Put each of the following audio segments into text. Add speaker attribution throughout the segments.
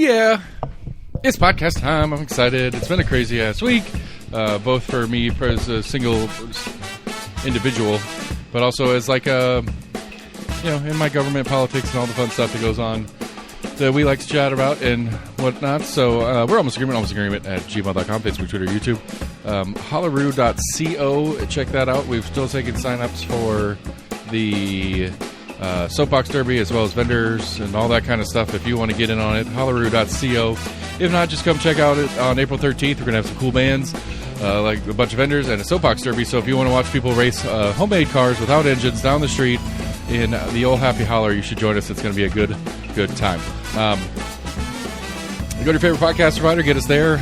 Speaker 1: yeah, it's podcast time. I'm excited. It's been a crazy ass week, both for me as a single individual, but also as like a, in my government politics and all the fun stuff that goes on that we like to chat about and whatnot. So we're almost agreement at gmail.com, Facebook, Twitter, YouTube. Hollaroo.co. Check that out. We've still taken signups for the Soapbox Derby, as well as vendors and all that kind of stuff. If you want to get in on it, hollaroo.co. If not, just come check out it on April 13th. We're going to have some cool bands, like a bunch of vendors and a Soapbox Derby. So if you want to watch people race homemade cars without engines down the street in the old Happy Holler, you should join us. It's going to be a good time. Go to your favorite podcast provider, get us there,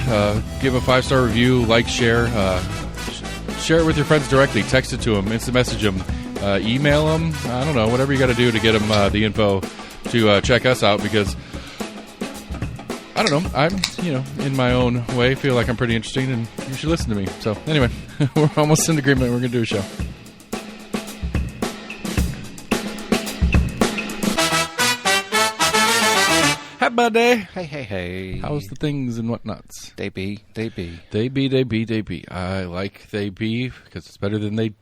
Speaker 1: give a 5-star review, like, share it with your friends directly, text it to them, instant message them, email them, I don't know, whatever you got to do to get them the info to check us out, because I don't know, I'm, in my own way, feel like I'm pretty interesting and you should listen to me. So anyway, we're almost in agreement. We're going to do a show. Happy birthday.
Speaker 2: Hey.
Speaker 1: How's the things and whatnots?
Speaker 2: They be.
Speaker 1: I like they be because it's better than they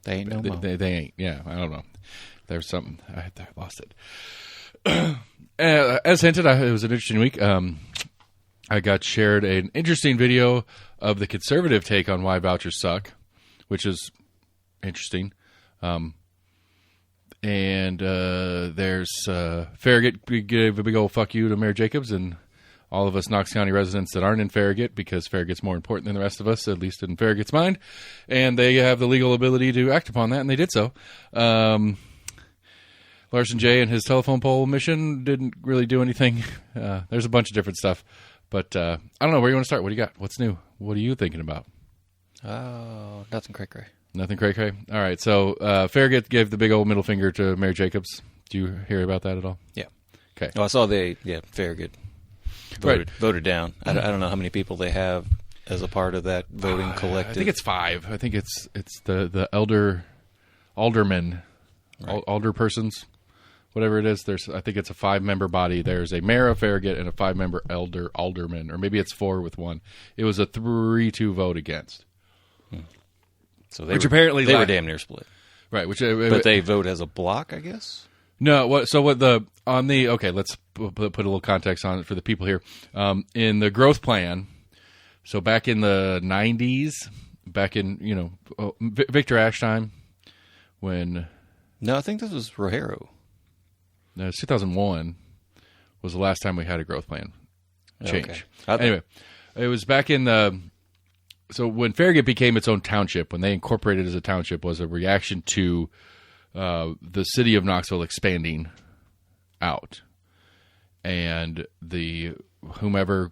Speaker 2: ain't no more.
Speaker 1: They ain't. Yeah, I don't know. There's something. I lost it. As hinted, it was an interesting week. I got shared an interesting video of the conservative take on why vouchers suck, which is interesting. And there's Farragut gave a big old fuck you to Mayor Jacobs and all of us Knox County residents that aren't in Farragut, because Farragut's more important than the rest of us, at least in Farragut's mind. And they have the legal ability to act upon that, and they did so. Larson J. and his telephone pole mission didn't really do anything. There's a bunch of different stuff. But I don't know. Where you want to start? What do you got? What's new? What are you thinking about?
Speaker 2: Oh, nothing cray-cray.
Speaker 1: Nothing cray-cray? All right. So Farragut gave the big old middle finger to Mayor Jacobs. Do you hear about that at all?
Speaker 2: Yeah.
Speaker 1: Okay.
Speaker 2: Oh, I saw Farragut voted down. I don't know how many people they have as a part of that voting collective.
Speaker 1: I think it's 5. I think it's the aldermen, right. Alderpersons, whatever it is. I think it's a 5-member body. There's a mayor of Farragut and a 5-member alderman, or maybe it's 4 with 1. It was a 3-2 vote against.
Speaker 2: So they were damn near split,
Speaker 1: right?
Speaker 2: But they vote as a block, I guess.
Speaker 1: No, let's put a little context on it for the people here. In the growth plan, so back in the 90s, back in Victor Ashe time, when
Speaker 2: I think this was Rogero.
Speaker 1: No, 2001 was the last time we had a growth plan change. Okay. Anyway, it was back in the. So when Farragut became its own township, when they incorporated as a township, was a reaction to the city of Knoxville expanding out, and whomever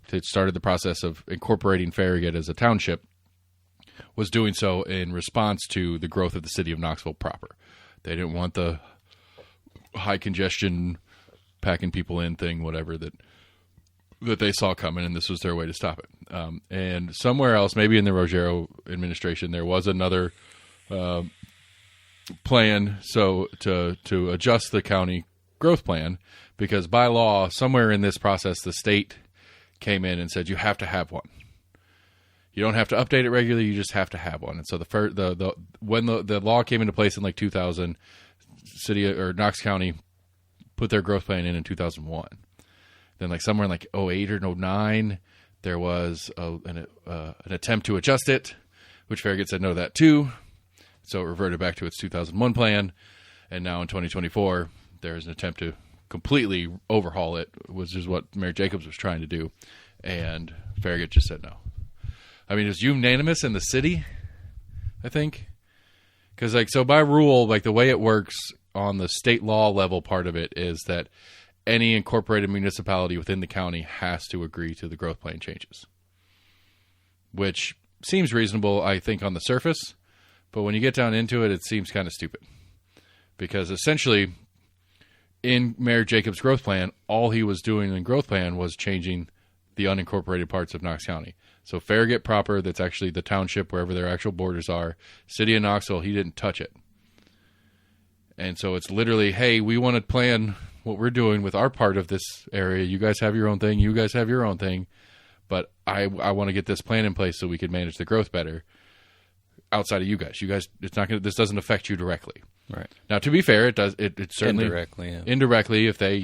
Speaker 1: that started the process of incorporating Farragut as a township was doing so in response to the growth of the city of Knoxville proper. They didn't want the high congestion, packing people in thing, whatever that they saw coming, and this was their way to stop it. And somewhere else, maybe in the Rogero administration, there was another plan to adjust the county growth plan, because by law, somewhere in this process, the state came in and said you have to have one. You don't have to update it regularly; you just have to have one. And so when the law came into place in like 2000, city or Knox County put their growth plan in 2001. Then, like somewhere in like 2008 or 2009, there was an attempt to adjust it, which Farragut said no to that too. So it reverted back to its 2001 plan, and now in 2024, there's an attempt to completely overhaul it, which is what Mayor Jacobs was trying to do, and Farragut just said no. I mean, it was unanimous in the city, I think, because so by rule, the way it works on the state law level part of it is that any incorporated municipality within the county has to agree to the growth plan changes, which seems reasonable, I think, on the surface. But when you get down into it, it seems kind of stupid, because essentially in Mayor Jacobs' growth plan, all he was doing in growth plan was changing the unincorporated parts of Knox County. So Farragut proper, that's actually the township wherever their actual borders are. City of Knoxville, he didn't touch it. And so it's literally, hey, we want to plan what we're doing with our part of this area. You guys have your own thing. You guys have your own thing. But I want to get this plan in place so we can manage the growth better outside of you guys. You guys, it's not going to, this doesn't affect you directly.
Speaker 2: Right.
Speaker 1: Now, to be fair, it does, it certainly
Speaker 2: indirectly,
Speaker 1: if they,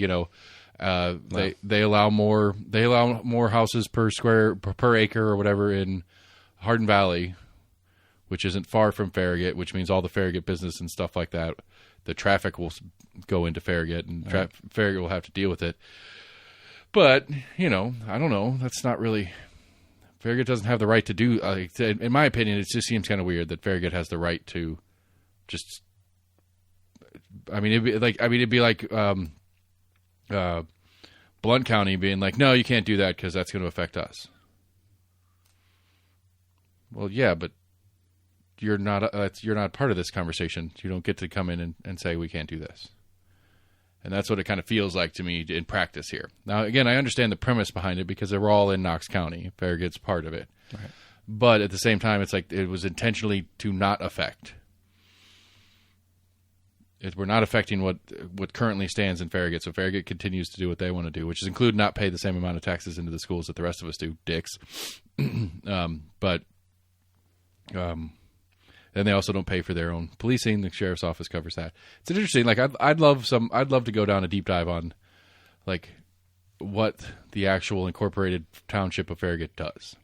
Speaker 1: they allow more houses per acre or whatever in Hardin Valley, which isn't far from Farragut, which means all the Farragut business and stuff like that, the traffic will go into Farragut, and Farragut will have to deal with it. But, I don't know. That's not really... Farragut doesn't have the right to do... in my opinion, it just seems kind of weird that Farragut has the right to just... it'd be like Blount County being like, no, you can't do that because that's going to affect us. Well, yeah, but you're not part of this conversation. You don't get to come in and say we can't do this. And that's what it kind of feels like to me in practice here. Now, again, I understand the premise behind it because they're all in Knox County. Farragut's part of it. Right. But at the same time, it's like it was intentionally to not affect. We're not affecting what currently stands in Farragut. So Farragut continues to do what they want to do, which is include not pay the same amount of taxes into the schools that the rest of us do, dicks. Then they also don't pay for their own policing. The sheriff's office covers that. It's interesting. Like I'd love to go down a deep dive on, like, what the actual incorporated township of Farragut does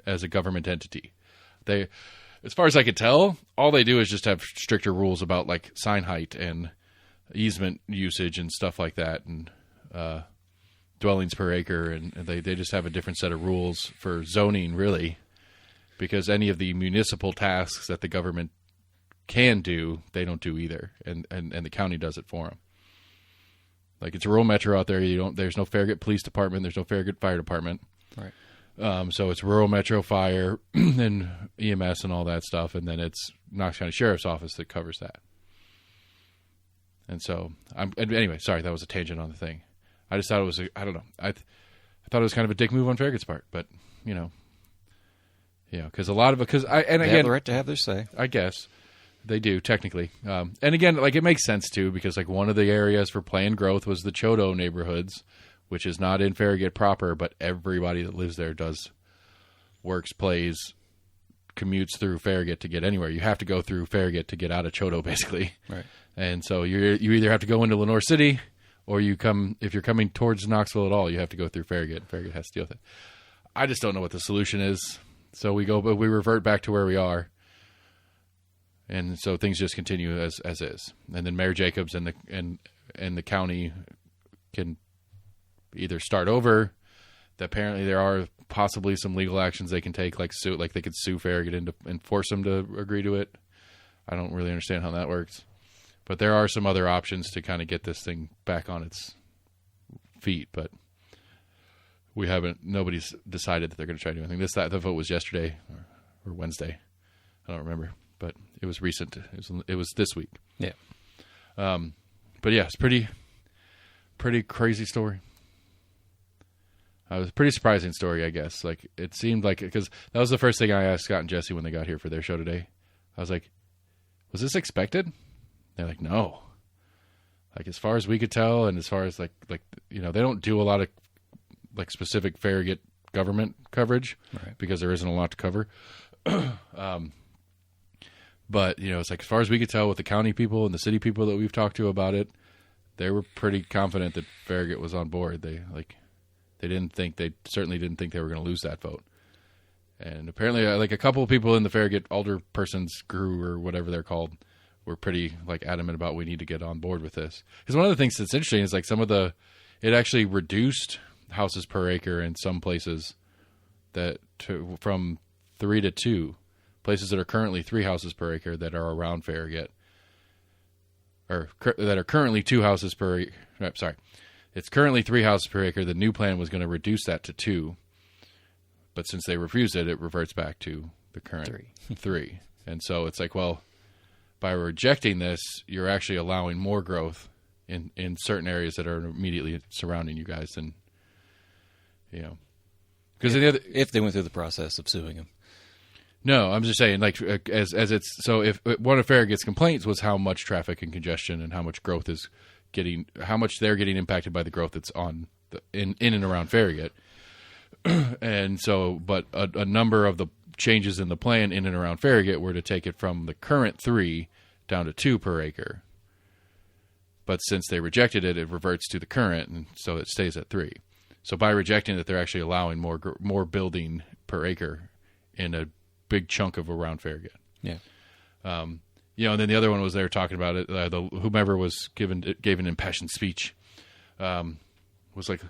Speaker 1: as a government entity. They, as far as I could tell, all they do is just have stricter rules about like sign height and easement usage and stuff like that, and dwellings per acre, and they just have a different set of rules for zoning, really. Because any of the municipal tasks that the government can do, they don't do either, and the county does it for them. Like, it's a rural metro out there. There's no Farragut Police Department. There's no Farragut Fire Department. Right. So it's rural metro fire and EMS and all that stuff, and then it's Knox County Sheriff's Office that covers that. And so, anyway, sorry, that was a tangent on the thing. I just thought it was I don't know. I thought it was kind of a dick move on Farragut's part, but because they have the
Speaker 2: right to have their say.
Speaker 1: I guess they do technically, and again, like, it makes sense too, because like one of the areas for planned growth was the Choteau neighborhoods, which is not in Farragut proper, but everybody that lives there works, plays, commutes through Farragut to get anywhere. You have to go through Farragut to get out of Choteau, basically.
Speaker 2: Right.
Speaker 1: And so you either have to go into Lenore City, or if you're coming towards Knoxville at all, you have to go through Farragut. Farragut has to deal with it. I just don't know what the solution is. So we revert back to where we are, and so things just continue as is. And then Mayor Jacobs and the county can either start over. Apparently, there are possibly some legal actions they can take, like they could sue Farragut and force them to agree to it. I don't really understand how that works, but there are some other options to kind of get this thing back on its feet, but. Nobody's decided that they're going to try to do anything. The vote was yesterday or Wednesday. I don't remember, but it was recent. It was this week.
Speaker 2: Yeah.
Speaker 1: But yeah, it's pretty crazy story. It was a pretty surprising story, I guess. Like, it seemed like, because that was the first thing I asked Scott and Jesse when they got here for their show today. I was like, was this expected? They're like, no. Like, as far as we could tell, and as far as like, they don't do a lot of like specific Farragut government coverage, right, because there isn't a lot to cover. But, it's like, as far as we could tell with the county people and the city people that we've talked to about it, they were pretty confident that Farragut was on board. They certainly didn't think they were going to lose that vote. And apparently, like, a couple of people in the Farragut alderpersons crew, or whatever they're called, were pretty like adamant about, we need to get on board with this. Because one of the things that's interesting is like it actually reduced houses per acre in some places from 3 to 2, places that are currently 3 houses per acre that are around Farragut, or that are currently 2 houses per acre. Sorry, it's currently 3 houses per acre. The new plan was going to reduce that to 2, but since they refused it, it reverts back to the current 3. And so it's like, well, by rejecting this, you're actually allowing more growth in certain areas that are immediately surrounding you guys, and because
Speaker 2: if they went through the process of suing him.
Speaker 1: No, I'm just saying, like, as it's, so if one of Farragut's complaints was how much traffic and congestion and how much growth is getting impacted by the growth that's on in and around Farragut. And so, but a number of the changes in the plan in and around Farragut were to take it from the current 3 down to 2 per acre. But since they rejected it, it reverts to the current, and so it stays at 3. So by rejecting it, they're actually allowing more building per acre in a big chunk of around Farragut.
Speaker 2: Yeah.
Speaker 1: And then the other one was they were talking about it. Whomever gave an impassioned speech was like,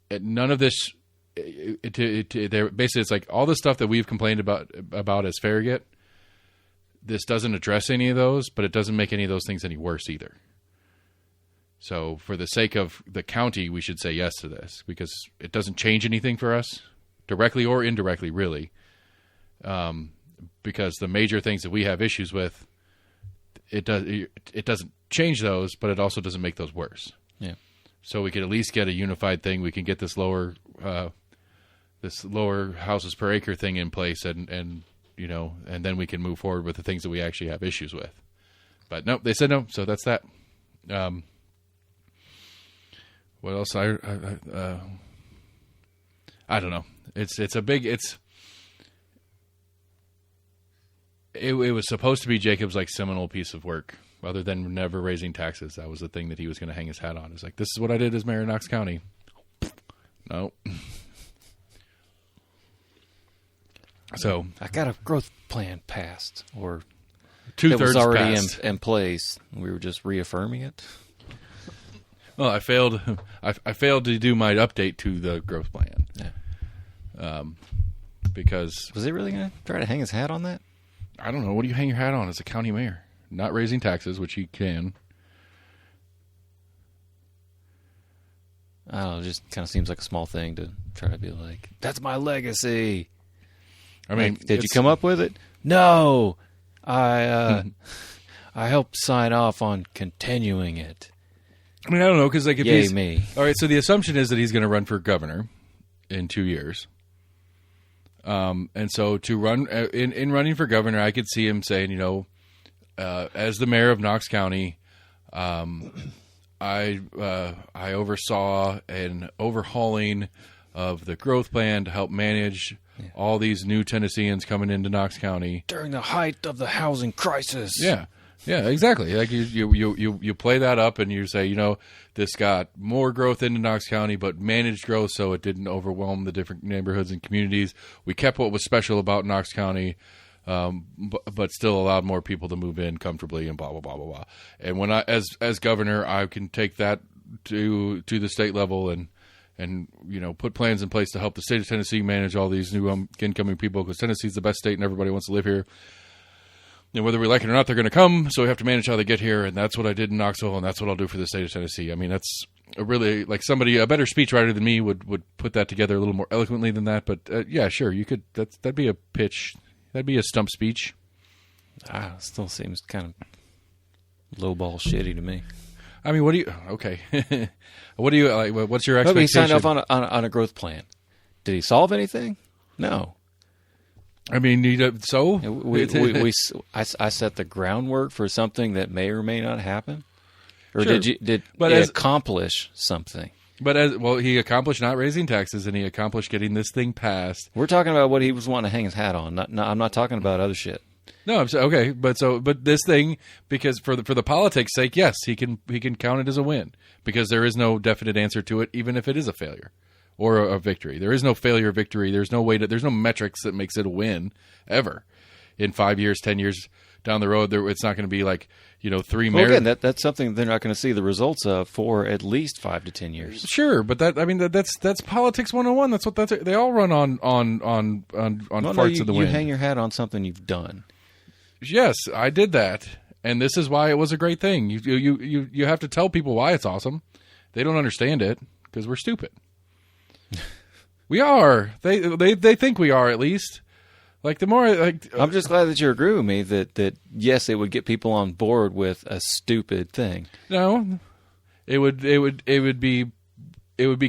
Speaker 1: none of this. Basically, it's like all the stuff that we've complained about as Farragut. This doesn't address any of those, but it doesn't make any of those things any worse either. So, for the sake of the county, we should say yes to this because it doesn't change anything for us, directly or indirectly, really. Because the major things that we have issues with, it doesn't change those, but it also doesn't make those worse.
Speaker 2: Yeah.
Speaker 1: So we could at least get a unified thing. We can get this lower houses per acre thing in place, and then we can move forward with the things that we actually have issues with. But nope, they said no. So that's that. What else? I don't know. It was supposed to be Jacobs' like seminal piece of work, other than never raising taxes. That was the thing that he was going to hang his hat on. It's like, this is what I did as mayor of Knox County. No. So
Speaker 2: I got a growth plan passed, or
Speaker 1: 2/3
Speaker 2: it was already
Speaker 1: passed.
Speaker 2: in place. We were just reaffirming it.
Speaker 1: Well, I failed. I failed to do my update to the growth plan.
Speaker 2: Yeah.
Speaker 1: Because
Speaker 2: was he really going to try to hang his hat on that?
Speaker 1: I don't know. What do you hang your hat on as a county mayor? Not raising taxes, which he can.
Speaker 2: I don't know. It just kind of seems like a small thing to try to be like, that's my legacy.
Speaker 1: I mean,
Speaker 2: like, did you come up with it? No. I helped sign off on continuing it.
Speaker 1: I mean, I don't know, because like if
Speaker 2: Yay
Speaker 1: he's
Speaker 2: me.
Speaker 1: All right, so the assumption is that he's going to run for governor in 2 years. And so to run in running for governor, I could see him saying, as the mayor of Knox County, I oversaw an overhauling of the growth plan to help manage all these new Tennesseans coming into Knox County
Speaker 2: During the height of the housing crisis.
Speaker 1: Yeah, exactly. Like you play that up and you say, this got more growth into Knox County, but managed growth so it didn't overwhelm the different neighborhoods and communities. We kept what was special about Knox County, but still allowed more people to move in comfortably and blah blah blah blah blah. And when I, as governor, I can take that to the state level and put plans in place to help the state of Tennessee manage all these new incoming people, because Tennessee's the best state and everybody wants to live here. And whether we like it or not, they're going to come, so we have to manage how they get here, and that's what I did in Knoxville, and that's what I'll do for the state of Tennessee. I mean, that's a really, like, a better speechwriter than me would put that together a little more eloquently than that, but yeah, sure, you could, that'd be a pitch, that'd be a stump speech.
Speaker 2: Still seems kind of lowball shitty to me.
Speaker 1: I mean, okay. What do you, like, what's your expectation?
Speaker 2: He signed off on a growth plan. Did he solve anything? No.
Speaker 1: I mean,
Speaker 2: I set the groundwork for something that may or may not happen, or
Speaker 1: sure.
Speaker 2: did he accomplish something?
Speaker 1: But he accomplished not raising taxes, and he accomplished getting this thing passed.
Speaker 2: We're talking about what he was wanting to hang his hat on. I'm not talking about other shit.
Speaker 1: No, I'm saying, okay, but this thing, because for the politics' sake, yes, he can count it as a win, because there is no definite answer to it, even if it is a failure or a victory. There is no failure or victory. There's no metrics that makes it a win ever. In 5 years, 10 years down the road, it's not going to be like 3 mayors.
Speaker 2: Well, again, that's something they're not going to see the results of for at least 5 to 10 years.
Speaker 1: Sure, but that's politics 101. They all run on farts of the wind.
Speaker 2: You hang your hat on something you've done.
Speaker 1: Yes, I did that, and this is why it was a great thing. You have to tell people why it's awesome. They don't understand it because we're stupid. We are. They think we are, at least. Like, the more
Speaker 2: I'm just glad that you agree with me that yes, it would get people on board with a stupid thing.
Speaker 1: No, it would be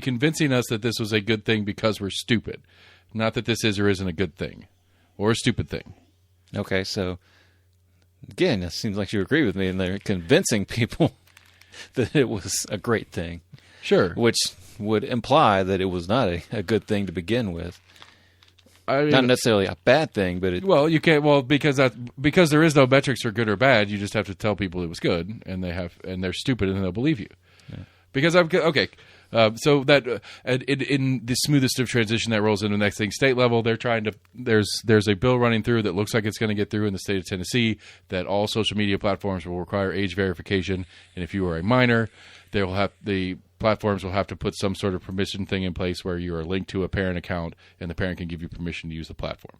Speaker 1: convincing us that this was a good thing because we're stupid, not that this is or isn't a good thing or a stupid thing.
Speaker 2: Okay, so again, it seems like you agree with me, and they're convincing people that it was a great thing.
Speaker 1: Sure.
Speaker 2: Which would imply that it was not a good thing to begin with.
Speaker 1: I mean,
Speaker 2: not necessarily a bad thing, but
Speaker 1: you can't. Well, because there is no metrics for good or bad. You just have to tell people it was good, and they're stupid, and they'll believe you. Yeah. Because okay. So that in the smoothest of transition that rolls into the next thing, state level, they're trying to. There's a bill running through that looks like it's going to get through in the state of Tennessee that all social media platforms will require age verification, and if you are a minor, the platforms will have to put some sort of permission thing in place where you are linked to a parent account, and the parent can give you permission to use the platform.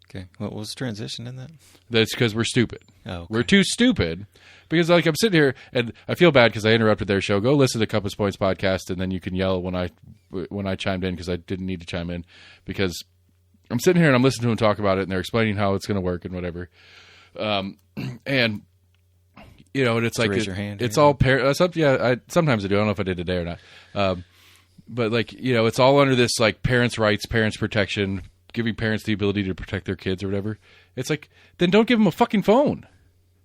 Speaker 2: Okay, what was the transition in that?
Speaker 1: That's because we're stupid.
Speaker 2: Oh, okay.
Speaker 1: We're too stupid. Because I'm sitting here and I feel bad because I interrupted their show. Go listen to Compass Points podcast, and then you can yell when I chimed in because I didn't need to chime in, because I'm sitting here and I'm listening to them talk about it, and they're explaining how it's going to work and whatever. And and it's like
Speaker 2: raise your hand
Speaker 1: it's
Speaker 2: here.
Speaker 1: all sometimes I do. I don't know if I did today or not. But it's all under this like parents' rights, parents' protection, giving parents the ability to protect their kids or whatever. It's like, then don't give them a fucking phone.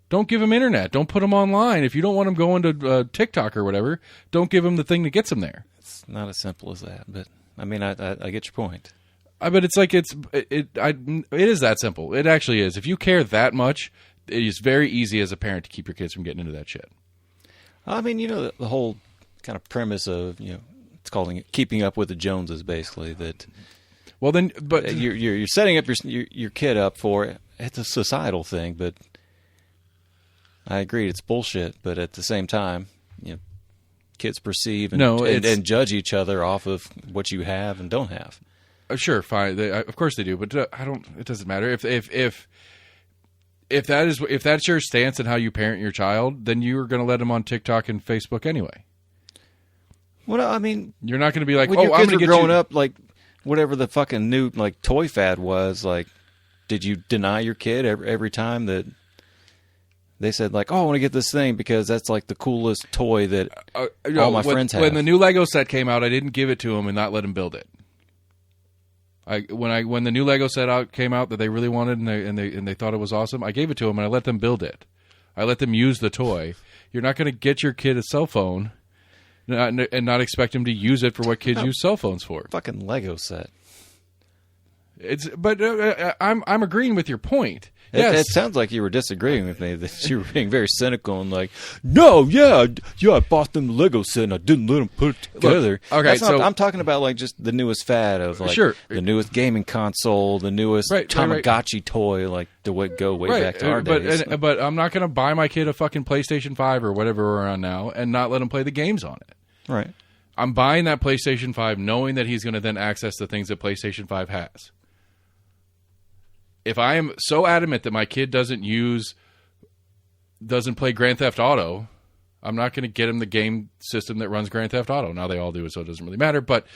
Speaker 1: Don't give them internet. Don't put them online. If you don't want them going to TikTok or whatever, don't give them the thing that gets them there.
Speaker 2: It's not as simple as that, but I mean, I get your point.
Speaker 1: But it's like it is that simple. It actually is. If you care that much, it is very easy as a parent to keep your kids from getting into that shit.
Speaker 2: I mean, the whole kind of premise of it's calling it keeping up with the Joneses, basically. That.
Speaker 1: Well, then, but
Speaker 2: you're setting up your kid up for it. It's a societal thing, but. I agree, it's bullshit, but at the same time, kids perceive and judge each other off of what you have and don't have.
Speaker 1: Sure, fine. Of course they do, but it doesn't matter if that's your stance and how you parent your child, then you are going to let them on TikTok and Facebook anyway.
Speaker 2: Well, I mean,
Speaker 1: you're not going to be like,
Speaker 2: when your kids were growing up, like whatever the fucking new like toy fad was, like, did you deny your kid every time that? They said, like, oh, I want to get this thing because that's, like, the coolest toy that all my friends have.
Speaker 1: When the new Lego set came out, I didn't give it to them and not let them build it. When the new Lego set came out that they really wanted and they thought it was awesome, I gave it to them and I let them build it. I let them use the toy. You're not going to get your kid a cell phone and not expect him to use it for what kids use cell phones for.
Speaker 2: Fucking Lego set.
Speaker 1: But I'm agreeing with your point.
Speaker 2: It sounds like you were disagreeing with me, that you were being very cynical and like, no, I bought them the Lego set and I didn't let them put it together.
Speaker 1: Look, okay,
Speaker 2: I'm talking about like just the newest fad of like the newest gaming console, the newest Tamagotchi toy, like the way back to our days.
Speaker 1: But I'm not going to buy my kid a fucking PlayStation 5 or whatever we're on now and not let him play the games on it.
Speaker 2: Right.
Speaker 1: I'm buying that PlayStation 5 knowing that he's going to then access the things that PlayStation 5 has. If I am so adamant that my kid doesn't play Grand Theft Auto, I'm not going to get him the game system that runs Grand Theft Auto. Now they all do it, so it doesn't really matter. But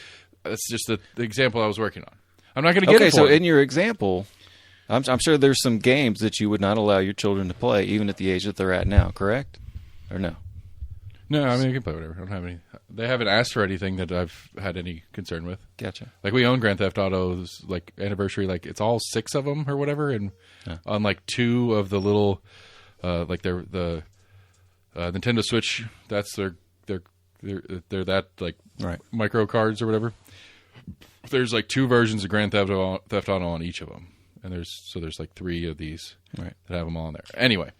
Speaker 1: that's just the example I was working on. I'm not going to get it for him.
Speaker 2: So in your example, I'm sure there's some games that you would not allow your children to play, even at the age that they're at now, correct? Or no?
Speaker 1: No, I mean, you can play whatever. I don't have any. They haven't asked for anything that I've had any concern with.
Speaker 2: Gotcha.
Speaker 1: Like, we own Grand Theft Auto's, like, anniversary. Like, it's all 6 of them or whatever. And on, like, 2 of the little, like, the Nintendo Switch, that's they're that, like, micro cards or whatever. There's, like, 2 versions of Grand Theft Auto on each of them. And there's like 3 of these that have them all in there. Anyway.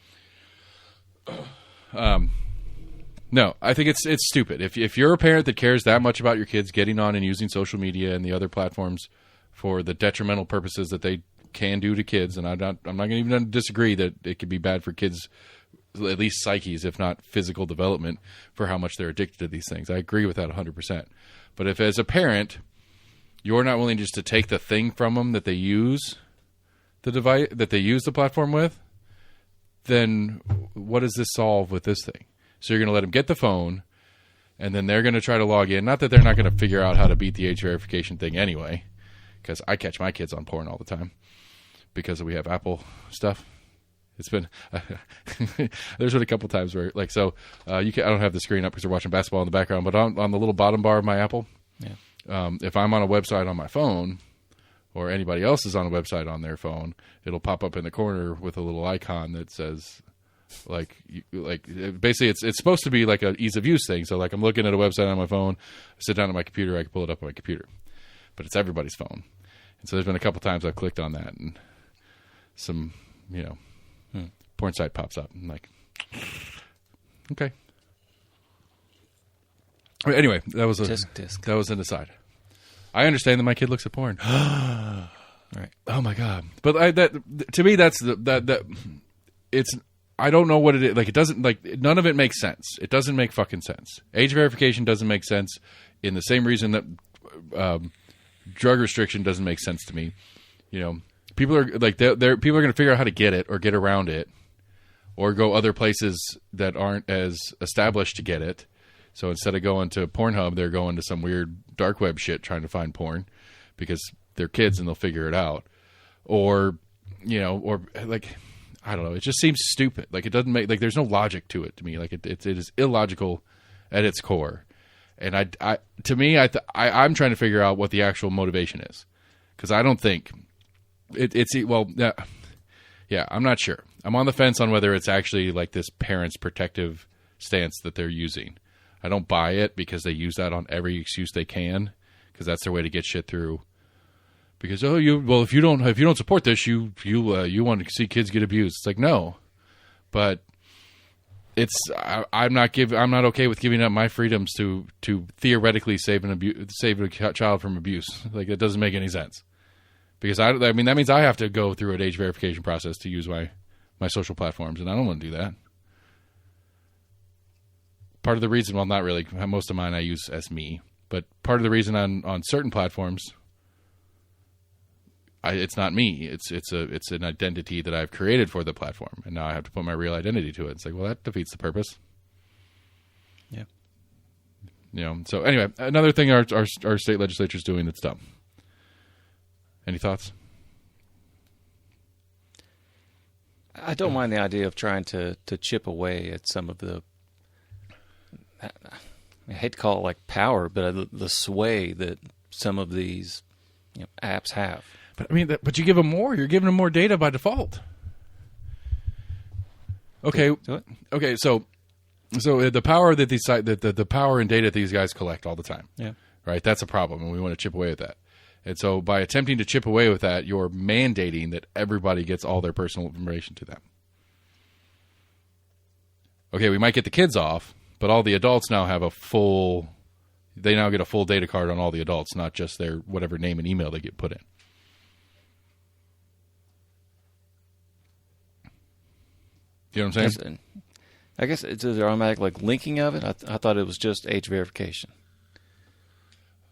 Speaker 1: No, I think it's stupid. If you're a parent that cares that much about your kids getting on and using social media and the other platforms for the detrimental purposes that they can do to kids, and I'm not going to even disagree that it could be bad for kids, at least psyches, if not physical development, for how much they're addicted to these things. I agree with that 100%. But if as a parent you're not willing just to take the thing from them that they use the device that they use the platform with, then what does this solve with this thing? So you're going to let them get the phone, and then they're going to try to log in. Not that they're not going to figure out how to beat the age verification thing anyway, because I catch my kids on porn all the time because we have Apple stuff. It's been there's been a couple times where I don't have the screen up because we're watching basketball in the background, but on the little bottom bar of my Apple, if I'm on a website on my phone or anybody else is on a website on their phone, it'll pop up in the corner with a little icon that says Like basically, it's supposed to be like a ease of use thing. So like I'm looking at a website on my phone, I sit down at my computer, I can pull it up on my computer, but it's everybody's phone. And so there's been a couple times I've clicked on that and some porn site pops up. I'm like, okay. Anyway, that was
Speaker 2: disc.
Speaker 1: That was an aside. I understand that my kid looks at porn.
Speaker 2: Right.
Speaker 1: Oh my god! But to me, that's it's. I don't know what it is. Like it doesn't like none of it makes sense. It doesn't make fucking sense. Age verification doesn't make sense. In the same reason that drug restriction doesn't make sense to me. You know, people are like people are going to figure out how to get it or get around it, or go other places that aren't as established to get it. So instead of going to Pornhub, they're going to some weird dark web shit trying to find porn because they're kids and they'll figure it out. Or, you know, or like, I don't know. It just seems stupid. Like it doesn't make, like there's no logic to it to me. Like it is illogical at its core. And I'm trying to figure out what the actual motivation is. Because I don't think I'm not sure. I'm on the fence on whether it's actually like this parent's protective stance that they're using. I don't buy it because they use that on every excuse they can, because that's their way to get shit through. Because if you don't support this, you want to see kids get abused. It's like no, but I'm not okay with giving up my freedoms to theoretically save a child from abuse. Like it doesn't make any sense. Because I mean that means I have to go through an age verification process to use my social platforms, and I don't want to do that. Part of the reason, well, not really. Most of mine I use as me, but part of the reason on certain platforms, it's not me. It's an identity that I've created for the platform, and now I have to put my real identity to it. It's like, well, that defeats the purpose.
Speaker 2: Yeah.
Speaker 1: You know. So anyway, another thing our state legislature is doing that's dumb. Any thoughts?
Speaker 2: I don't mind the idea of trying to chip away at some of the. I hate to call it like power, but the sway that some of these apps have.
Speaker 1: But I mean, but you give them more. You're giving them more data by default. Okay. Okay. So the power that the power and data that these guys collect all the time.
Speaker 2: Yeah.
Speaker 1: Right. That's a problem, and we want to chip away at that. And so by attempting to chip away with that, you're mandating that everybody gets all their personal information to them. Okay, we might get the kids off, but all the adults now have they now get a full data card on all the adults, not just their whatever name and email they get put in. You know what I'm saying?
Speaker 2: I guess it's an automatic like linking of it. I thought it was just age verification.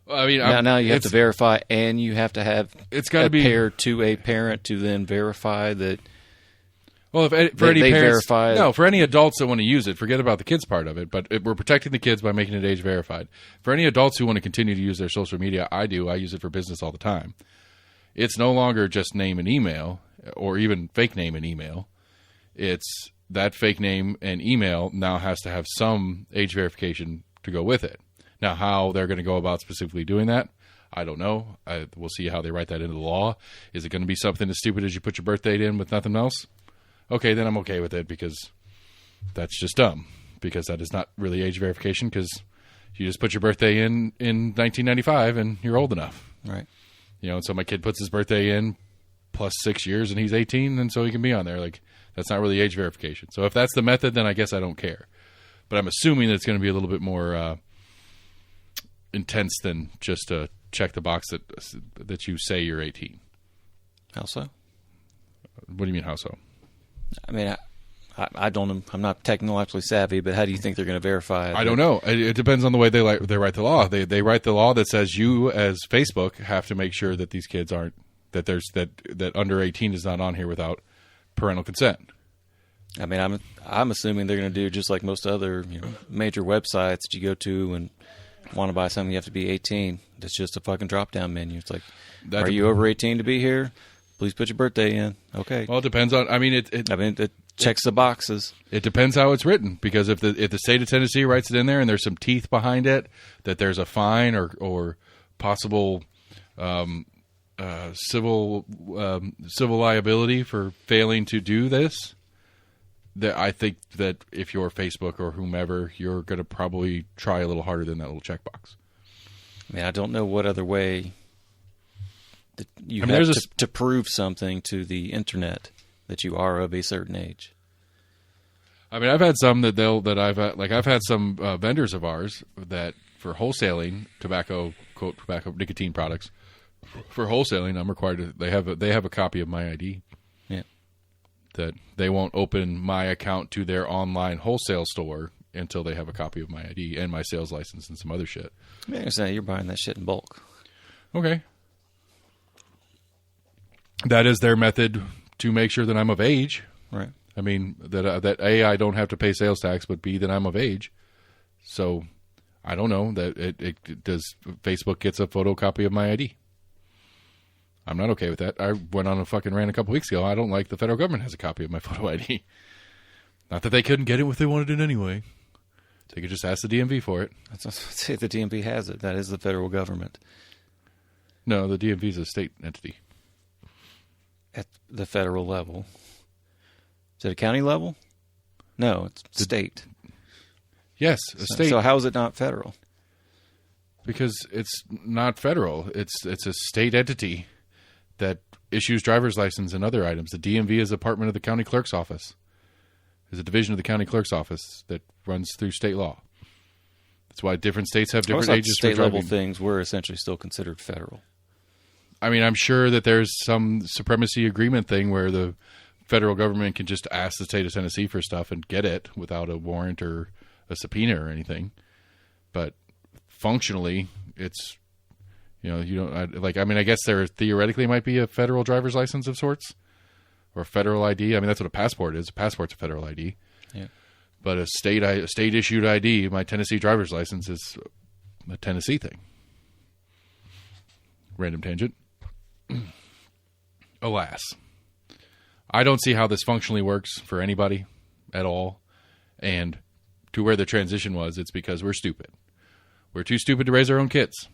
Speaker 1: Well, I mean,
Speaker 2: now you have to verify, and you have to have
Speaker 1: it's got to be
Speaker 2: pair to a parent to then verify that.
Speaker 1: Well, for any adults that want to use it, forget about the kids part of it. But we're protecting the kids by making it age verified. For any adults who want to continue to use their social media, I use it for business all the time. It's no longer just name and email, or even fake name and email. It's that fake name and email now has to have some age verification to go with it. Now, how they're going to go about specifically doing that, I don't know. We'll see how they write that into the law. Is it going to be something as stupid as you put your birth date in with nothing else? Okay, then I'm okay with it because that's just dumb. Because that is not really age verification because you just put your birthday in 1995 and you're old enough.
Speaker 2: Right.
Speaker 1: You know, and so my kid puts his birthday in plus 6 years and he's 18 and so he can be on there. Like, that's not really age verification. So if that's the method, then I guess I don't care. But I'm assuming that it's going to be a little bit more intense than just to check the box that you say you're 18.
Speaker 2: How so?
Speaker 1: What do you mean, how so?
Speaker 2: I mean, I don't. I'm not technologically savvy, but how do you think they're going to verify it?
Speaker 1: I don't know. It depends on the way they write the law. They write the law that says you, as Facebook, have to make sure that these kids aren't that under 18 is not on here without parental consent.
Speaker 2: I mean, I'm assuming they're going to do just like most other major websites that you go to and want to buy something. You have to be 18. That's just a fucking drop down menu. It's like, are you over 18 to be here? Please put your birthday in. Okay.
Speaker 1: Well, it depends on. I mean,
Speaker 2: it checks the boxes.
Speaker 1: It depends how it's written, because if the state of Tennessee writes it in there and there's some teeth behind it, that there's a fine or possible civil liability for failing to do this, I think that if you're Facebook or whomever, you're going to probably try a little harder than that little checkbox.
Speaker 2: I mean, I don't know what other way that you have to prove something to the internet that you are of a certain age.
Speaker 1: I mean, I've had some I've had some vendors of ours that for wholesaling tobacco, nicotine products, for wholesaling, I'm required to, they have a copy of my ID.
Speaker 2: Yeah.
Speaker 1: That they won't open my account to their online wholesale store until they have a copy of my ID and my sales license and some other shit.
Speaker 2: I mean, you're buying that shit in bulk.
Speaker 1: Okay. That is their method to make sure that I'm of age.
Speaker 2: Right.
Speaker 1: I mean, that A, I don't have to pay sales tax, but B, that I'm of age. So, I don't know that it does. Facebook gets a photocopy of my ID. I'm not okay with that. I went on a fucking rant a couple weeks ago. I don't like the federal government has a copy of my photo ID. Not that they couldn't get it if they wanted it anyway. They could just ask the DMV for it.
Speaker 2: Say the DMV has it. That is the federal government.
Speaker 1: No, the DMV is a state entity.
Speaker 2: At the federal level. Is it a county level? No, it's state.
Speaker 1: Yes, a state.
Speaker 2: So how is it not federal?
Speaker 1: Because it's not federal. It's a state entity that issues driver's license and other items. The DMV is a department of the county clerk's office. It's a division of the county clerk's office that runs through state law. That's why different states have different ages for driving.
Speaker 2: State level things were essentially still considered federal.
Speaker 1: I mean, I'm sure that there's some supremacy agreement thing where the federal government can just ask the state of Tennessee for stuff and get it without a warrant or a subpoena or anything. But functionally, it's, you don't, I guess there theoretically might be a federal driver's license of sorts or a federal ID. I mean, that's what a passport is. A passport's a federal ID.
Speaker 2: Yeah.
Speaker 1: But a state issued ID, my Tennessee driver's license, is a Tennessee thing. Random tangent. Alas, I don't see how this functionally works for anybody at all. And to where the transition was, it's because we're stupid. We're too stupid to raise our own kids.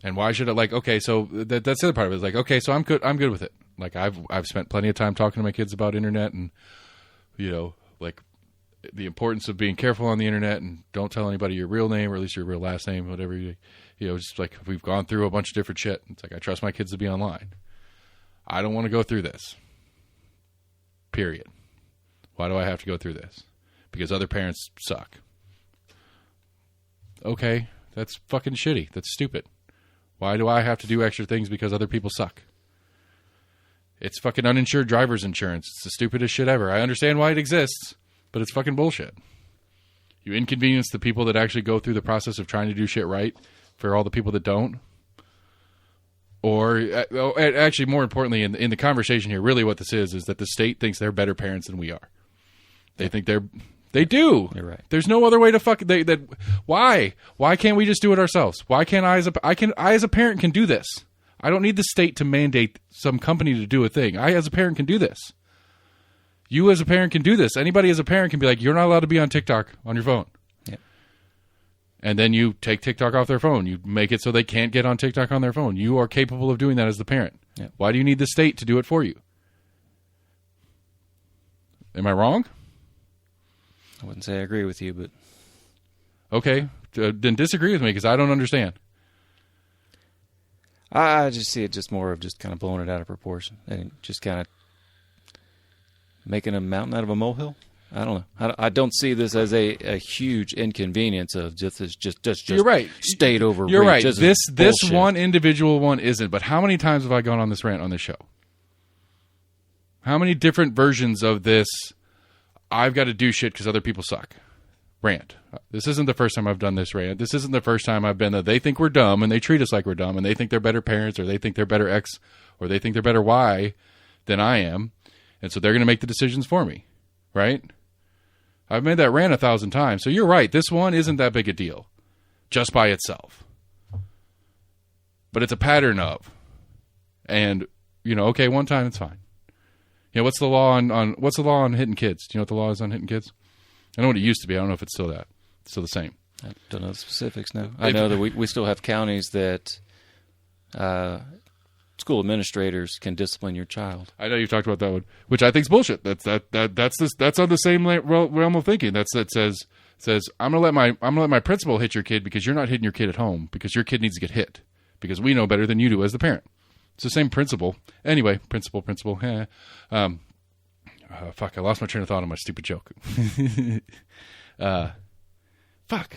Speaker 1: And why should it, okay, so that's the other part of it. It's like, okay, so I'm good with it. Like, I've spent plenty of time talking to my kids about internet and, the importance of being careful on the internet and don't tell anybody your real name or at least your real last name, whatever just like we've gone through a bunch of different shit. It's like, I trust my kids to be online. I don't want to go through this. Period. Why do I have to go through this? Because other parents suck. Okay, that's fucking shitty. That's stupid. Why do I have to do extra things because other people suck? It's fucking uninsured driver's insurance. It's the stupidest shit ever. I understand why it exists, but it's fucking bullshit. You inconvenience the people that actually go through the process of trying to do shit right for all the people that don't. Or, actually, more importantly, in the conversation here, really what this is that the state thinks they're better parents than we are. They think they do.
Speaker 2: You're right.
Speaker 1: There's no other way to why? Why can't we just do it ourselves? Why can't I as a parent can do this? I don't need the state to mandate some company to do a thing. I as a parent can do this. You as a parent can do this. Anybody as a parent can be like, you're not allowed to be on TikTok on your phone.
Speaker 2: Yeah.
Speaker 1: And then you take TikTok off their phone. You make it so they can't get on TikTok on their phone. You are capable of doing that as the parent.
Speaker 2: Yeah.
Speaker 1: Why do you need the state to do it for you? Am I wrong?
Speaker 2: I wouldn't say I agree with you, but...
Speaker 1: Okay, then disagree with me because I don't understand.
Speaker 2: I just see it just more of just kind of blowing it out of proportion and just kind of making a mountain out of a molehill. I don't know. I don't see this as a huge inconvenience of just
Speaker 1: You're right.
Speaker 2: State overreach.
Speaker 1: You're right. This one individual one isn't. But how many times have I gone on this rant on this show? How many different versions of this? I've got to do shit because other people suck. Rant. This isn't the first time I've done this rant. This isn't the first time I've been that they think we're dumb and they treat us like we're dumb and they think they're better parents or they think they're better X or they think they're better Y than I am. And so they're going to make the decisions for me. Right? I've made that rant 1,000 times. So you're right. This one isn't that big a deal just by itself. But it's a pattern of. And, okay, one time it's fine. What's the law on hitting kids? Do you know what the law is on hitting kids? I know what it used to be. I don't know if it's still that. It's still the same.
Speaker 2: I don't know the specifics now. I know that we still have counties that school administrators can discipline your child.
Speaker 1: I know you've talked about that one, which I think is bullshit. That's on the same realm of thinking. That says I'm gonna let my principal hit your kid because you're not hitting your kid at home because your kid needs to get hit because we know better than you do as the parent. It's the same principle. Anyway, principle. Fuck, I lost my train of thought on my stupid joke. Fuck.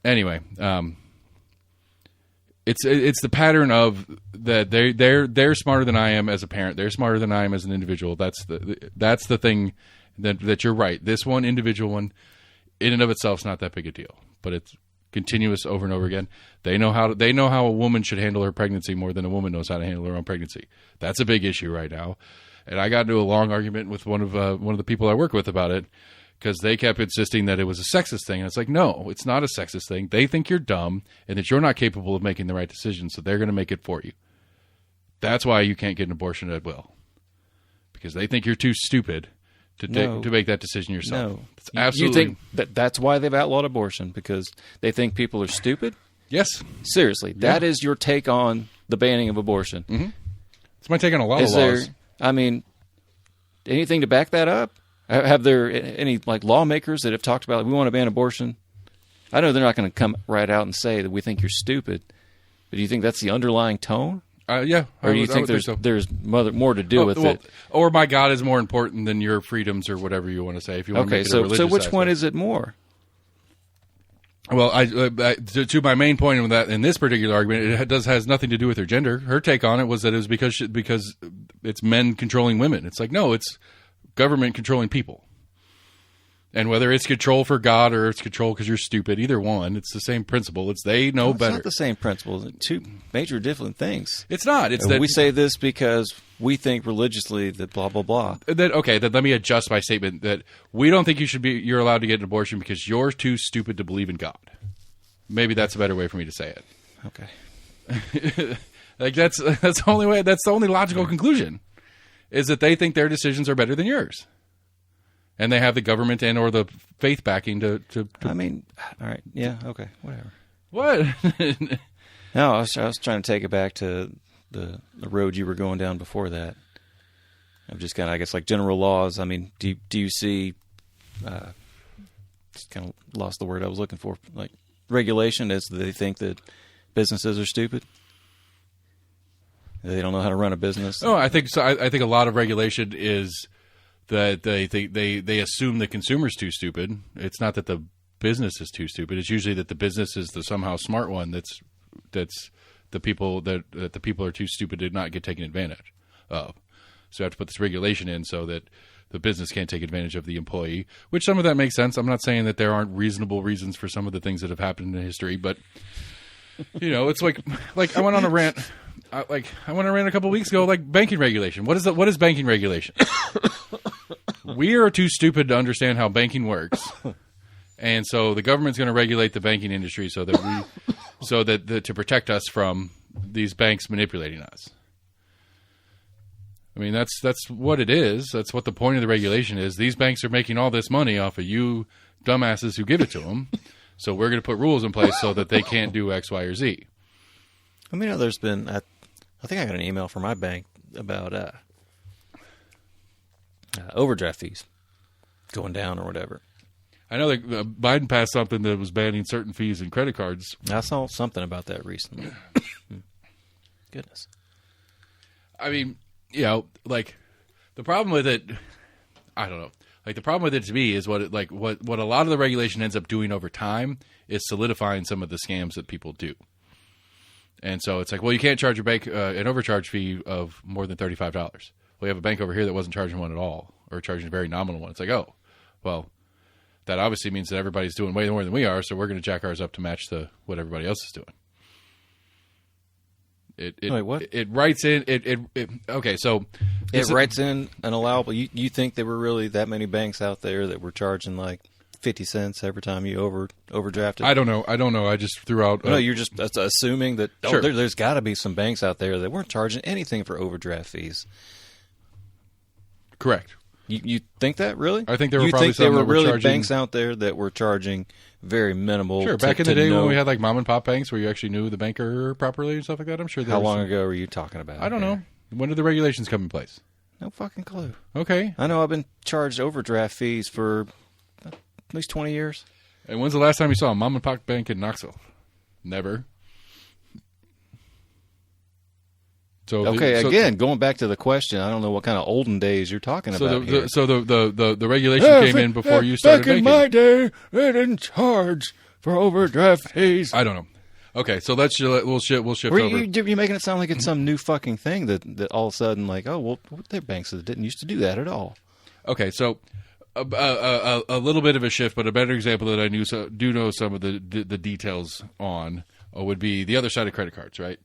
Speaker 1: Anyway, it's the pattern of that they're smarter than I am as a parent. They're smarter than I am as an individual. That's the thing that you're right. This one individual one, in and of itself, is not that big a deal, but it's continuous over and over again. They know how a woman should handle her pregnancy more than a woman knows how to handle her own pregnancy. That's a big issue right now. And I got into a long argument with one of the people I work with about it because they kept insisting that it was a sexist thing. And it's like, no, it's not a sexist thing. They think you're dumb and that you're not capable of making the right decision, so they're going to make it for you. That's why you can't get an abortion at will, because they think you're too stupid to make that decision yourself. No. It's absolutely. You
Speaker 2: think that's why they've outlawed abortion, because they think people are stupid?
Speaker 1: Yes.
Speaker 2: Seriously, that is your take on the banning of abortion.
Speaker 1: Mm-hmm. It's my take on a lot of laws.
Speaker 2: I mean, anything to back that up? Have there any lawmakers that have talked about we want to ban abortion? I know they're not going to come right out and say that we think you're stupid, but do you think that's the underlying tone?
Speaker 1: Yeah.
Speaker 2: Or do you think there's more to do with it?
Speaker 1: Or my God is more important than your freedoms, or whatever you want to say. If you want to make it a religious
Speaker 2: so which
Speaker 1: aspect.
Speaker 2: one is it more?
Speaker 1: Well, to my main point in that, in this particular argument, it has nothing to do with her gender. Her take on it was that it was because it's men controlling women. It's like, no, it's government controlling people. And whether it's control for God or it's control because you're stupid, either one, it's the same principle. They know better.
Speaker 2: It's not the same principle. It's two major different things.
Speaker 1: It's not. It's
Speaker 2: that we say this because we think religiously that blah, blah, blah.
Speaker 1: Then let me adjust my statement that we don't think you're allowed to get an abortion because you're too stupid to believe in God. Maybe that's a better way for me to say it.
Speaker 2: Okay.
Speaker 1: That's the only way. That's the only logical conclusion, is that they think their decisions are better than yours. And they have the government and or the faith backing to.
Speaker 2: I mean, all right, yeah, okay, whatever.
Speaker 1: What?
Speaker 2: No, I was trying to take it back to the road you were going down before that. I've just kind of, I guess, general laws. I mean, do you see? Just kind of lost the word I was looking for. Regulation, as they think that businesses are stupid. They don't know how to run a business.
Speaker 1: Oh, I think so. I think a lot of regulation is that they assume the consumer's too stupid. It's not that the business is too stupid. It's usually that the business is the somehow smart one. That's the people that the people are too stupid to not get taken advantage of. So you have to put this regulation in so that the business can't take advantage of the employee. Which some of that makes sense. I'm not saying that there aren't reasonable reasons for some of the things that have happened in history, but it's like I went on a rant. I went on a rant a couple of weeks ago, banking regulation. What is banking regulation? We are too stupid to understand how banking works, and so the government's going to regulate the banking industry so that to protect us from these banks manipulating us. I mean, that's what it is. That's what the point of the regulation is. These banks are making all this money off of you dumbasses who give it to them, so we're going to put rules in place so that they can't do X, Y, or Z.
Speaker 2: I mean, there's been. I think I got an email from my bank about overdraft fees going down or whatever.
Speaker 1: I know that Biden passed something that was banning certain fees in credit cards.
Speaker 2: I saw something about that recently. Goodness.
Speaker 1: I mean, the problem with it, I don't know. The problem with it to me is what a lot of the regulation ends up doing over time is solidifying some of the scams that people do. And so it's you can't charge your bank an overcharge fee of more than $35. Well, you have a bank over here that wasn't charging one at all, or charging a very nominal one. It's that obviously means that everybody's doing way more than we are, so we're going to jack ours up to match what everybody else is doing.
Speaker 2: Wait, what?
Speaker 1: It writes in okay, so
Speaker 2: it writes in an allowable. You think there were really that many banks out there that were charging 50 cents every time you overdrafted?
Speaker 1: I don't know. I just threw out.
Speaker 2: No, you're just assuming that.
Speaker 1: Sure.
Speaker 2: There's got to be some banks out there that weren't charging anything for overdraft fees.
Speaker 1: Correct.
Speaker 2: You think that, really?
Speaker 1: I think there were probably some that were
Speaker 2: really banks out there that were charging very minimal.
Speaker 1: Sure, back in the day when we had like mom and pop banks where you actually knew the banker properly and stuff like that, I'm sure.
Speaker 2: How long ago are you talking about?
Speaker 1: I don't know. When did the regulations come in place?
Speaker 2: No fucking clue.
Speaker 1: Okay.
Speaker 2: I know I've been charged overdraft fees for at least 20 years.
Speaker 1: And when's the last time you saw a mom and pop bank in Knoxville? Never. So
Speaker 2: again, going back to the question, I don't know what kind of olden days you're talking about here.
Speaker 1: So the regulation came in before you started banking.
Speaker 2: Back in my day, they didn't charge for overdraft fees.
Speaker 1: I don't know. Okay, so we'll shift over.
Speaker 2: You're making it sound like it's some new fucking thing that all of a sudden, like, oh, well, there are banks that didn't used to do that at all.
Speaker 1: Okay, so a little bit of a shift, but a better example that I do know some of the details on would be the other side of credit cards, right?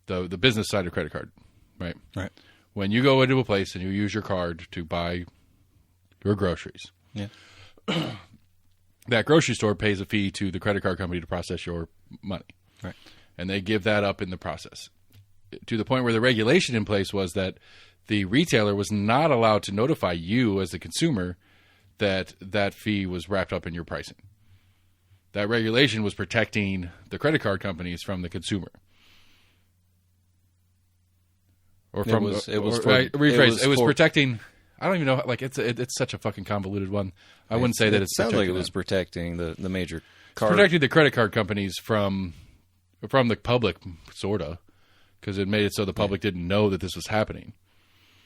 Speaker 1: The business side of credit card, right?
Speaker 2: Right.
Speaker 1: When you go into a place and you use your card to buy your groceries, that grocery store pays a fee to the credit card company to process your money.
Speaker 2: Right.
Speaker 1: And they give that up in the process. To the point where the regulation in place was that the retailer was not allowed to notify you as the consumer that that fee was wrapped up in your pricing. That regulation was protecting the credit card companies from the consumer. Or from it was protecting. I don't even know. Like it's such a fucking convoluted one. I wouldn't say that it
Speaker 2: sounds like it was protecting the major card.
Speaker 1: Protecting the credit card companies from the public, sorta, because it made it so the public didn't know that this was happening.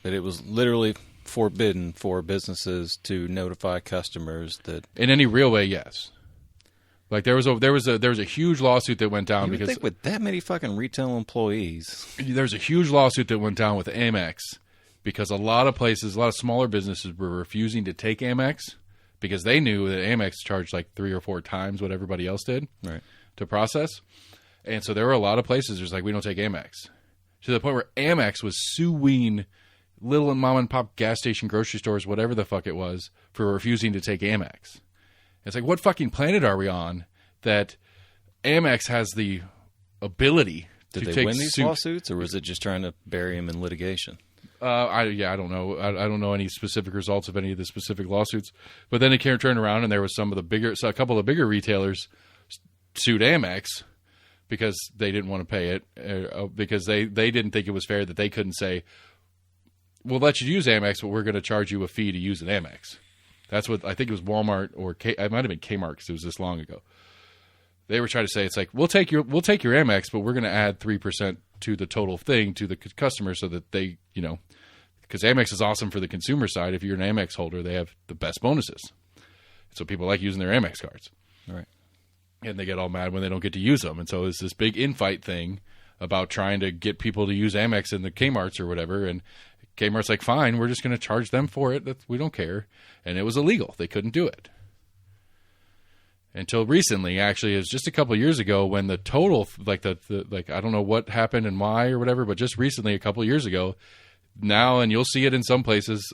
Speaker 2: But it was literally forbidden for businesses to notify customers that
Speaker 1: in any real way. Yes. Like there was a huge lawsuit that went down because
Speaker 2: think with that many fucking retail employees,
Speaker 1: there's a huge lawsuit that went down with Amex because a lot of smaller businesses were refusing to take Amex because they knew that Amex charged like 3 or 4 times what everybody else did to process, and so there were a lot of places just like we don't take Amex to the point where Amex was suing little and mom and pop gas station, grocery stores, whatever the fuck it was, for refusing to take Amex. It's like, what fucking planet are we on that Amex has the ability to take...
Speaker 2: Did they win these lawsuits, or was it just trying to bury them in litigation?
Speaker 1: I don't know. I don't know any specific results of any of the specific lawsuits. But then it turned around, and there was a couple of bigger retailers sued Amex because they didn't want to pay it, because they didn't think it was fair that they couldn't say, we'll let you use Amex, but we're going to charge you a fee to use an Amex. That's what I think it was Walmart or it might have been Kmart because it was this long ago. They were trying to say it's like we'll take your Amex, but we're going to add 3% to the total thing to the customer so that they because Amex is awesome for the consumer side. If you're an Amex holder, they have the best bonuses, so people like using their Amex cards.
Speaker 2: All right,
Speaker 1: and they get all mad when they don't get to use them, and so it's this big infight thing about trying to get people to use Amex in the Kmarts or whatever, and Kmart's like, fine, we're just going to charge them for it. We don't care. And it was illegal. They couldn't do it. Until recently, actually, it was just a couple of years ago when the total, like I don't know what happened and why or whatever, but just recently, a couple of years ago, now, and you'll see it in some places,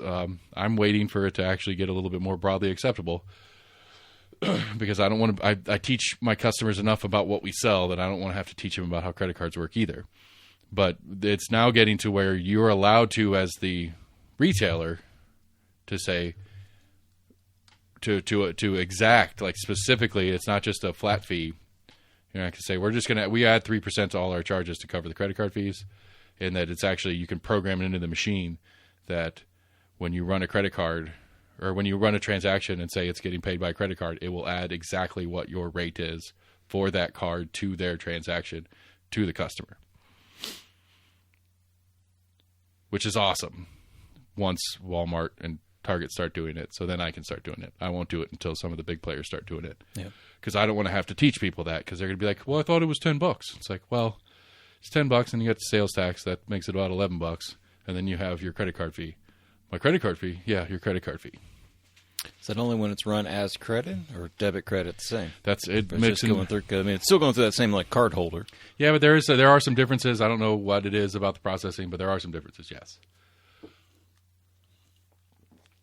Speaker 1: I'm waiting for it to actually get a little bit more broadly acceptable because I don't want to, I teach my customers enough about what we sell that I don't want to have to teach them about how credit cards work either. But it's now getting to where you're allowed to, as the retailer, to say to exact, like specifically, it's not just a flat fee. You're not going to say we add 3% to all our charges to cover the credit card fees, and that it's actually you can program it into the machine that when you run a credit card or when you run a transaction and say it's getting paid by a credit card, it will add exactly what your rate is for that card to their transaction to the customer. Which is awesome once Walmart and Target start doing it. So then I can start doing it. I won't do it until some of the big players start doing it.
Speaker 2: Yeah.
Speaker 1: Because I don't want to have to teach people that because they're going to be like, well, I thought it was $10. It's like, well, it's $10 and you got the sales tax. That makes it about $11. And then you have your credit card fee. My credit card fee? Yeah, your credit card fee.
Speaker 2: Is that only when it's run as credit or debit credit the same?
Speaker 1: That's it.
Speaker 2: It's going through, I mean, it's still going through that same like card holder.
Speaker 1: Yeah, but there are some differences. I don't know what it is about the processing, but there are some differences. Yes,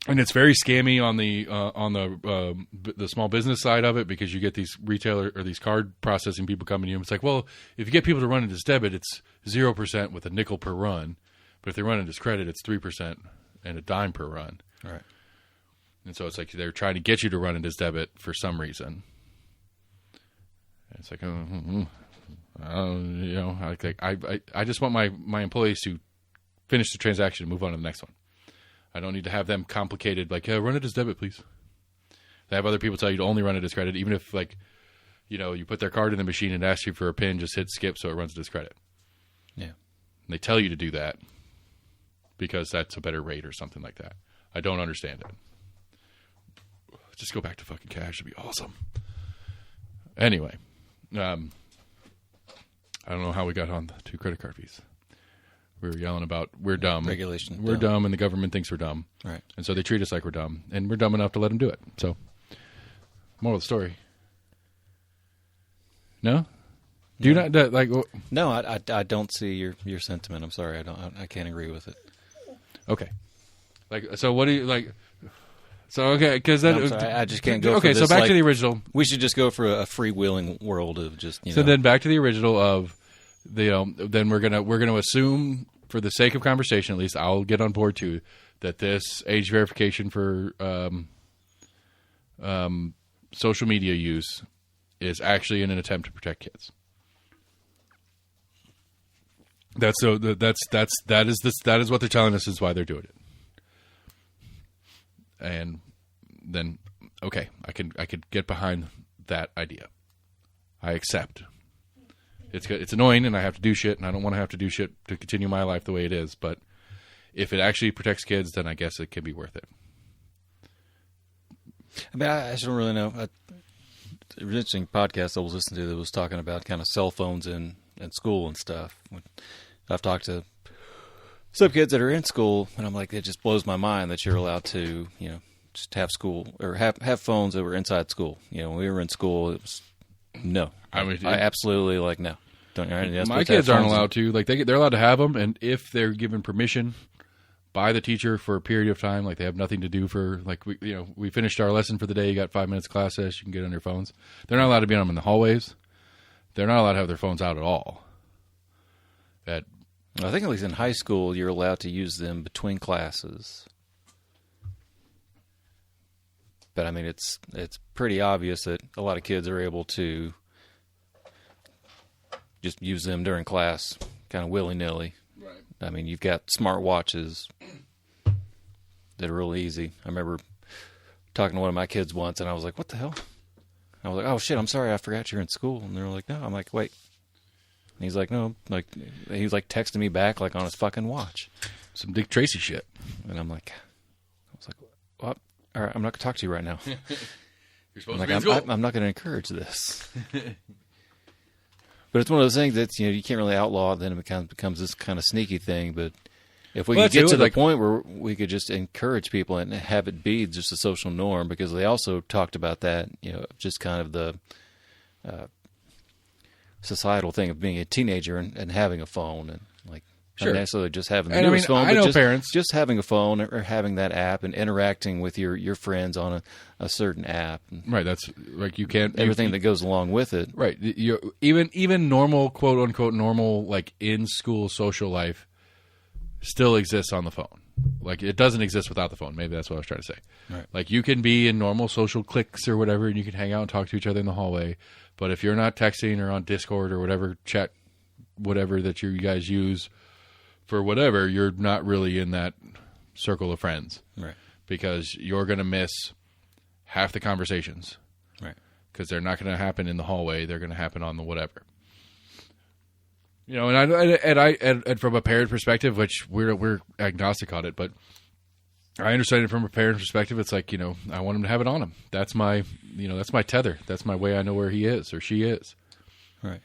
Speaker 1: and it's very scammy on the small business side of it because you get these retailer or these card processing people coming to you. And it's like, well, if you get people to run it as debit, it's 0% with a nickel per run, but if they run it as credit, it's 3% and a dime per run.
Speaker 2: Right.
Speaker 1: And so it's like they're trying to get you to run it as debit for some reason. And it's like, I just want my employees to finish the transaction and move on to the next one. I don't need to have them complicated, like, run it as debit, please. They have other people tell you to only run it as credit, even if, like, you put their card in the machine and ask you for a PIN, just hit skip so it runs it as credit.
Speaker 2: Yeah.
Speaker 1: And they tell you to do that because that's a better rate or something like that. I don't understand it. Just go back to fucking cash. It'd be awesome. Anyway, I don't know how we got on the 2 credit card fees. We were yelling about we're dumb.
Speaker 2: Regulation.
Speaker 1: We're dumb, and the government thinks we're dumb.
Speaker 2: Right.
Speaker 1: And so they treat us like we're dumb, and we're dumb enough to let them do it. So, moral of the story. No? Do you not like?
Speaker 2: No, I don't see your sentiment. I'm sorry, I can't agree with it.
Speaker 1: Okay. Like, so what do you like? So okay, because
Speaker 2: I just can't go.
Speaker 1: Okay,
Speaker 2: for this,
Speaker 1: so back to the original.
Speaker 2: We should just go for a freewheeling world of just.
Speaker 1: So then back to the original of then we're gonna assume, for the sake of conversation, at least I'll get on board too, that this age verification for social media use is actually in an attempt to protect kids. That is what they're telling us is why they're doing it. And then, okay, I could get behind that idea. I accept. It's annoying, and I have to do shit, and I don't want to have to do shit to continue my life the way it is. But if it actually protects kids, then I guess it can be worth it.
Speaker 2: I mean, I don't really know. There was an interesting podcast I was listening to that was talking about kind of cell phones in school and stuff. I've talked to some kids that are in school, and I'm like, it just blows my mind that you're allowed to, just have school or have phones that were inside school. When we were in school, it was no. I absolutely no. Don't.
Speaker 1: My kids aren't allowed to. Like they're allowed to have them, and if they're given permission by the teacher for a period of time, like they have nothing to do for we finished our lesson for the day. You got 5 minutes class test. You can get on your phones. They're not allowed to be on them in the hallways. They're not allowed to have their phones out at all. I
Speaker 2: think at least in high school, you're allowed to use them between classes. But I mean, it's pretty obvious that a lot of kids are able to just use them during class, kind of willy-nilly.
Speaker 1: Right.
Speaker 2: I mean, you've got smart watches that are real easy. I remember talking to one of my kids once, and I was like, "What the hell?" I was like, "Oh shit, I'm sorry, I forgot you're in school." And they were like, "No." I'm like, "Wait." And he's like, "No." Like he was like texting me back like on his fucking watch,
Speaker 1: some Dick Tracy shit.
Speaker 2: And I was like, "What? All right, I'm not gonna talk to you right now."
Speaker 1: You're supposed to be in school.
Speaker 2: I'm not gonna encourage this. But it's one of those things that you can't really outlaw. Then it becomes this kind of sneaky thing. But if we could get to the point where we could just encourage people and have it be just a social norm, because they also talked about that, just kind of the societal thing of being a teenager and having a phone, and
Speaker 1: sure.
Speaker 2: Not necessarily just having the newest phone, but
Speaker 1: parents
Speaker 2: just having a phone or having that app and interacting with your friends on a certain app.
Speaker 1: Right. That's like you can't
Speaker 2: everything that goes along with it.
Speaker 1: Right. Even normal, quote unquote normal, like in school social life still exists on the phone. Like it doesn't exist without the phone. Maybe that's what I was trying to say.
Speaker 2: Right.
Speaker 1: Like you can be in normal social cliques or whatever, and you can hang out and talk to each other in the hallway. But if you're not texting or on Discord or whatever chat, whatever that you guys use for whatever, you're not really in that circle of friends.
Speaker 2: Right.
Speaker 1: Because you're going to miss half the conversations.
Speaker 2: Right.
Speaker 1: Because they're not going to happen in the hallway. They're going to happen on the whatever. And from a parent perspective, which we're agnostic on it, but I understand it from a parent perspective. It's like, I want him to have it on him. That's my tether. That's my way I know where he is or she is.
Speaker 2: Right.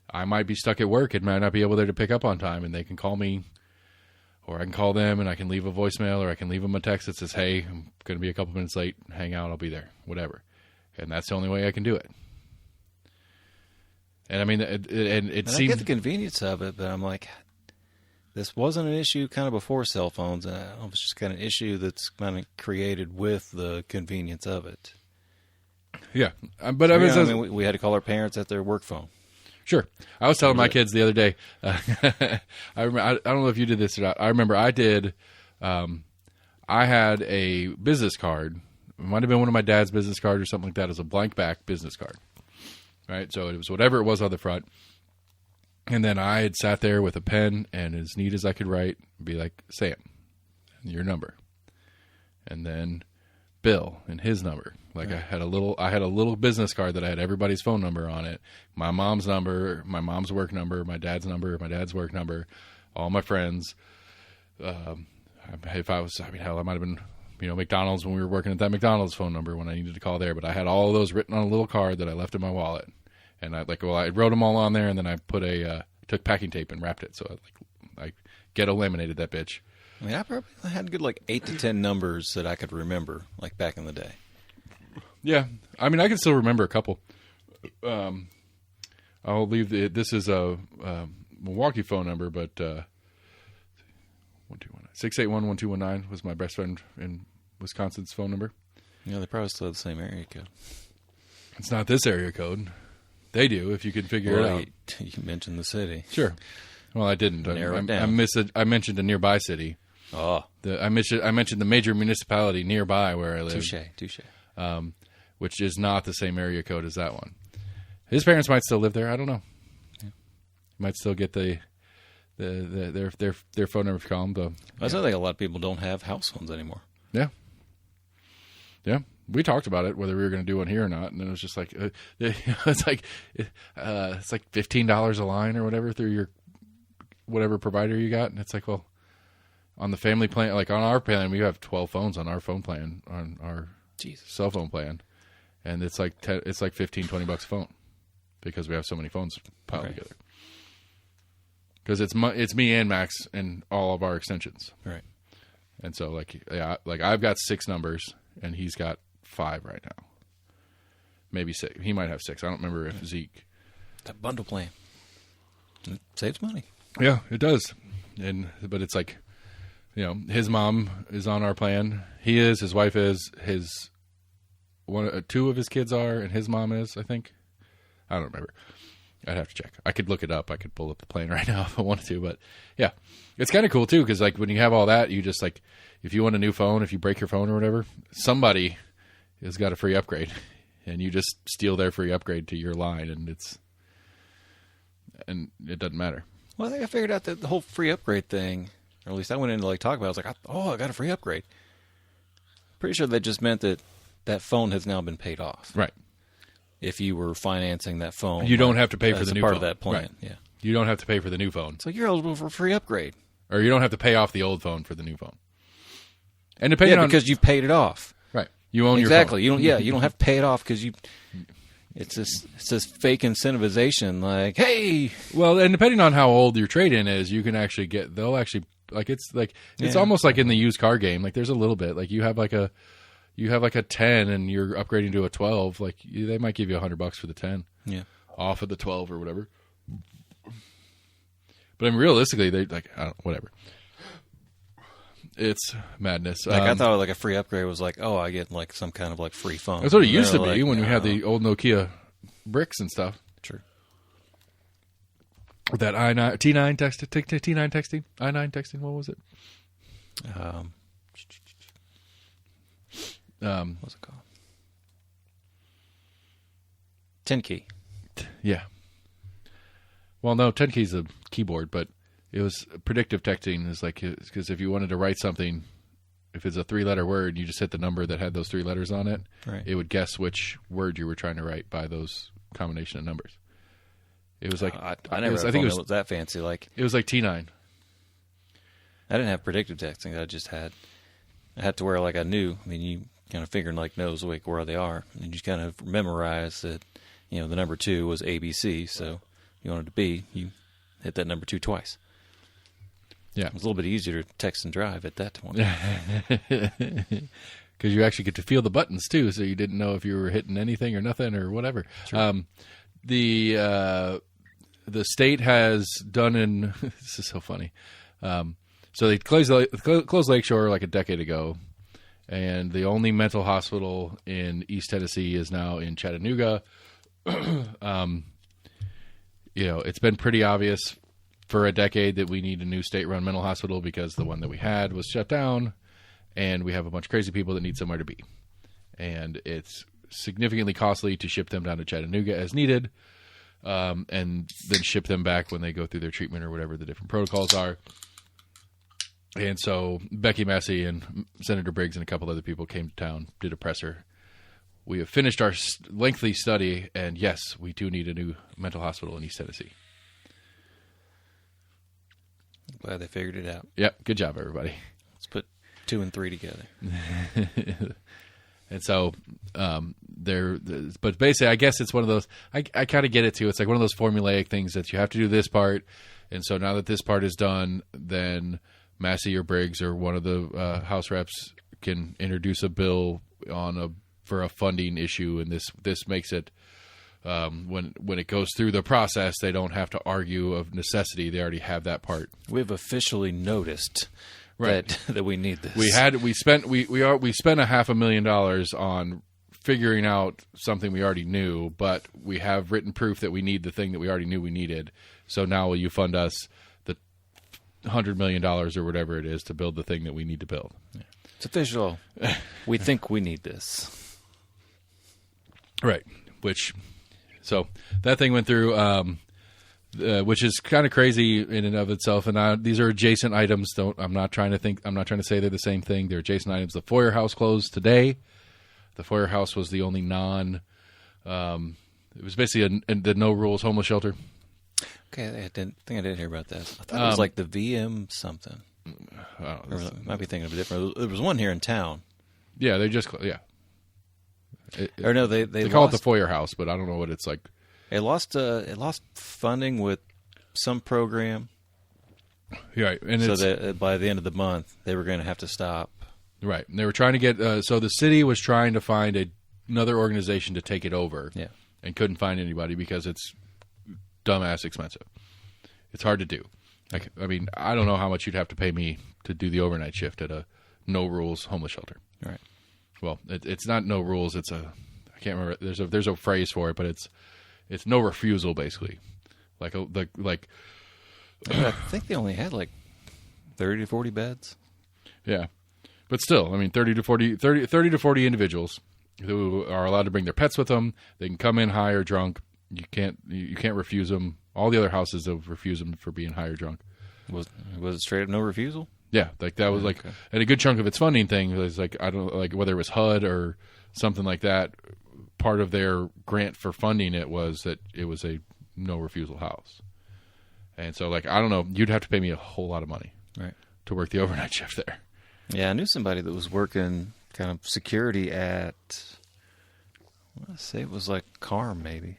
Speaker 1: I might be stuck at work and might not be able there to pick up on time, and they can call me, or I can call them and I can leave a voicemail, or I can leave them a text that says, "Hey, I'm going to be a couple minutes late. Hang out. I'll be there." Whatever. And that's the only way I can do it. And I mean, I
Speaker 2: get the convenience of it, but I'm like, this wasn't an issue kind of before cell phones. And it's just kind of an issue that's kind of created with the convenience of it.
Speaker 1: Yeah. But
Speaker 2: we had to call our parents at their work phone.
Speaker 1: Sure. I was telling my kids the other day, I don't know if you did this or not. I remember I did, I I had a business card. It might have been one of my dad's business cards or something like that. It was a blank back business card. Right? So it was whatever it was on the front. And then I had sat there with a pen and as neat as I could write, be like, Sam, and your number. And then Bill and his number. Like right. I had a little business card that I had everybody's phone number on it. My mom's number, my mom's work number, my dad's work number, all my friends. If I was, I mean, hell, I might have been, McDonald's when we were working at that McDonald's phone number when I needed to call there. But I had all of those written on a little card that I left in my wallet. And I wrote them all on there, and then I put took packing tape and wrapped it. So I ghetto laminated that bitch.
Speaker 2: I mean, I probably had good 8 to 10 numbers that I could remember, like back in the day.
Speaker 1: Yeah, I mean, I can still remember a couple. I'll leave this is a Milwaukee phone number, but 681-1219 was my best friend in Wisconsin's phone number.
Speaker 2: Yeah, they probably still have the same area code.
Speaker 1: It's not this area code. They do, if you can figure it out.
Speaker 2: You mentioned the city.
Speaker 1: Sure. Well, I didn't.
Speaker 2: Narrow it down.
Speaker 1: I mentioned a nearby city.
Speaker 2: Oh.
Speaker 1: I mentioned the major municipality nearby where I live.
Speaker 2: Touche.
Speaker 1: Which is not the same area code as that one. His parents might still live there. I don't know. Yeah. Might still get their phone number for them.
Speaker 2: I think a lot of people don't have house phones anymore.
Speaker 1: Yeah. Yeah. We talked about it, whether we were going to do one here or not, and it was just like it's like $15 a line or whatever through your whatever provider you got, and it's like, well, on the family plan, like on our plan, we have 12 phones on our phone plan, on our cell phone plan, and it's like $15-20 a phone because we have so many phones piled together. Because it's me and Max and all of our extensions,
Speaker 2: right?
Speaker 1: And so like I've got 6 numbers and he's got 5 right now. Maybe 6. He might have 6. I don't remember if Zeke.
Speaker 2: That bundle plan. It saves money.
Speaker 1: Yeah, it does. But it's like, his mom is on our plan. He is. His wife is. His 2 of his kids are, and his mom is. I think. I don't remember. I'd have to check. I could look it up. I could pull up the plan right now if I wanted to. But yeah, it's kind of cool too because like when you have all that, you just like if you want a new phone, if you break your phone or whatever, somebody has got a free upgrade, and you just steal their free upgrade to your line, and it doesn't matter.
Speaker 2: Well, I think I figured out that the whole free upgrade thing, or at least I went in to talk about it. I was like, I got a free upgrade. Pretty sure that just meant that phone has now been paid off.
Speaker 1: Right.
Speaker 2: If you were financing that phone.
Speaker 1: You don't have to pay for the new phone.
Speaker 2: As a part of that plan,
Speaker 1: right.
Speaker 2: Yeah.
Speaker 1: You don't have to pay for the new phone.
Speaker 2: So you're eligible for a free upgrade.
Speaker 1: Or you don't have to pay off the old phone for the new phone. And depending on
Speaker 2: because you've paid it off.
Speaker 1: Right. You own
Speaker 2: exactly.
Speaker 1: your phone.
Speaker 2: You don't have to pay it off because you. It's this fake incentivization, like, hey.
Speaker 1: Well, and depending on how old your trade-in is, you can actually get. They'll actually it's almost like in the used car game. Like there's a little bit like you have like a 10 and you're upgrading to a 12. Like they might give you $100 for the 10.
Speaker 2: Yeah.
Speaker 1: Off of the 12 or whatever. But I mean, realistically, they whatever. It's madness.
Speaker 2: I thought like a free upgrade was like, I get like some kind of like free phone.
Speaker 1: That's what it used to be when we had the old Nokia bricks and stuff.
Speaker 2: True.
Speaker 1: With that T9 texting, I9 texting. What was it?
Speaker 2: What's it called? 10 key.
Speaker 1: Yeah. Well, no, 10 key is a keyboard, but it was predictive texting. Is like because if you wanted to write something, if it's a 3-letter word, you just hit the number that had those 3 letters on it.
Speaker 2: Right.
Speaker 1: It would guess which word you were trying to write by those combination of numbers. It was like
Speaker 2: I never. I think it was that fancy. Like
Speaker 1: it was like T9.
Speaker 2: I didn't have predictive texting. I had to where like I knew. I mean, you kind of figuring like knows like where they are, and you kind of memorize that. The number 2 was ABC, so you wanted to be, you hit that number 2 twice.
Speaker 1: Yeah.
Speaker 2: It was a little bit easier to text and drive at that point.
Speaker 1: Because you actually get to feel the buttons, too, so you didn't know if you were hitting anything or nothing or whatever.
Speaker 2: Sure.
Speaker 1: The state has done this is so funny. So they closed Lakeshore like a decade ago, and the only mental hospital in East Tennessee is now in Chattanooga. It's been pretty obvious for a decade that we need a new state-run mental hospital because the one that we had was shut down, and we have a bunch of crazy people that need somewhere to be. And it's significantly costly to ship them down to Chattanooga as needed, and then ship them back when they go through their treatment or whatever the different protocols are. And so Becky Massey and Senator Briggs and a couple other people came to town, did a presser. We have finished our lengthy study, and yes, we do need a new mental hospital in East Tennessee.
Speaker 2: Glad they figured it out.
Speaker 1: Yep, good job, everybody.
Speaker 2: Let's put 2 and 3 together.
Speaker 1: And so but basically, I guess it's one of those, I kind of get it too. It's like one of those formulaic things that you have to do this part. And so now that this part is done, then Massey or Briggs or one of the House reps can introduce a bill for a funding issue. And this makes it, when it goes through the process, they don't have to argue of necessity. They already have that part.
Speaker 2: We've officially noticed that we need this.
Speaker 1: We spent $500,000 on figuring out something we already knew, but we have written proof that we need the thing that we already knew we needed. So now will you fund us the $100 million or whatever it is to build the thing that we need to build?
Speaker 2: Yeah. It's official. We think we need this.
Speaker 1: Right. So that thing went through, which is kind of crazy in and of itself. And these are adjacent items. I'm not trying to say they're the same thing. They're adjacent items. The Foyer House closed today. The Foyer House was the only it was basically the no rules homeless shelter.
Speaker 2: Okay, I didn't hear about that. I thought it was like the VM something. Might be thinking of a different. There was one here in town.
Speaker 1: Yeah, they just
Speaker 2: they
Speaker 1: call it the Foyer House, but I don't know what it's like.
Speaker 2: It lost funding with some program.
Speaker 1: Right, and
Speaker 2: so that by the end of the month they were going to have to stop.
Speaker 1: Right, and they were trying to get. So the city was trying to find another organization to take it over.
Speaker 2: Yeah,
Speaker 1: and couldn't find anybody because it's dumbass expensive. It's hard to do. I mean, I don't know how much you'd have to pay me to do the overnight shift at a no rules homeless shelter.
Speaker 2: Right.
Speaker 1: Well, it's not no rules. I can't remember. There's a phrase for it, but it's no refusal basically. I
Speaker 2: think they only had like 30 to 40 beds.
Speaker 1: Yeah, but still, I mean, 30 to 40 individuals who are allowed to bring their pets with them. They can come in high or drunk. You can't refuse them. All the other houses have refused them for being high or drunk.
Speaker 2: Was it straight up no refusal?
Speaker 1: Yeah, like that was like, and a good chunk of its funding thing was like, I don't like whether it was HUD or something like that. Part of their grant for funding it was that it was a no refusal house, and so like I don't know, you'd have to pay me a whole lot of money,
Speaker 2: right,
Speaker 1: to work the overnight shift there.
Speaker 2: Yeah, I knew somebody that was working kind of security at, let's say it was like Carm maybe.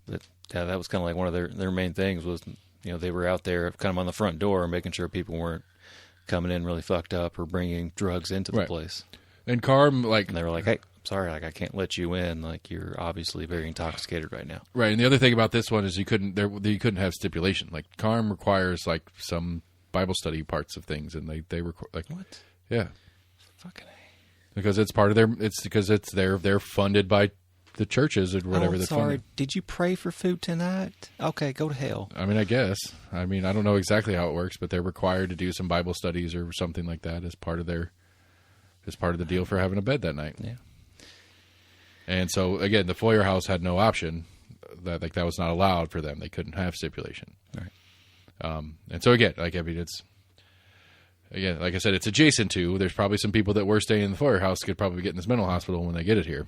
Speaker 2: But yeah, that was kind of like one of their main things was, they were out there kind of on the front door making sure people weren't coming in really fucked up or bringing drugs into the place. And
Speaker 1: Carm, and
Speaker 2: they were like, hey, sorry, I can't let you in. You're obviously very intoxicated right now.
Speaker 1: Right. And the other thing about this one is you couldn't have stipulation. Like Carm requires some Bible study parts of things, and they require
Speaker 2: what?
Speaker 1: Yeah.
Speaker 2: Fucking A.
Speaker 1: Because it's part of they're funded by the churches or whatever.
Speaker 2: Sorry. Did you pray for food tonight? Okay, go to hell.
Speaker 1: I mean, I guess. I mean, I don't know exactly how it works, but they're required to do some Bible studies or something like that as part of the deal for having a bed that night.
Speaker 2: Yeah. And
Speaker 1: so again, the Foyer House had no option. That was not allowed for them. They couldn't have stipulation.
Speaker 2: Right.
Speaker 1: And so again, like I said, it's adjacent to. There's probably some people that were staying in the Foyer House could probably get in this mental hospital when they get it here.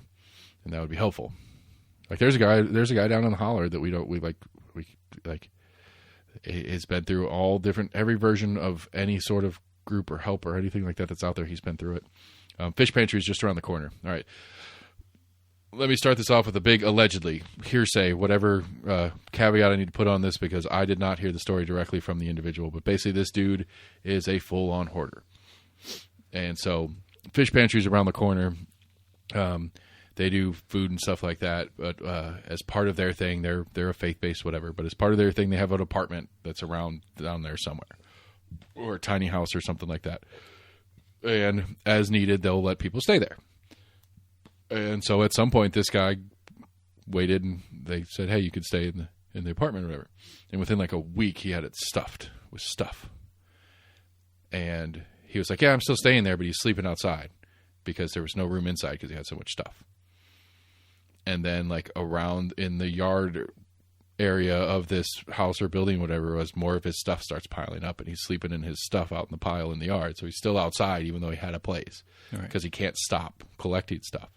Speaker 1: And that would be helpful. Like there's a guy down in the holler that he's been through every version of any sort of group or help or anything like that that's out there. He's been through it. Fish Pantry is just around the corner. All right. Let me start this off with a big allegedly hearsay, whatever caveat I need to put on this because I did not hear the story directly from the individual. But basically this dude is a full-on hoarder. And so Fish Pantry is around the corner. They do food and stuff like that, but as part of their thing, they're a faith-based whatever. But as part of their thing, they have an apartment that's around down there somewhere, or a tiny house or something like that. And as needed, they'll let people stay there. And so at some point, this guy waited, and they said, "Hey, you could stay in the apartment or whatever." And within like a week, he had it stuffed with stuff, and he was like, yeah, I'm still staying there, but he's sleeping outside because there was no room inside because he had so much stuff. And then like around in the yard area of this house or building, whatever it was, more of his stuff starts piling up, and he's sleeping in his stuff out in the pile in the yard. So he's still outside even though he had a place because he can't stop collecting stuff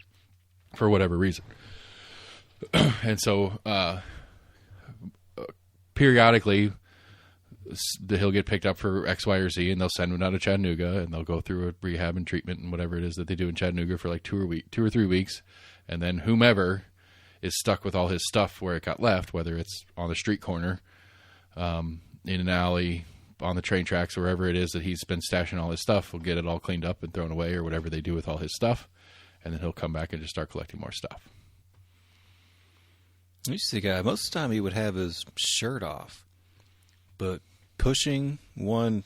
Speaker 1: for whatever reason. And so periodically he'll get picked up for X, Y, or Z, and they'll send him down to Chattanooga, and they'll go through a rehab and treatment and whatever it is that they do in Chattanooga for like 2 or 3 weeks. And then whomever is stuck with all his stuff where it got left, whether it's on the street corner, in an alley, on the train tracks, wherever it is that he's been stashing all his stuff, will get it all cleaned up and thrown away or whatever they do with all his stuff. And then he'll come back and just start collecting more stuff.
Speaker 2: I used to see a guy, most of the time he would have his shirt off, but pushing one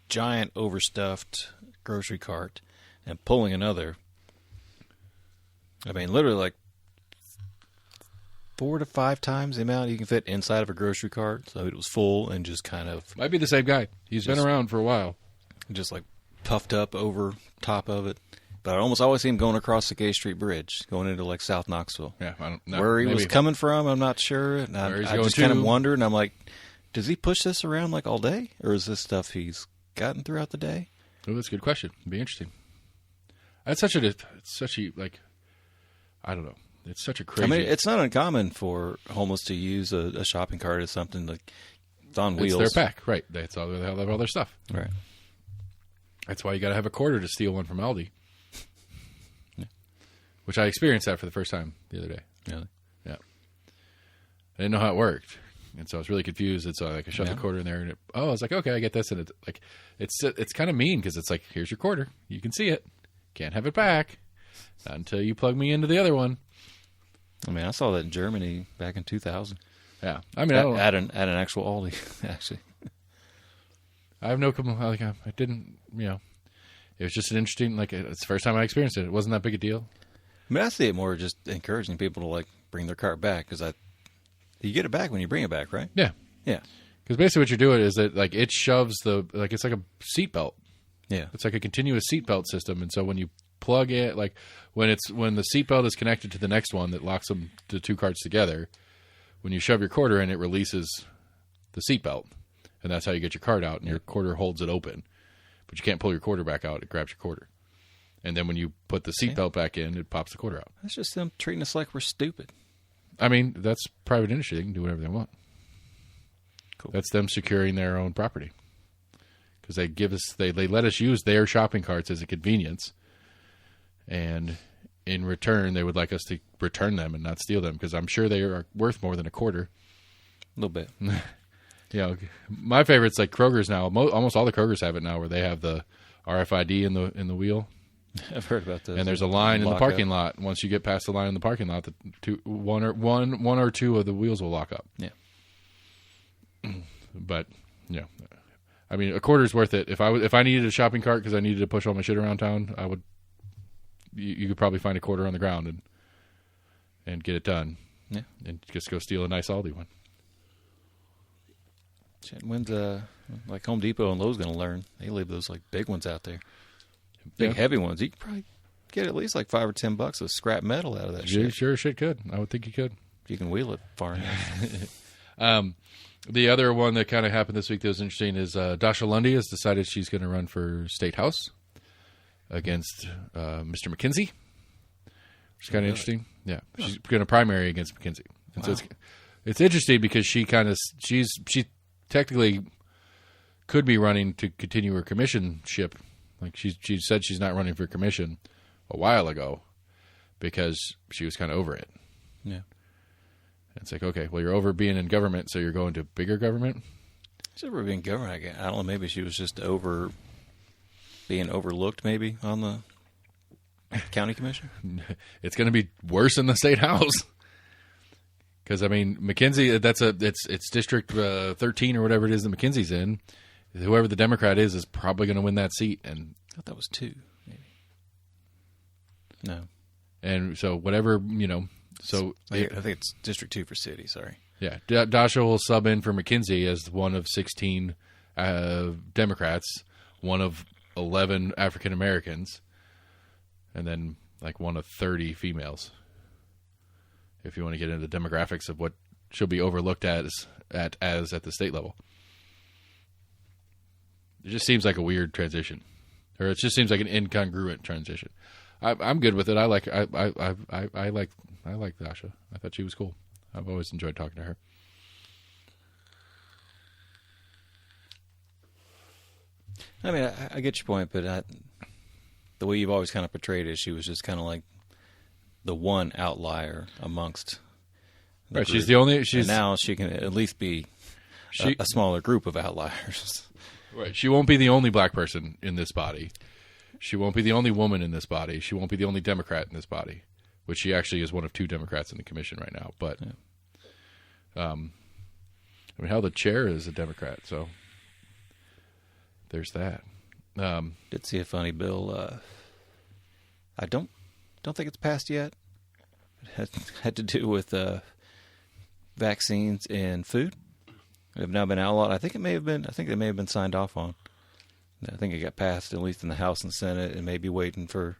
Speaker 2: giant overstuffed grocery cart and pulling another. I mean, literally like 4 to 5 times the amount you can fit inside of a grocery cart. So it was full and just kind of...
Speaker 1: Might be the same guy. He's been around for a while.
Speaker 2: Just like puffed up over top of it. But I almost always see him going across the Gay Street Bridge, going into like South Knoxville.
Speaker 1: Yeah, I don't know.
Speaker 2: Where he was coming from, I'm not sure. And I just kind of wondered, and I'm like, does he push this around like all day? Or is this stuff he's gotten throughout the day?
Speaker 1: Oh, that's a good question. It'd be interesting. It's such a, like, I don't know. It's such a crazy...
Speaker 2: I mean, it's not uncommon for homeless to use a shopping cart as something like it's on wheels.
Speaker 1: It's their pack, right. That's all they have all their stuff.
Speaker 2: Right.
Speaker 1: That's why you got to have a quarter to steal one from Aldi. Yeah. Which I experienced that for the first time the other day.
Speaker 2: Really?
Speaker 1: Yeah. I didn't know how it worked. And so I was really confused. And so I shoved the quarter in there. And I was like, okay, I get this. And it's kind of mean because it's like, here's your quarter. You can see it. Can't have it back. Not until you plug me into the other one.
Speaker 2: I mean, I saw that in Germany back in 2000.
Speaker 1: Yeah. I mean,
Speaker 2: at an actual Aldi, actually.
Speaker 1: I have no... Like, I didn't, it was just an interesting... Like, it's the first time I experienced it. It wasn't that big a deal.
Speaker 2: I mean, I see it more just encouraging people to, like, bring their cart back because you get it back when you bring it back, right?
Speaker 1: Yeah.
Speaker 2: Yeah.
Speaker 1: Because basically what you're doing is that, like, it shoves it's like a seatbelt.
Speaker 2: Yeah.
Speaker 1: It's like a continuous seatbelt system. And so when you plug it, like, when the seatbelt is connected to the next one that locks the 2 carts together, when you shove your quarter in, it releases the seatbelt. And that's how you get your cart out, and your quarter holds it open. But you can't pull your quarter back out. It grabs your quarter. And then when you put the seatbelt back in, it pops the quarter out.
Speaker 2: That's just them treating us like we're stupid.
Speaker 1: I mean, that's private industry. They can do whatever they want.
Speaker 2: Cool.
Speaker 1: That's them securing their own property. Because they let us use their shopping carts as a convenience. And in return, they would like us to return them and not steal them. Because I'm sure they are worth more than a quarter.
Speaker 2: A little bit.
Speaker 1: My favorite's like Kroger's now. Almost all the Krogers have it now, where they have the RFID in the wheel.
Speaker 2: I've heard about this.
Speaker 1: And there's a line in the parking lot. Once you get past the line in the parking lot, one or two of the wheels will lock up.
Speaker 2: Yeah.
Speaker 1: But I mean, a quarter's worth it. If I needed a shopping cart because I needed to push all my shit around town, I would. You could probably find a quarter on the ground and get it done.
Speaker 2: Yeah. And
Speaker 1: just go steal a nice Aldi one.
Speaker 2: When's like Home Depot and Lowe's going to learn? They leave those like big ones out there, big heavy ones. You could probably get at least like $5 or $10 of scrap metal out of that shit.
Speaker 1: Sure, shit could. I would think you could.
Speaker 2: If you can wheel it far enough.
Speaker 1: The other one that kind of happened this week that was interesting is Dasha Lundy has decided she's going to run for State House against Mr. McKenzie, which is kind of interesting. Yeah, she's going to primary against McKenzie. And so it's interesting because she technically could be running to continue her commissionship. Like she said she's not running for commission a while ago because she was kind of over it.
Speaker 2: Yeah.
Speaker 1: It's like, okay, well, you're over being in government, so you're going to bigger government?
Speaker 2: She's over being government. I don't know. Maybe she was just being overlooked maybe on the county commission.
Speaker 1: It's going to be worse in the state house. Because, I mean, McKenzie, it's District 13 or whatever it is that McKenzie's in. Whoever the Democrat is probably going to win that seat. And
Speaker 2: I thought that was 2, maybe. No.
Speaker 1: And so whatever, so...
Speaker 2: I think it's District 2 for city, sorry.
Speaker 1: Yeah. Dasha will sub in for McKenzie as one of 16 Democrats, one of 11 African Americans, and then like one of 30 females. If you want to get into the demographics of what should be overlooked as at the state level, it just seems like a weird transition, or it just seems like an incongruent transition. I'm good with it. I like Dasha. I thought she was cool. I've always enjoyed talking to her.
Speaker 2: I mean, I get your point, but the way you've always kind of portrayed it, she was just kind of like the one outlier amongst the
Speaker 1: right.
Speaker 2: group.
Speaker 1: She's the only.
Speaker 2: And now she can at least be a smaller group of outliers.
Speaker 1: Right. She won't be the only black person in this body. She won't be the only woman in this body. She won't be the only Democrat in this body, which she actually is one of 2 Democrats in the commission right now. But, I mean, hell, the chair is a Democrat, so there's that.
Speaker 2: Did see a funny bill. I don't think it's passed yet. It had to do with vaccines and food. Have now been outlawed. I think it may have been signed off on. I think it got passed, at least in the House and Senate, and maybe waiting for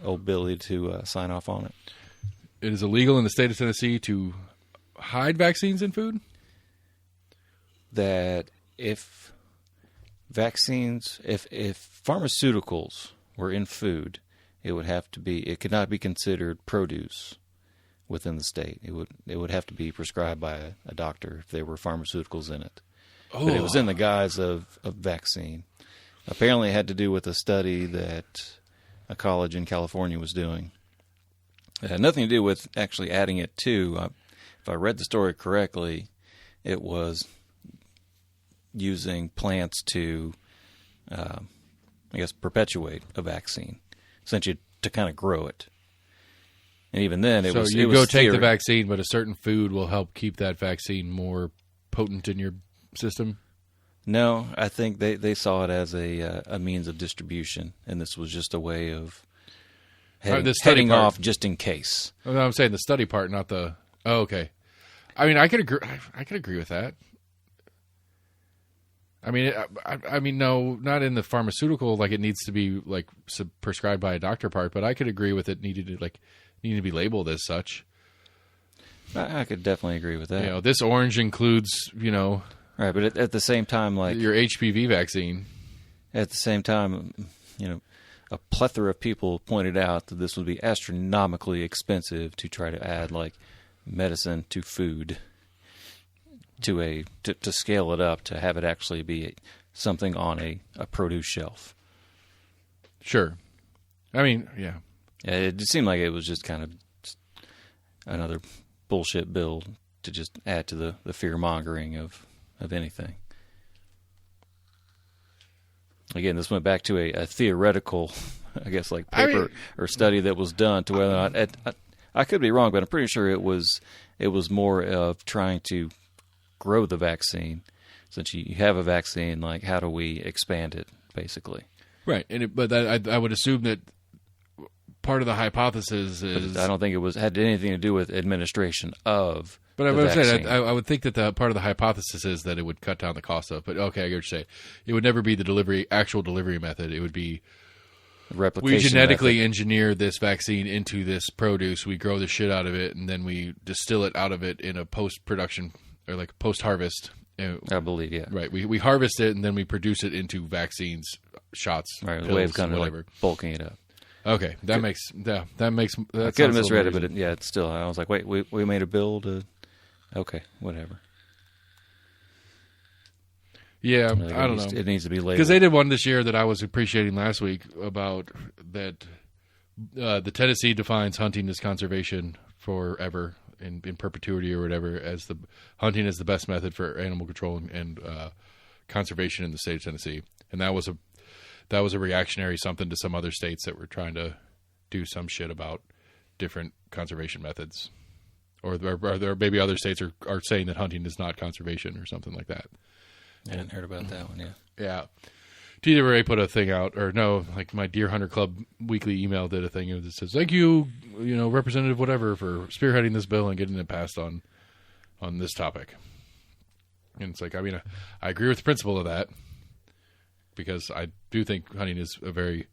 Speaker 2: old Billy to sign off on it.
Speaker 1: It is illegal in the state of Tennessee to hide vaccines in food?
Speaker 2: That if pharmaceuticals were in food, it could not be considered produce within the state. It would have to be prescribed by a doctor if there were pharmaceuticals in it.
Speaker 1: Oh.
Speaker 2: But it was in the guise of vaccine. Apparently it had to do with a study that a college in California was doing. It had nothing to do with actually adding it to, if I read the story correctly, it was using plants to, perpetuate a vaccine, essentially to kind of grow it. And even then, it was... So
Speaker 1: you go take the vaccine, but a certain food will help keep that vaccine more potent in your system?
Speaker 2: No, I think they saw it as a means of distribution, and this was just a way of heading off just in case.
Speaker 1: No, I'm saying the study part, not the... Oh, okay. I mean, I could agree with that. I mean, no, not in the pharmaceutical, like it needs to be like prescribed by a doctor part, but I could agree with it needing to be labeled as such.
Speaker 2: I could definitely agree with that.
Speaker 1: You know, this orange includes,
Speaker 2: right, but at the same time, like
Speaker 1: your HPV vaccine.
Speaker 2: At the same time, a plethora of people pointed out that this would be astronomically expensive to try to add like medicine to food. To scale it up to have it actually be something on a produce shelf.
Speaker 1: Sure. I mean, yeah.
Speaker 2: It seemed like it was just kind of another bullshit bill to just add to the fear-mongering of anything. Again, this went back to a theoretical, I guess, like paper or study that was done to whether or not... I could be wrong, but I'm pretty sure it was more of trying to grow the vaccine. Since you have a vaccine, like how do we expand it, basically? Right,
Speaker 1: but I would assume that part of the hypothesis is...
Speaker 2: But I don't think it had anything to do with administration of
Speaker 1: But I would say I would think that the part of the hypothesis is that it would cut down the cost of. But okay, I get what you're saying. It would never be the actual delivery method. It would be
Speaker 2: replication.
Speaker 1: We genetically engineer this vaccine into this produce. We grow the shit out of it, and then we distill it out of it in a post-production or like post-harvest.
Speaker 2: I believe, yeah.
Speaker 1: Right. We harvest it, and then we produce it into vaccines, shots,
Speaker 2: right,
Speaker 1: pills,
Speaker 2: a way of kind
Speaker 1: whatever.
Speaker 2: Of like bulking it up.
Speaker 1: Okay, that makes. I
Speaker 2: could have misread it, but it's still. I was like, wait, we made a bill to. Okay, whatever.
Speaker 1: Yeah, I don't know.
Speaker 2: It needs to be labeled.
Speaker 1: Because they did one this year that I was appreciating last week about that the Tennessee defines hunting as conservation forever in perpetuity or whatever, as the hunting is the best method for animal control and conservation in the state of Tennessee, and that was a reactionary something to some other states that were trying to do some shit about different conservation methods, or maybe other states are saying that hunting is not conservation or something like that.
Speaker 2: I hadn't heard about that one yet.
Speaker 1: Yeah. TWA put a thing out, or no, like my Deer Hunter Club weekly email did a thing that says, thank you, Representative whatever, for spearheading this bill and getting it passed on this topic. And it's like, I mean, I agree with the principle of that. because I do think hunting is a very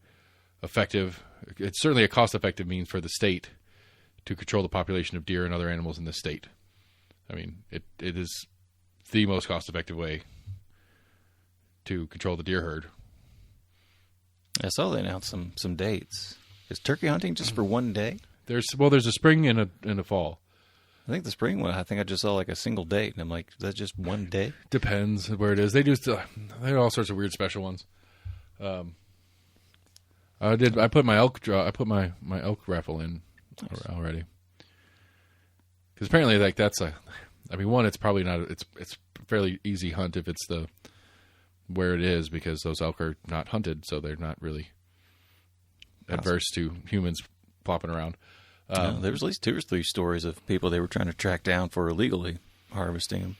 Speaker 1: effective, it's certainly a cost-effective means for the state to control the population of deer and other animals in the state. I mean, it is the most cost-effective way to control the deer herd.
Speaker 2: I saw they announced some dates. Is turkey hunting just for one day?
Speaker 1: There's a spring and a fall.
Speaker 2: I think the spring one, I just saw like a single date, and I'm like, is that just one day?
Speaker 1: Depends where it is. They have all sorts of weird special ones. I put my elk raffle in already. Because apparently, like, that's one, it's probably not, it's a fairly easy hunt if it's where it is, because those elk are not hunted, so they're not really adverse to humans plopping around.
Speaker 2: There was at least 2 or 3 stories of people they were trying to track down for illegally harvesting them.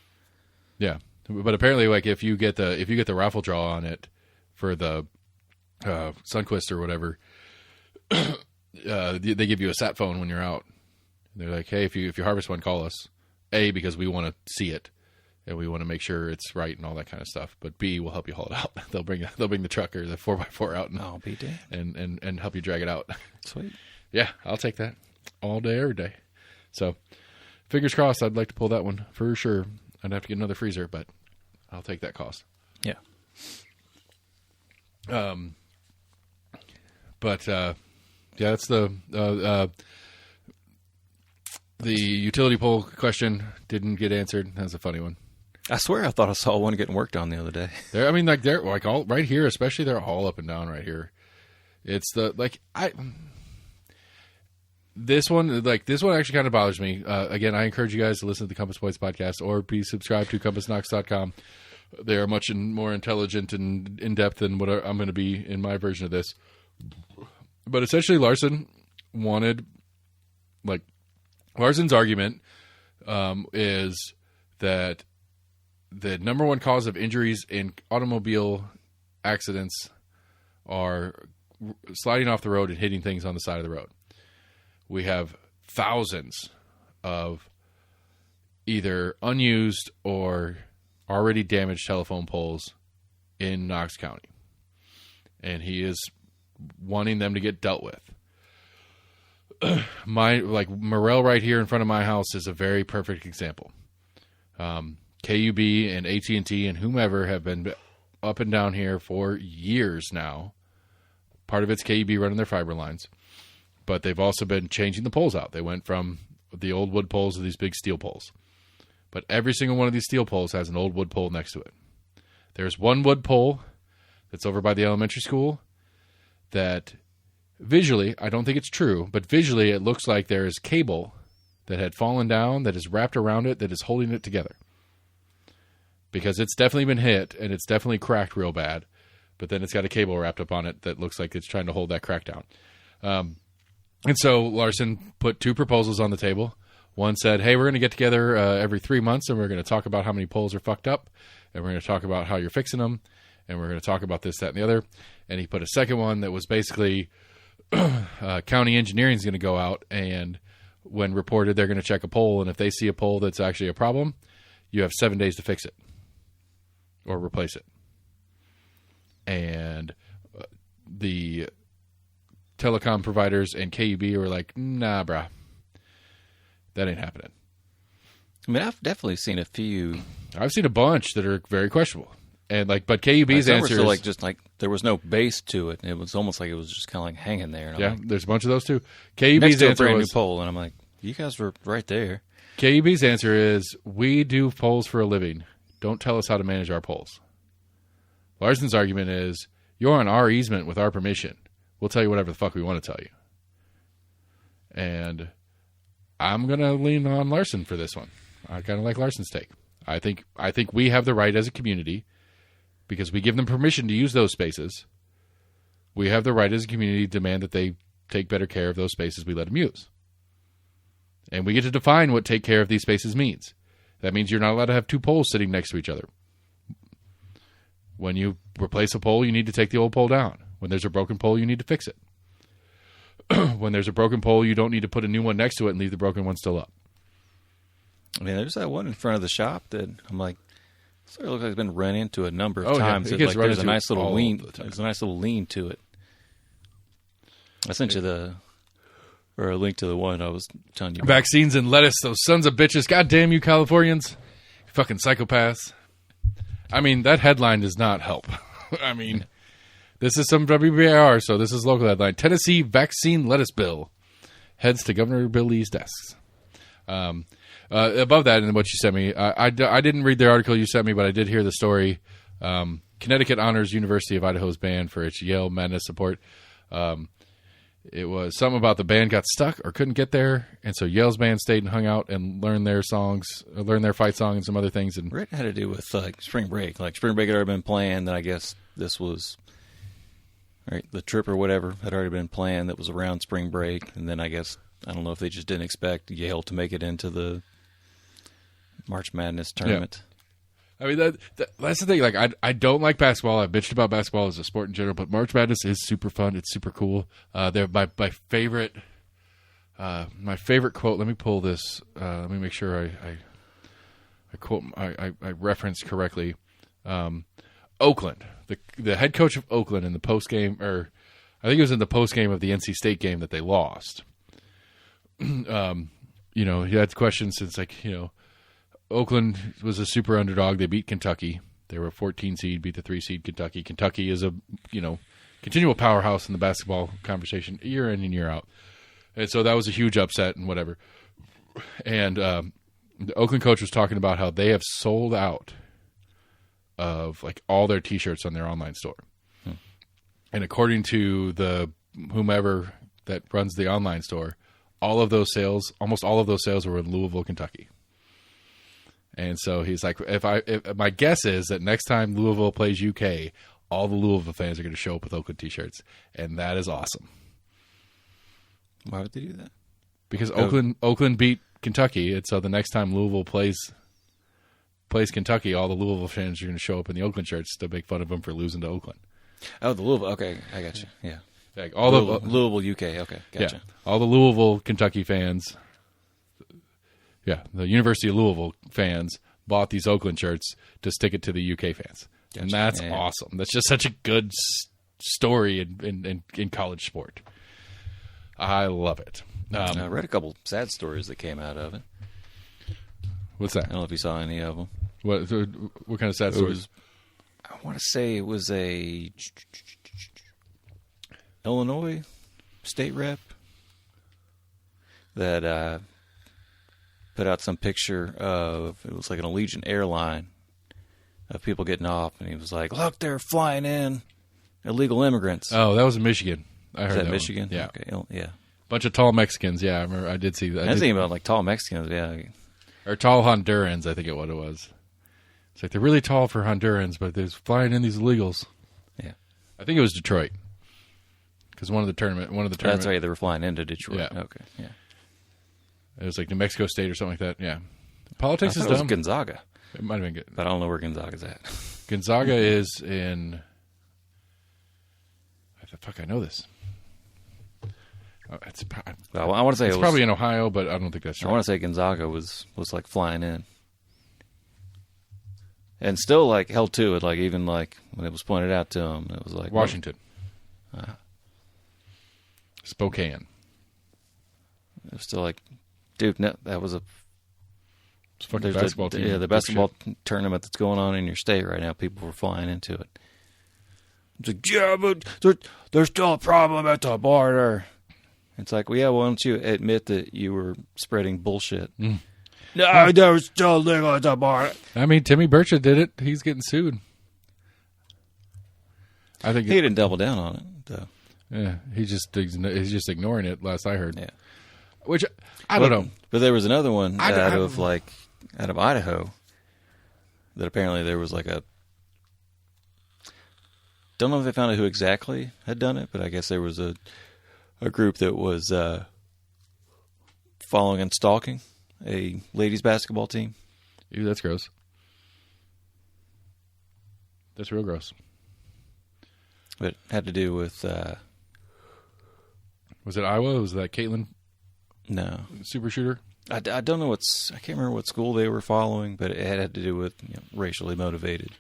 Speaker 1: Yeah, but apparently, like, if you get the raffle draw on it for the Sunquist or whatever, they give you a sat phone when you're out. They're like, hey, if you harvest one, call us. A, because we want to see it and we want to make sure it's right and all that kind of stuff. But B, we'll help you haul it out. They'll bring the truck or the 4x4 out and help you drag it out.
Speaker 2: Sweet.
Speaker 1: Yeah, I'll take that all day, every day. So, fingers crossed. I'd like to pull that one for sure. I'd have to get another freezer, but I'll take that cost.
Speaker 2: Yeah.
Speaker 1: That's the utility pole question didn't get answered. That's a funny one.
Speaker 2: I swear I thought I saw one getting worked on the other day.
Speaker 1: They're like all right here, especially they're all up and down right here. It's this one actually kind of bothers me. Again, I encourage you guys to listen to the Compass Points podcast or be subscribed to CompassKnox.com. They are much more intelligent and in-depth than what I'm going to be in my version of this. But essentially, Larson's argument is that the number one cause of injuries in automobile accidents are sliding off the road and hitting things on the side of the road. We have thousands of either unused or already damaged telephone poles in Knox County. And he is wanting them to get dealt with. Morel right here in front of my house is a very perfect example. KUB and AT&T and whomever have been up and down here for years now. Part of it's KUB running their fiber lines. But they've also been changing the poles out. They went from the old wood poles to these big steel poles. But every single one of these steel poles has an old wood pole next to it. There's one wood pole that's over by the elementary school that visually, I don't think it's true, but visually it looks like there is cable that had fallen down that is wrapped around it that is holding it together. Because it's definitely been hit and it's definitely cracked real bad, but then it's got a cable wrapped up on it that looks like it's trying to hold that crack down. And so Larson put 2 proposals on the table. One said, hey, we're going to get together every 3 months and we're going to talk about how many poles are fucked up, and we're going to talk about how you're fixing them, and we're going to talk about this, that, and the other. And he put a second one that was basically county engineering is going to go out, and when reported, they're going to check a pole, and if they see a pole that's actually a problem, you have 7 days to fix it or replace it. And the telecom providers and KUB were like, nah, brah. That ain't happening.
Speaker 2: I mean, I've definitely seen a few.
Speaker 1: I've seen a bunch that are very questionable. And but KUB's answer is
Speaker 2: there was no base to it. It was almost like it was just kind of like hanging there. And
Speaker 1: there's a bunch of those too. KUB's answer
Speaker 2: brand
Speaker 1: was
Speaker 2: new pole, and I'm like, you guys were right there.
Speaker 1: KUB's answer is, we do poles for a living. Don't tell us how to manage our poles. Larson's argument is, you're on our easement with our permission. We'll tell you whatever the fuck we want to tell you. And I'm going to lean on Larson for this one. I kind of like Larson's take. I think we have the right as a community, because we give them permission to use those spaces. We have the right as a community to demand that they take better care of those spaces we let them use. And we get to define what take care of these spaces means. That means you're not allowed to have 2 poles sitting next to each other. When you replace a pole, you need to take the old pole down. When there's a broken pole, you need to fix it. When there's a broken pole, you don't need to put a new one next to it and leave the broken one still up.
Speaker 2: I mean, there's that one in front of the shop that I'm like, So it looks like it's been run into a number of times.
Speaker 1: Yeah. It gets
Speaker 2: like, there's a nice little lean. There's a nice little lean to it. I sent you a link to the one I was telling you about.
Speaker 1: Vaccines and lettuce, those sons of bitches. God damn you, Californians. You fucking psychopaths. I mean, that headline does not help. I mean, this is some WBAR, so this is local headline. Tennessee vaccine lettuce bill heads to Governor Bill Lee's desks. Above that, and what you sent me, I didn't read the article you sent me, but I did hear the story. Connecticut honors University of Idaho's ban for its Yale Madness support. It was something about the band got stuck or couldn't get there, and so Yale's band stayed and hung out and learned their songs, learned their fight song and some other things. And
Speaker 2: it had to do with spring break. Like spring break had already been planned, then I guess this was the trip or whatever had already been planned that was around spring break, and then I guess I don't know if they just didn't expect Yale to make it into the March Madness tournament.
Speaker 1: Yeah. I mean, that's the thing. Like, I don't like basketball. I've bitched about basketball as a sport in general, but March Madness is super fun. It's super cool. They're my favorite. My favorite quote. Let me pull this. Let me make sure I quote. I reference correctly. Oakland, the head coach of Oakland in the post game, or I think it was in the post game of the NC State game that they lost. He had questions since Oakland was a super underdog. They beat Kentucky. They were a 14 seed, beat the 3 seed Kentucky. Kentucky is a, continual powerhouse in the basketball conversation year in and year out. And so that was a huge upset and whatever. And the Oakland coach was talking about how they have sold out of all their T-shirts on their online store. And according to whomever that runs the online store, almost all of those sales were in Louisville, Kentucky. And so he's like, if my guess is that next time Louisville plays UK, all the Louisville fans are going to show up with Oakland T-shirts, and that is awesome.
Speaker 2: Why would they do that?
Speaker 1: Because Oakland beat Kentucky, and so the next time Louisville plays Kentucky, all the Louisville fans are going to show up in the Oakland shirts to make fun of them for losing to Oakland.
Speaker 2: Oh, the Louisville. Okay, I got you. Yeah,
Speaker 1: like
Speaker 2: Louisville, UK. Okay, gotcha.
Speaker 1: Yeah, all the Louisville, Kentucky fans. Yeah, the University of Louisville fans bought these Oakland shirts to stick it to the UK fans. Gotcha. And that's awesome. That's just such a good story in college sport. I love it.
Speaker 2: I read a couple sad stories that came out of it.
Speaker 1: What's that?
Speaker 2: I don't know if you saw any of them.
Speaker 1: What kind of sad stories?
Speaker 2: I want to say it was a Illinois state rep that put out some picture of, it was like an Allegiant airline of people getting off, and he was like, look, they're flying in illegal immigrants.
Speaker 1: Oh, that was in Michigan. I heard that
Speaker 2: Michigan?
Speaker 1: One. Yeah.
Speaker 2: Okay. Yeah.
Speaker 1: Bunch of tall Mexicans. Yeah, I remember. I did see that.
Speaker 2: I was thinking about tall Mexicans, yeah.
Speaker 1: Or tall Hondurans, I think it was. It's like they're really tall for Hondurans, but they're flying in these illegals.
Speaker 2: Yeah.
Speaker 1: I think it was Detroit. Because one of the tournament.
Speaker 2: That's right, they were flying into Detroit.
Speaker 1: Yeah.
Speaker 2: Okay, yeah.
Speaker 1: It was like New Mexico State or something like that. Yeah. Politics is dumb.
Speaker 2: It was Gonzaga.
Speaker 1: It might have been good.
Speaker 2: But I don't know where Gonzaga's at.
Speaker 1: Gonzaga is in... I know this.
Speaker 2: I want to say
Speaker 1: it's probably in Ohio, but I don't think that's right.
Speaker 2: I want to say Gonzaga was like flying in. And still held to it, even when it was pointed out to him, it was like...
Speaker 1: Washington. Spokane.
Speaker 2: It was still dude, no, that was a...
Speaker 1: It's a fucking basketball team.
Speaker 2: Yeah, the basketball tournament that's going on in your state right now, people were flying into it. It's like, yeah, but there's still a problem at the border. It's like, well, yeah, why don't you admit that you were spreading bullshit?
Speaker 1: Mm.
Speaker 2: No, there's still legal at the border.
Speaker 1: I mean, Timmy Burchett did it. He's getting sued. I think
Speaker 2: he didn't double down on it, though.
Speaker 1: Yeah, he's just ignoring it. Last I heard. Yeah. Which I don't know.
Speaker 2: But there was another one out of Idaho that apparently there was a... Don't know if they found out who exactly had done it, but I guess there was a group that was following and stalking a ladies basketball team.
Speaker 1: Ew, that's gross. That's real gross.
Speaker 2: But it had to do with...
Speaker 1: was it Iowa? Was that Caitlin?
Speaker 2: No.
Speaker 1: Super shooter?
Speaker 2: I don't know I can't remember what school they were following, but it had to do with racially motivated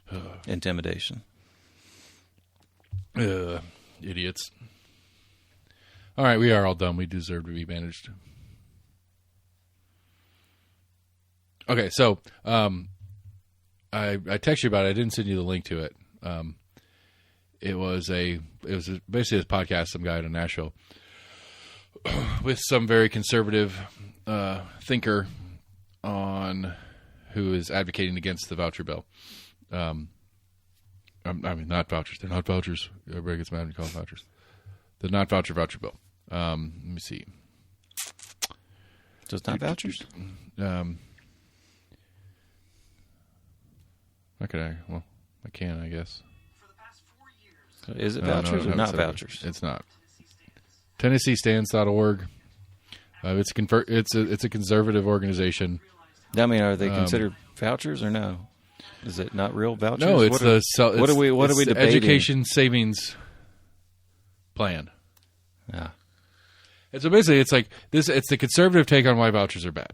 Speaker 2: intimidation.
Speaker 1: Idiots. All right, we are all done. We deserve to be managed. Okay, so I texted you about it. I didn't send you the link to it. It was basically this podcast, some guy out of Nashville, with some very conservative thinker who is advocating against the voucher bill. I mean, not vouchers. They're not vouchers. Everybody gets mad when you call them vouchers. The not voucher bill. Let me see.
Speaker 2: So it's not vouchers?
Speaker 1: How could I? Well, I can, I guess.
Speaker 2: Is it vouchers or not vouchers?
Speaker 1: It's not. TennesseeStands.org. It's a conservative organization.
Speaker 2: I mean, are they considered vouchers or no? Is it not real vouchers?
Speaker 1: No, it's
Speaker 2: what are we debating?
Speaker 1: Education savings plan.
Speaker 2: Yeah.
Speaker 1: And so basically, it's like this. It's the conservative take on why vouchers are bad,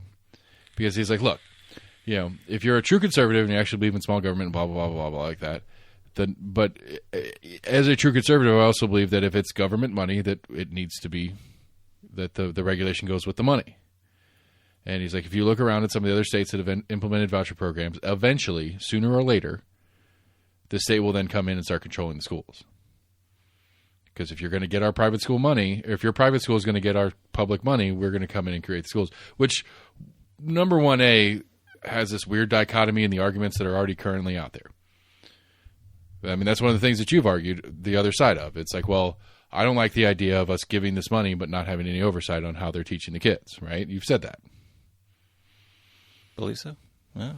Speaker 1: because he's like, look, if you're a true conservative and you actually believe in small government and blah blah blah blah blah like that, then but as a true conservative, I also believe that if it's government money, that it needs to be that the regulation goes with the money. And he's like, if you look around at some of the other states that have implemented voucher programs, eventually, sooner or later, the state will then come in and start controlling the schools. Because if you're going to get our private school money, or if your private school is going to get our public money, we're going to come in and create the schools. Which, number 1A, has this weird dichotomy in the arguments that are already currently out there. I mean, that's one of the things that you've argued the other side of. It's like, well, I don't like the idea of us giving this money but not having any oversight on how they're teaching the kids, right? You've said that.
Speaker 2: Believe so? Yeah.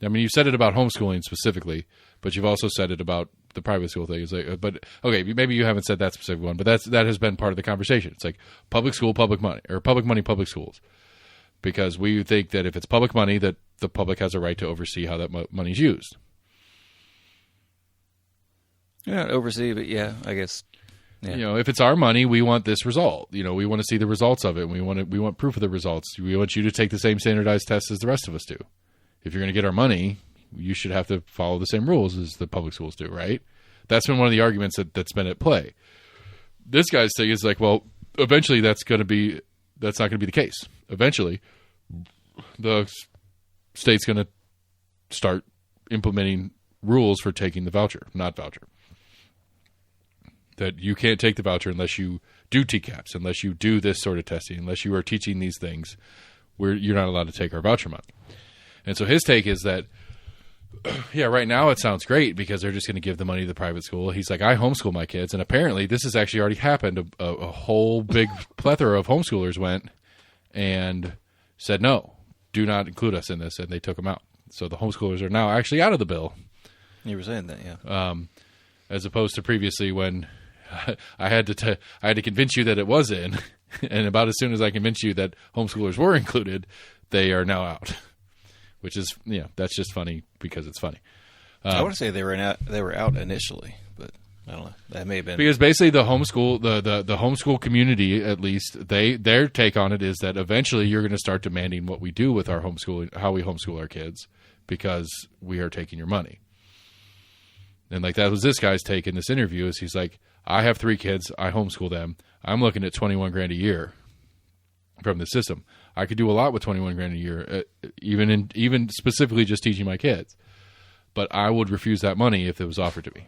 Speaker 1: I mean, you said it about homeschooling specifically, but you've also said it about the private school thing. It's like, but okay, maybe you haven't said that specific one, but that has been part of the conversation. It's like public school, public money, or public money, public schools, because we think that if it's public money, that the public has a right to oversee how that money's used.
Speaker 2: Yeah, oversee, but yeah, I guess. Yeah.
Speaker 1: If it's our money, we want this result. We want to see the results of it. We want proof of the results. We want you to take the same standardized tests as the rest of us do. If you're going to get our money, you should have to follow the same rules as the public schools do, right? That's been one of the arguments that's been at play. This guy's thing is like, well, eventually that's not going to be the case. Eventually, the state's going to start implementing rules for taking the voucher, not voucher. That you can't take the voucher unless you do TCAPs, unless you do this sort of testing, unless you are teaching these things, you're not allowed to take our voucher money. And so his take is that, yeah, right now it sounds great because they're just going to give the money to the private school. He's like, I homeschool my kids, and apparently this has actually already happened. A whole big plethora of homeschoolers went and said, no, do not include us in this, and they took them out. So the homeschoolers are now actually out of the bill.
Speaker 2: You were saying that, yeah.
Speaker 1: As opposed to previously when I had to convince you that it was in, and about as soon as I convinced you that homeschoolers were included, they are now out. Which is, that's just funny because it's funny.
Speaker 2: I want to say they were out initially, but I don't know. That may have been
Speaker 1: because basically the homeschool the homeschool community, at least their take on it is that eventually you're going to start demanding what we do with our homeschooling, how we homeschool our kids, because we are taking your money. And like that was this guy's take in this interview is he's like, I have 3 kids, I homeschool them. I'm looking at $21,000 a year from the system. I could do a lot with $21,000 a year, even specifically just teaching my kids. But I would refuse that money if it was offered to me,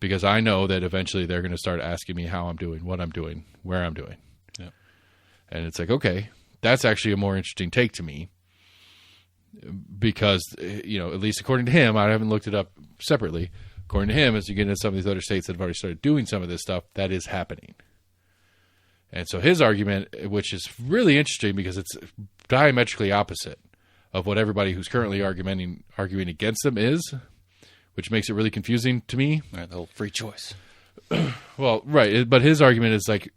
Speaker 1: because I know that eventually they're going to start asking me how I'm doing, what I'm doing, where I'm doing.
Speaker 2: Yeah.
Speaker 1: And it's like, okay, that's actually a more interesting take to me, because at least according to him, I haven't looked it up separately. According to him, as you get into some of these other states that have already started doing some of this stuff, that is happening. And so his argument, which is really interesting because it's diametrically opposite of what everybody who's currently arguing against them is, which makes it really confusing to me.
Speaker 2: Right, the whole free choice.
Speaker 1: Well, right. But his argument is like,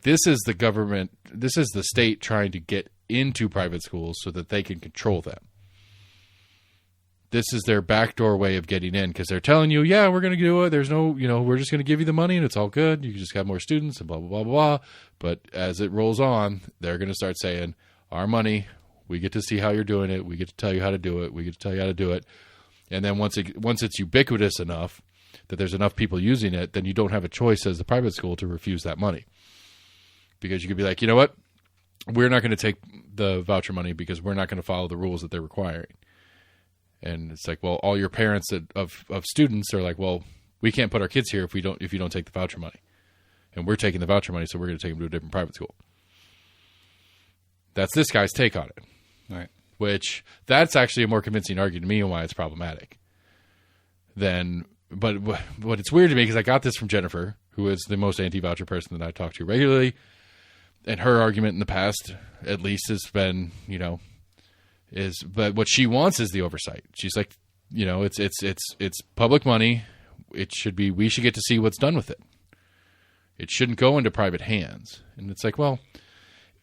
Speaker 1: this is the government, this is the state trying to get into private schools so that they can control them. this is their backdoor way of getting in, because they're telling you, yeah, we're going to do it. There's no, we're just going to give you the money and it's all good. You can just have more students and blah, blah, blah, blah, blah. But as it rolls on, they're going to start saying, our money, we get to see how you're doing it. We get to tell you how to do it. We get to tell you how to do it. And then once it's ubiquitous enough that there's enough people using it, then you don't have a choice as the private school to refuse that money. Because you could be like, you know what? We're not going to take the voucher money because we're not going to follow the rules that they're requiring. And it's like, well, all your parents of students are like, well, we can't put our kids here if you don't take the voucher money. And we're taking the voucher money, so we're going to take them to a different private school. That's this guy's take on it.
Speaker 2: Right.
Speaker 1: Which, that's actually a more convincing argument to me on why it's problematic. But it's weird to me, because I got this from Jennifer, who is the most anti-voucher person that I talk to regularly. And her argument in the past, at least, has been, but what she wants is the oversight. She's like, it's public money. We should get to see what's done with it. It shouldn't go into private hands. And it's like, well,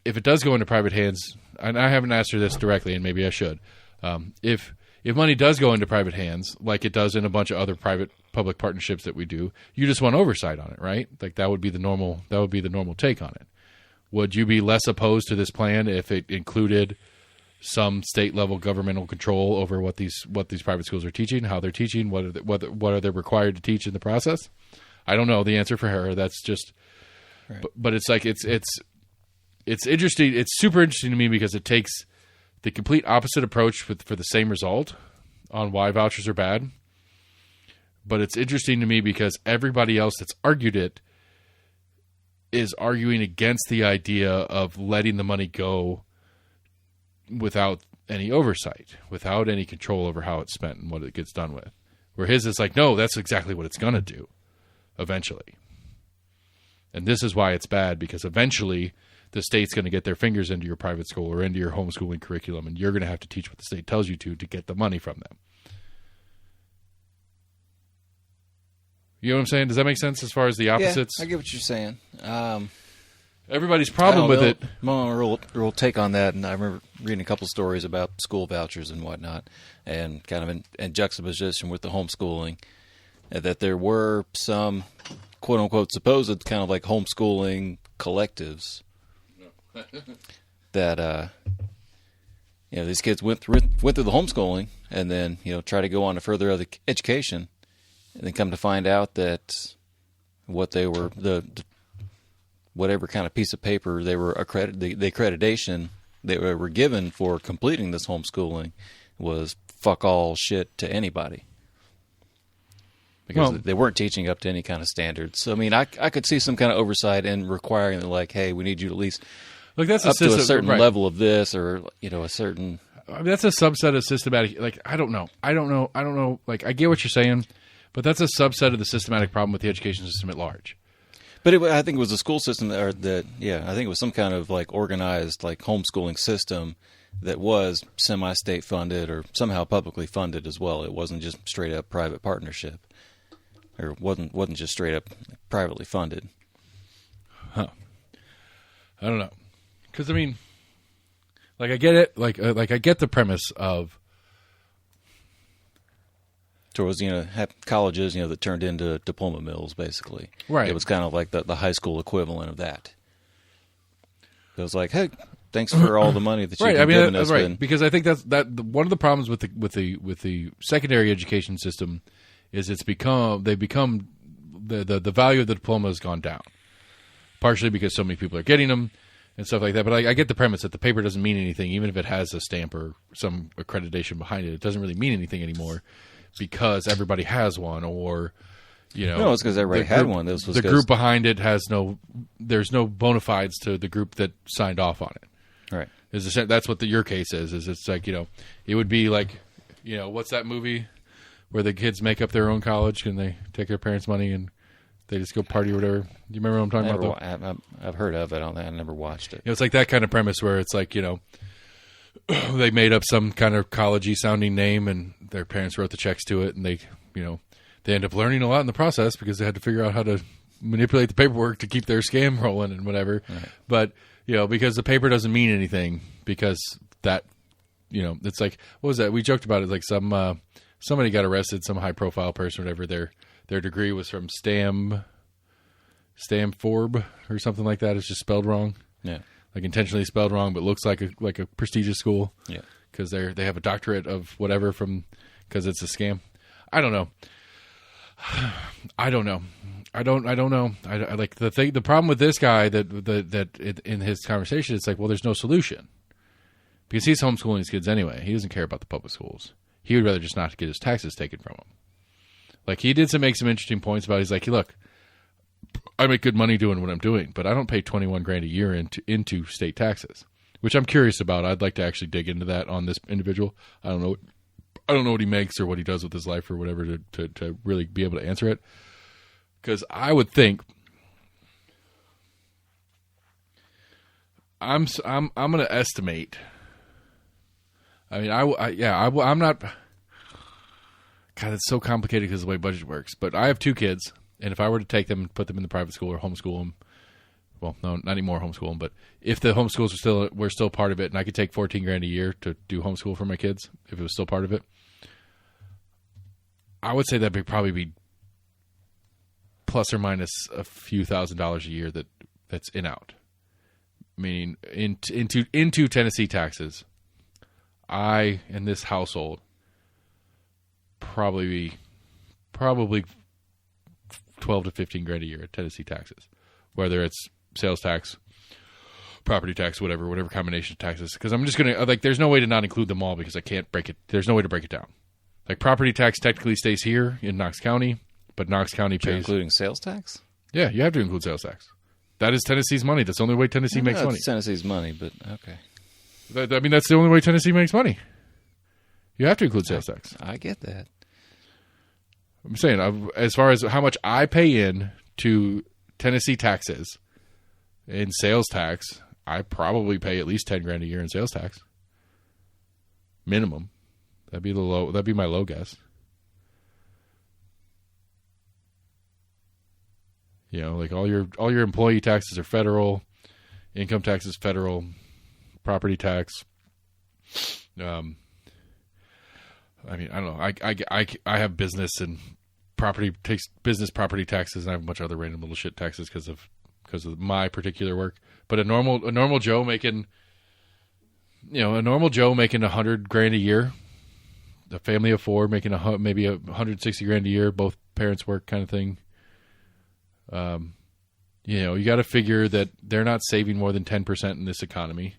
Speaker 1: if it does go into private hands, and I haven't asked her this directly, and maybe I should, if money does go into private hands, like it does in a bunch of other public partnerships that we do, you just want oversight on it, right? Like that would be the normal take on it. Would you be less opposed to this plan if it included some state level governmental control over what these private schools are teaching, how they're teaching, what are they required to teach in the process? I don't know the answer for her. That's just, right. But it's like it's interesting. It's super interesting to me because it takes the complete opposite approach for the same result on why vouchers are bad. But it's interesting to me because everybody else that's argued it is arguing against the idea of letting the money go without any oversight, without any control over how it's spent and what it gets done with. Where his is like, no, that's exactly what it's going to do eventually. And this is why it's bad, because eventually the state's going to get their fingers into your private school or into your homeschooling curriculum, and you're going to have to teach what the state tells you to get the money from them. You know what I'm saying? Does that make sense as far as the opposites?
Speaker 2: Yeah, I get what you're saying.
Speaker 1: Everybody's problem with it.
Speaker 2: My real take on that, and I remember reading a couple stories about school vouchers and whatnot, and kind of in juxtaposition with the homeschooling, that there were some quote-unquote supposed kind of like homeschooling collectives that, these kids went through the homeschooling and then, try to go on to further other education, and then come to find out that what they were, whatever kind of piece of paper they were the accreditation they were given for completing this homeschooling was fuck all shit to anybody. Because they weren't teaching up to any kind of standards. So, I mean, I could see some kind of oversight in requiring, like, hey, we need you to at least
Speaker 1: that's
Speaker 2: up to a certain level of this, or, a certain...
Speaker 1: I mean, that's a subset of systematic... Like, I don't know. Like, I get what you're saying, but that's a subset of the systematic problem with the education system at large.
Speaker 2: But I think it was a school system I think it was some kind of, like, organized, like, homeschooling system that was semi-state funded or somehow publicly funded as well. It wasn't just straight up private partnership. Or wasn't just straight up privately funded.
Speaker 1: Huh. I don't know. Because, I mean, like, I get it. Like I get the premise of...
Speaker 2: So it was, colleges, that turned into diploma mills, basically.
Speaker 1: Right.
Speaker 2: It was kind of like the high school equivalent of that. It was like, hey, thanks for all the money that you've given us.
Speaker 1: Right, because I think that's one of the problems with the secondary education system is the value of the diploma has gone down, partially because so many people are getting them and stuff like that. But I get the premise that the paper doesn't mean anything, even if it has a stamp or some accreditation behind it. It doesn't really mean anything anymore because everybody has one, or
Speaker 2: no, it's because everybody had one.
Speaker 1: The group behind it there's no bona fides to the group that signed off on it.
Speaker 2: Right.
Speaker 1: That's what your case is. It's like it would be like what's that movie where the kids make up their own college and they take their parents' money and they just go party or whatever. Do you remember what I'm talking about?
Speaker 2: I've heard of it. I never watched it.
Speaker 1: It's like that kind of premise where it's like, they made up some kind of college-y sounding name and their parents wrote the checks to it, and they end up learning a lot in the process because they had to figure out how to manipulate the paperwork to keep their scam rolling and whatever. Right. But, because the paper doesn't mean anything because that it's like, what was that? We joked about it. Like somebody got arrested, some high profile person, whatever. Their degree was from Stamford or something like that. It's just spelled wrong.
Speaker 2: Yeah.
Speaker 1: Like intentionally spelled wrong, but looks like a prestigious school.
Speaker 2: Yeah.
Speaker 1: Because they have a doctorate of whatever because it's a scam. I don't know. I don't know. I like the problem with this guy that in his conversation, it's like, well, there's no solution because he's homeschooling his kids anyway. He doesn't care about the public schools. He would rather just not get his taxes taken from him. Like he did make some interesting points about. He's like, hey, look, I make good money doing what I'm doing, but I don't pay $21,000 a year into state taxes, which I'm curious about. I'd like to actually dig into that on this individual. I don't know what he makes or what he does with his life or whatever to really be able to answer it. Because I would think I'm going to estimate. I mean, I'm not. God, it's so complicated because of the way budget works. But I have 2 kids, and if I were to take them and put them in the private school or homeschool them, well, no, not anymore homeschool them. But if the homeschools were still part of it, and I could take $14,000 a year to do homeschool for my kids, if it was still part of it, I would say that would probably be plus or minus a few $1,000s a year that's in out. Meaning into Tennessee taxes, I in this household probably $12,000 to $15,000 a year at Tennessee taxes, whether it's sales tax, property tax, whatever combination of taxes. Because I'm just gonna there's no way to not include them all because I can't break it. There's no way to break it down. Like property tax technically stays here in Knox County. But Knox County pays...
Speaker 2: including sales tax?
Speaker 1: Yeah, you have to include sales tax. That is Tennessee's money. That's the only way Tennessee makes money.
Speaker 2: It's Tennessee's money, but okay.
Speaker 1: That's the only way Tennessee makes money. You have to include sales tax.
Speaker 2: I get that.
Speaker 1: I'm saying, as far as how much I pay in to Tennessee taxes in sales tax, I probably pay at least $10,000 a year in sales tax. Minimum. That'd be my low guess. Like all your employee taxes are federal, income tax is federal, property tax. I mean, I don't know. I have business and property property taxes, and I have a bunch of other random little shit taxes because of my particular work. But a normal Joe making $100,000 a year, a family of 4 making maybe $160,000 a year, both parents work kind of thing. You got to figure that they're not saving more than 10% in this economy,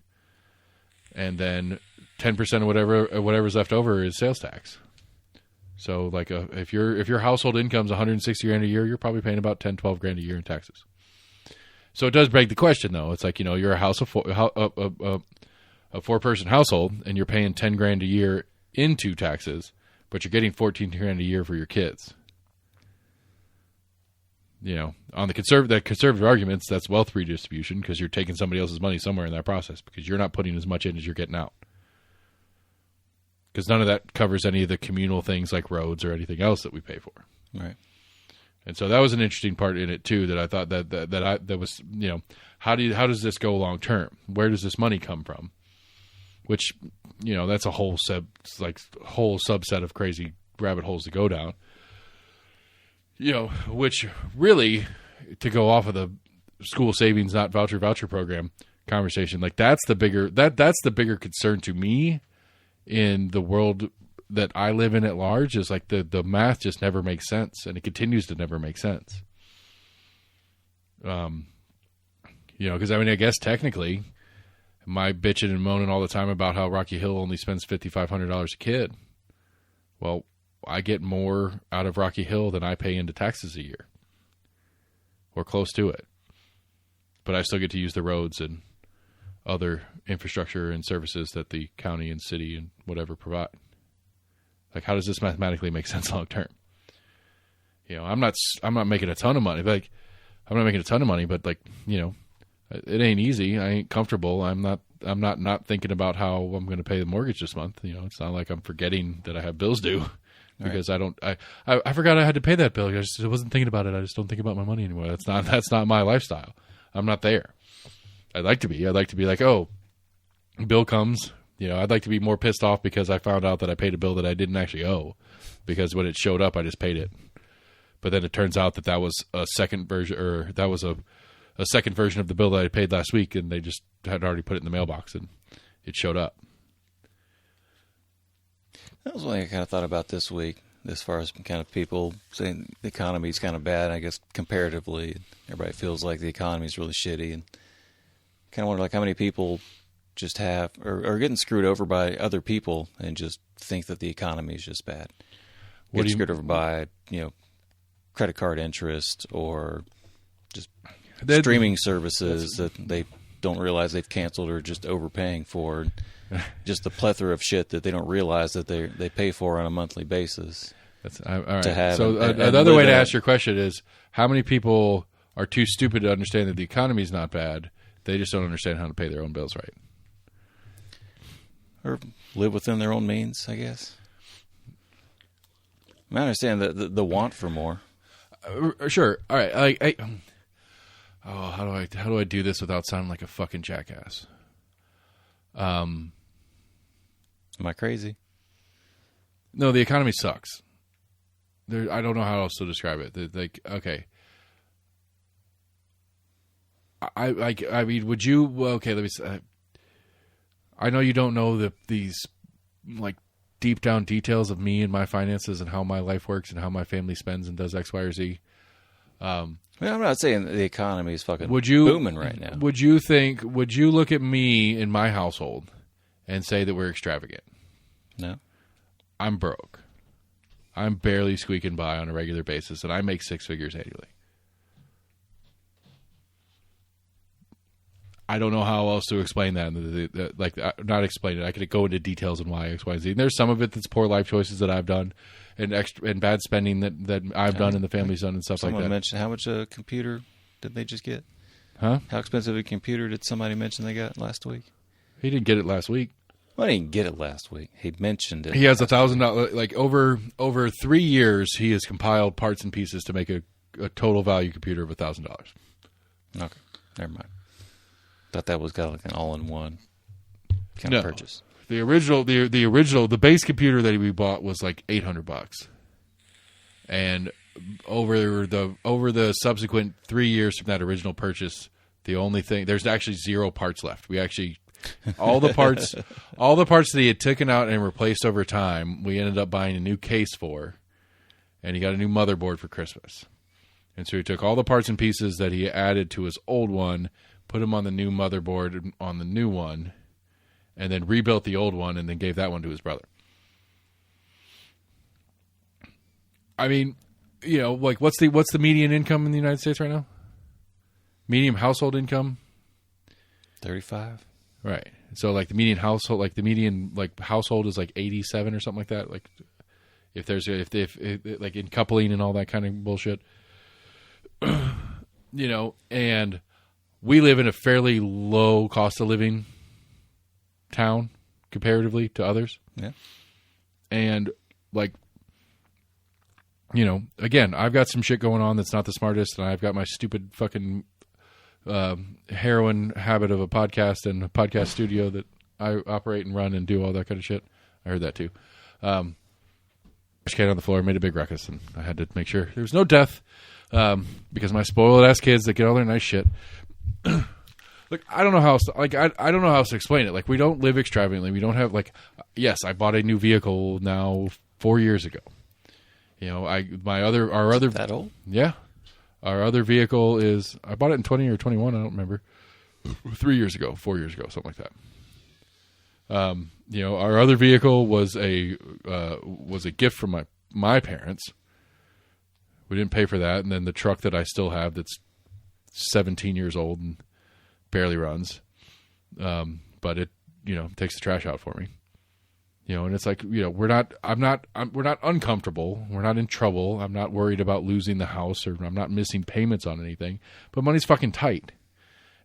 Speaker 1: and then 10% of whatever's left over is sales tax. So, like, if your household income's $160,000 a year, you're probably paying about $10-12,000 a year in taxes. So it does beg the question, though. It's like you're a house of 4, a 4-person household, and you're paying $10,000 a year into taxes, but you're getting $14,000 a year for your kids. On the conservative arguments, that's wealth redistribution because you're taking somebody else's money somewhere in that process because you're not putting as much in as you're getting out. Because none of that covers any of the communal things like roads or anything else that we pay for.
Speaker 2: Right.
Speaker 1: And so that was an interesting part in it too that I thought that was how does this go long term? Where does this money come from? Which that's a whole subset of crazy rabbit holes to go down. Which really, to go off of the school savings, not voucher program conversation, like that's the bigger concern to me in the world that I live in at large is like the math just never makes sense, and it continues to never make sense. Because I guess technically, my bitching and moaning all the time about how Rocky Hill only spends $5,500 a kid. Well, I get more out of Rocky Hill than I pay into taxes a year, or close to it. But I still get to use the roads and other infrastructure and services that the county and city and whatever provide. Like, how does this mathematically make sense long term? I'm not making a ton of money. But it ain't easy. I ain't comfortable. I'm not thinking about how I'm going to pay the mortgage this month. It's not like I'm forgetting that I have bills due. Because right. I forgot I had to pay that bill. I wasn't thinking about it. I just don't think about my money anymore. That's not my lifestyle. I'm not there. I'd like to be. I'd like to be like, oh, bill comes, I'd like to be more pissed off because I found out that I paid a bill that I didn't actually owe, because when it showed up, I just paid it. But then it turns out that was a second version, or that was a second version of the bill that I paid last week, and they just had already put it in the mailbox, and it showed up.
Speaker 2: That was one thing I kind of thought about this week, as far as kind of people saying the economy's kind of bad. I guess comparatively, everybody feels like the economy's really shitty, and kind of wonder like how many people just have or are getting screwed over by other people and just think that the economy is just bad. Get screwed over by credit card interest or just streaming services that they don't realize they've canceled or just overpaying for. Just the plethora of shit that they don't realize that they pay for on a monthly basis.
Speaker 1: All right. So another way to ask your question is, how many people are too stupid to understand that the economy is not bad? They just don't understand how to pay their own bills right.
Speaker 2: Or live within their own means, I guess. I understand the want for more.
Speaker 1: Sure. All right. How do I do this without sounding like a fucking jackass?
Speaker 2: Am I crazy?
Speaker 1: No, the economy sucks. I don't know how else to describe it. Okay. I mean, would you? Well, okay, let me say. I know you don't know these like deep down details of me and my finances and how my life works and how my family spends and does X, Y, or Z.
Speaker 2: I'm not saying the economy is fucking booming right now.
Speaker 1: Would you look at me in my household and say that we're extravagant?
Speaker 2: No.
Speaker 1: I'm broke. I'm barely squeaking by on a regular basis, and I make 6 figures annually. I don't know how else to explain that. Not explain it. I could go into details on why X, Y, Z. And there's some of it that's poor life choices that I've done, and bad spending that I've done and the family's done and stuff like that.
Speaker 2: Someone mentioned how much a computer did they just get?
Speaker 1: Huh?
Speaker 2: How expensive a computer did somebody mention they got last week?
Speaker 1: He didn't get it last week.
Speaker 2: Well, he didn't get it last week. He mentioned it.
Speaker 1: He has $1,000. Like over 3 years, he has compiled parts and pieces to make a total value computer of $1,000.
Speaker 2: Okay, never mind. Thought that was kind of like an all-in-one kind of purchase.
Speaker 1: The original, the base computer that we bought was like $800, and over the subsequent 3 years from that original purchase, the only thing, there's actually 0 parts left. We actually all the parts that he had taken out and replaced over time, we ended up buying a new case for, and he got a new motherboard for Christmas. And so he took all the parts and pieces that he added to his old one, put them on the new motherboard on the new one, and then rebuilt the old one and then gave that one to his brother. I mean, like what's the median income in the United States right now? Median household income?
Speaker 2: 35.
Speaker 1: Right. So like the median household household is like 87 or something like that. Like if like in coupling and all that kind of bullshit, and we live in a fairly low cost of living town comparatively to others.
Speaker 2: Yeah. And
Speaker 1: like, again, I've got some shit going on that's not the smartest, and I've got my stupid fucking heroin habit of a podcast and a podcast studio that I operate and run and do all that kind of shit. I heard that too. Trash can on the floor, made a big ruckus, and I had to make sure there was no death because my spoiled ass kids that get all their nice shit. Look, I don't know how else to, I don't know how else to explain it. Like, we don't live extravagantly. We don't have yes, I bought a new vehicle now 4 years ago. Our other
Speaker 2: that old?
Speaker 1: Yeah. Our other vehicle is, I bought it in 20 or 21, I don't remember. 4 years ago, something like that. Our other vehicle was a gift from my parents. We didn't pay for that, and then the truck that I still have that's 17 years old and barely runs, but it takes the trash out for me. And it's like, we're not uncomfortable. We're not in trouble. I'm not worried about losing the house, or I'm not missing payments on anything. But money's fucking tight,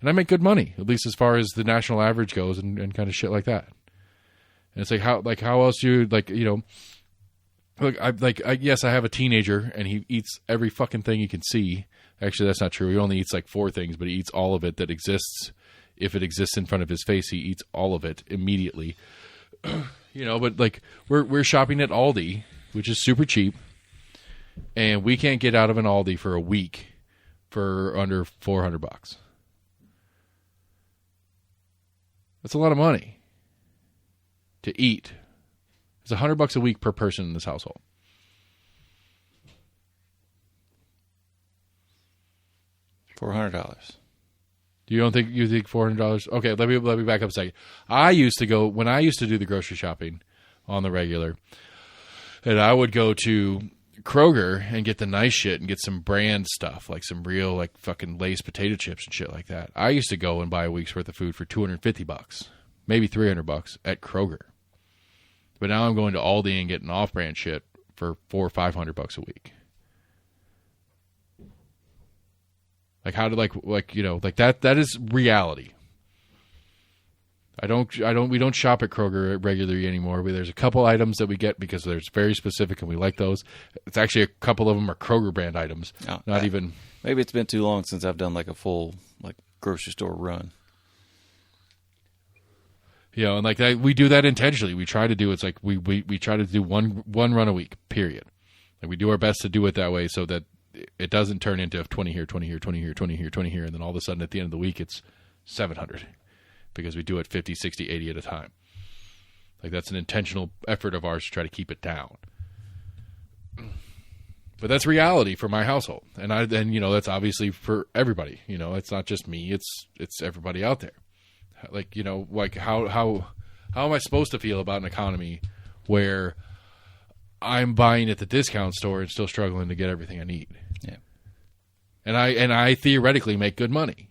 Speaker 1: and I make good money, at least as far as the national average goes, and kind of shit like that. And it's like how else do you yes, I have a teenager, and he eats every fucking thing he can see. Actually, that's not true. He only eats like 4 things, but he eats all of it that exists if it exists in front of his face, he eats all of it immediately. But like we're shopping at Aldi, which is super cheap, and we can't get out of an Aldi for a week for under $400. That's a lot of money to eat. It's $100 a week per person in this household.
Speaker 2: $400.
Speaker 1: You think $400? Okay, let me back up a second. When I used to do the grocery shopping on the regular, and I would go to Kroger and get the nice shit and get some brand stuff, like some real like fucking Lay's potato chips and shit like that. I used to go and buy a week's worth of food for $250, maybe $300 at Kroger. But now I'm going to Aldi and getting off-brand shit for $400 or $500 a week. Like how to like that is reality. We don't shop at Kroger regularly anymore. There's a couple items that we get because they're very specific and we like those. It's actually a couple of them are Kroger brand items. Oh, even.
Speaker 2: Maybe it's been too long since I've done like a full like grocery store run.
Speaker 1: And like that, we do that intentionally. We try to do it's like we try to do one run a week. Period. And we do our best to do it that way so that it doesn't turn into 20 here, 20 here, 20 here, 20 here, 20 here, and then all of a sudden at the end of the week it's 700 because we do it 50, 60, 80 at a time. Like that's an intentional effort of ours to try to keep it down. But that's reality for my household. And that's obviously for everybody. It's not just me, it's everybody out there. Like, how am I supposed to feel about an economy where I'm buying at the discount store and still struggling to get everything I need?
Speaker 2: Yeah.
Speaker 1: And I theoretically make good money.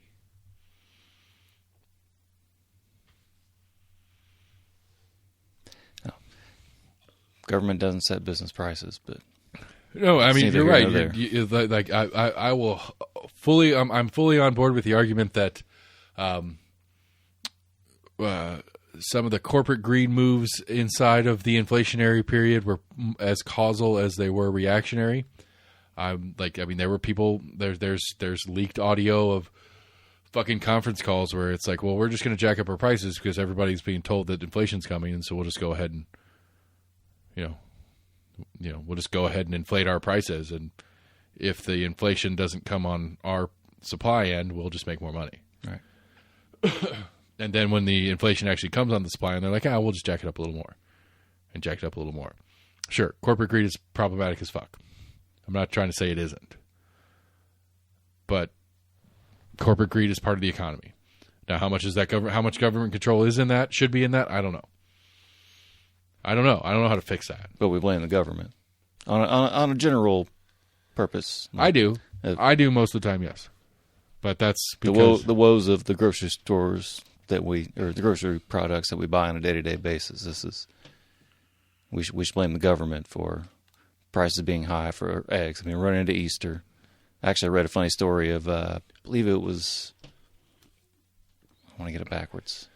Speaker 2: No. Government doesn't set business prices, but
Speaker 1: no, I mean you're right. Like I will fully. I'm fully on board with the argument that some of the corporate greed moves inside of the inflationary period were as causal as they were reactionary. There were people. There's leaked audio of fucking conference calls where it's like, well, we're just going to jack up our prices because everybody's being told that inflation's coming, and so we'll just go ahead and, we'll just go ahead and inflate our prices, and if the inflation doesn't come on our supply end, we'll just make more money.
Speaker 2: Right.
Speaker 1: And then when the inflation actually comes on the supply, and they're like, we'll just jack it up a little more, and jack it up a little more. Sure, corporate greed is problematic as fuck. I'm not trying to say it isn't. But corporate greed is part of the economy. Now, how much is that how much government control is in that, should be in that? I don't know. I don't know how to fix that.
Speaker 2: But we blame the government. On a general purpose.
Speaker 1: I do. I do most of the time, yes. But that's because
Speaker 2: the woes of the grocery stores or the grocery products that we buy on a day-to-day basis. We should blame the government for prices being high for eggs. I mean, running into Easter. Actually, I read a funny story of, I believe it was, I want to get it backwards.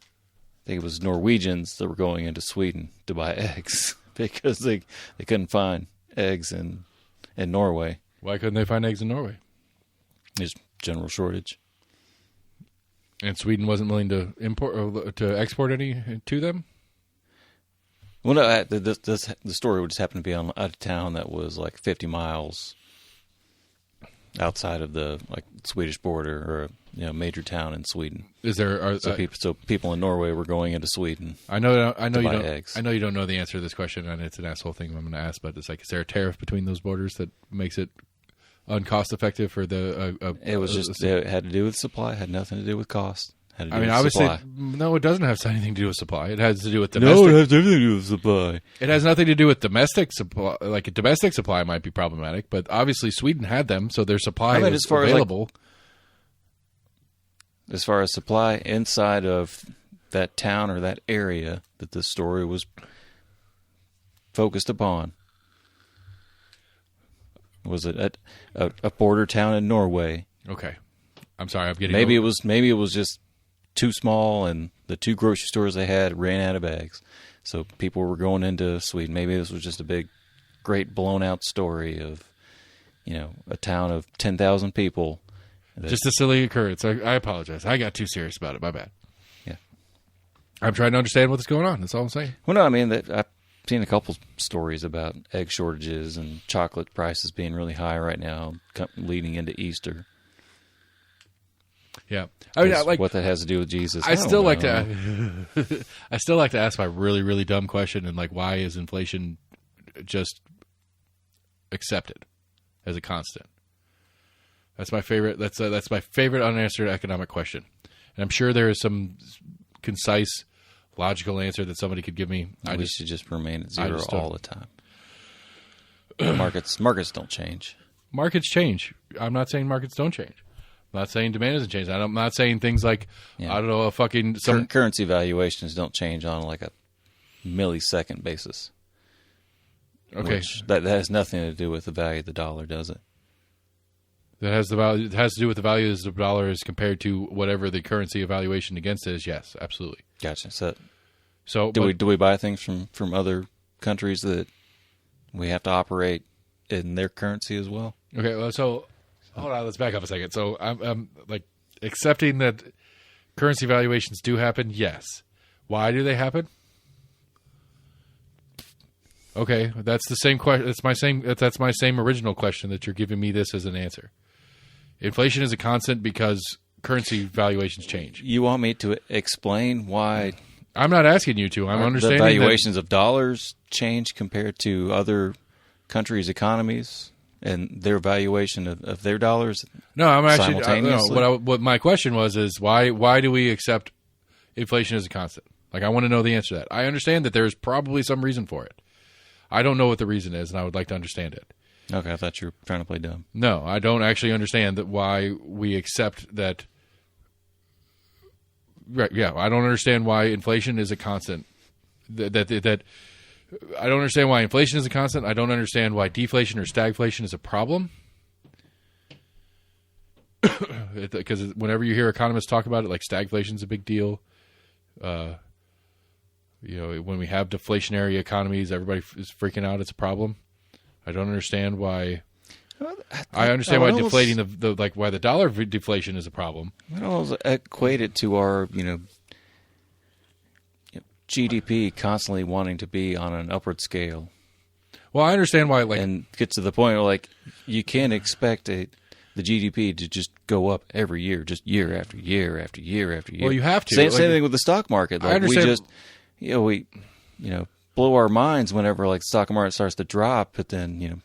Speaker 2: I think it was Norwegians that were going into Sweden to buy eggs because they couldn't find eggs in Norway.
Speaker 1: Why couldn't they find eggs in Norway?
Speaker 2: Just general shortage.
Speaker 1: And Sweden wasn't willing to export any to them?
Speaker 2: Well, no, the story would just happen to be on a town that was like 50 miles outside of the Swedish border, or major town in Sweden.
Speaker 1: Is there
Speaker 2: so people in Norway were going into Sweden?
Speaker 1: I know you don't.
Speaker 2: Eggs.
Speaker 1: I know you don't know the answer to this question, and it's an asshole thing I'm going to ask. But it's like, is there a tariff between those borders that makes it uncost effective for the?
Speaker 2: It was it had to do with supply. It had nothing to do with cost.
Speaker 1: I mean, obviously, no, it doesn't have anything to do with supply. It has to do with domestic.
Speaker 2: No, it has everything to do with supply.
Speaker 1: It has nothing to do with domestic supply. Like a domestic supply might be problematic, but obviously Sweden had them, so their supply is available.
Speaker 2: As far as supply inside of that town or that area that this story was focused upon, was it a border town in Norway?
Speaker 1: Okay, I'm sorry, I'm getting
Speaker 2: maybe it was just too small, and the two grocery stores they had ran out of eggs, so people were going into Sweden. Maybe this was just a big, great blown out story of, a town of 10,000 people
Speaker 1: Just a silly occurrence. I apologize. I got too serious about it. My bad.
Speaker 2: Yeah.
Speaker 1: I'm trying to understand what's going on. That's all I'm saying.
Speaker 2: Well, no, I mean, I've seen a couple stories about egg shortages and chocolate prices being really high right now, leading into Easter.
Speaker 1: Yeah, I mean,
Speaker 2: what that has to do with Jesus.
Speaker 1: I still like to ask my really, really dumb question, and like, why is inflation just accepted as a constant? That's my favorite. That's my favorite unanswered economic question, and I'm sure there is some concise, logical answer that somebody could give me.
Speaker 2: We should just remain at zero all the time. Markets don't change.
Speaker 1: Markets change. I'm not saying markets don't change. I'm not saying demand doesn't change. I'm not saying things like, I don't know,
Speaker 2: currency valuations don't change on like a millisecond basis.
Speaker 1: Okay.
Speaker 2: That has nothing to do with the value of the dollar, does it?
Speaker 1: That has the value. It has to do with the value of the dollar as compared to whatever the currency evaluation against it is. Yes, absolutely.
Speaker 2: Gotcha. So do we buy things from other countries that we have to operate in their currency as well?
Speaker 1: Okay. Well, so hold on. Let's back up a second. So I'm like accepting that currency valuations do happen. Yes. Why do they happen? Okay, that's the same question. That's my same original question that you're giving me this as an answer. Inflation is a constant because currency valuations change.
Speaker 2: You want me to explain why?
Speaker 1: I'm not asking you to. I'm understanding
Speaker 2: the valuations of dollars change compared to other countries' economies and their valuation of their dollars.
Speaker 1: No, I'm actually what my question was is why do we accept inflation as a constant? Like, I want to know the answer to that. I understand that there's probably some reason for it. I don't know what the reason is, and I would like to understand it.
Speaker 2: Okay, I thought you were trying to play dumb.
Speaker 1: No, I don't actually understand why we accept that. Right? Yeah, I don't understand why inflation is a constant. That I don't understand why inflation is a constant. I don't understand why deflation or stagflation is a problem. Because whenever you hear economists talk about it, like stagflation is a big deal. When we have deflationary economies, everybody is freaking out. It's a problem. I don't understand why. I understand why deflating why the dollar deflation is a problem.
Speaker 2: I don't equate it to our GDP constantly wanting to be on an upward scale.
Speaker 1: Well, I understand why,
Speaker 2: and get to the point where you can't expect the GDP to just go up every year, just year after year after year after year.
Speaker 1: Well, you have to.
Speaker 2: Same thing with the stock market.
Speaker 1: I understand.
Speaker 2: We blow our minds whenever the stock market starts to drop, but then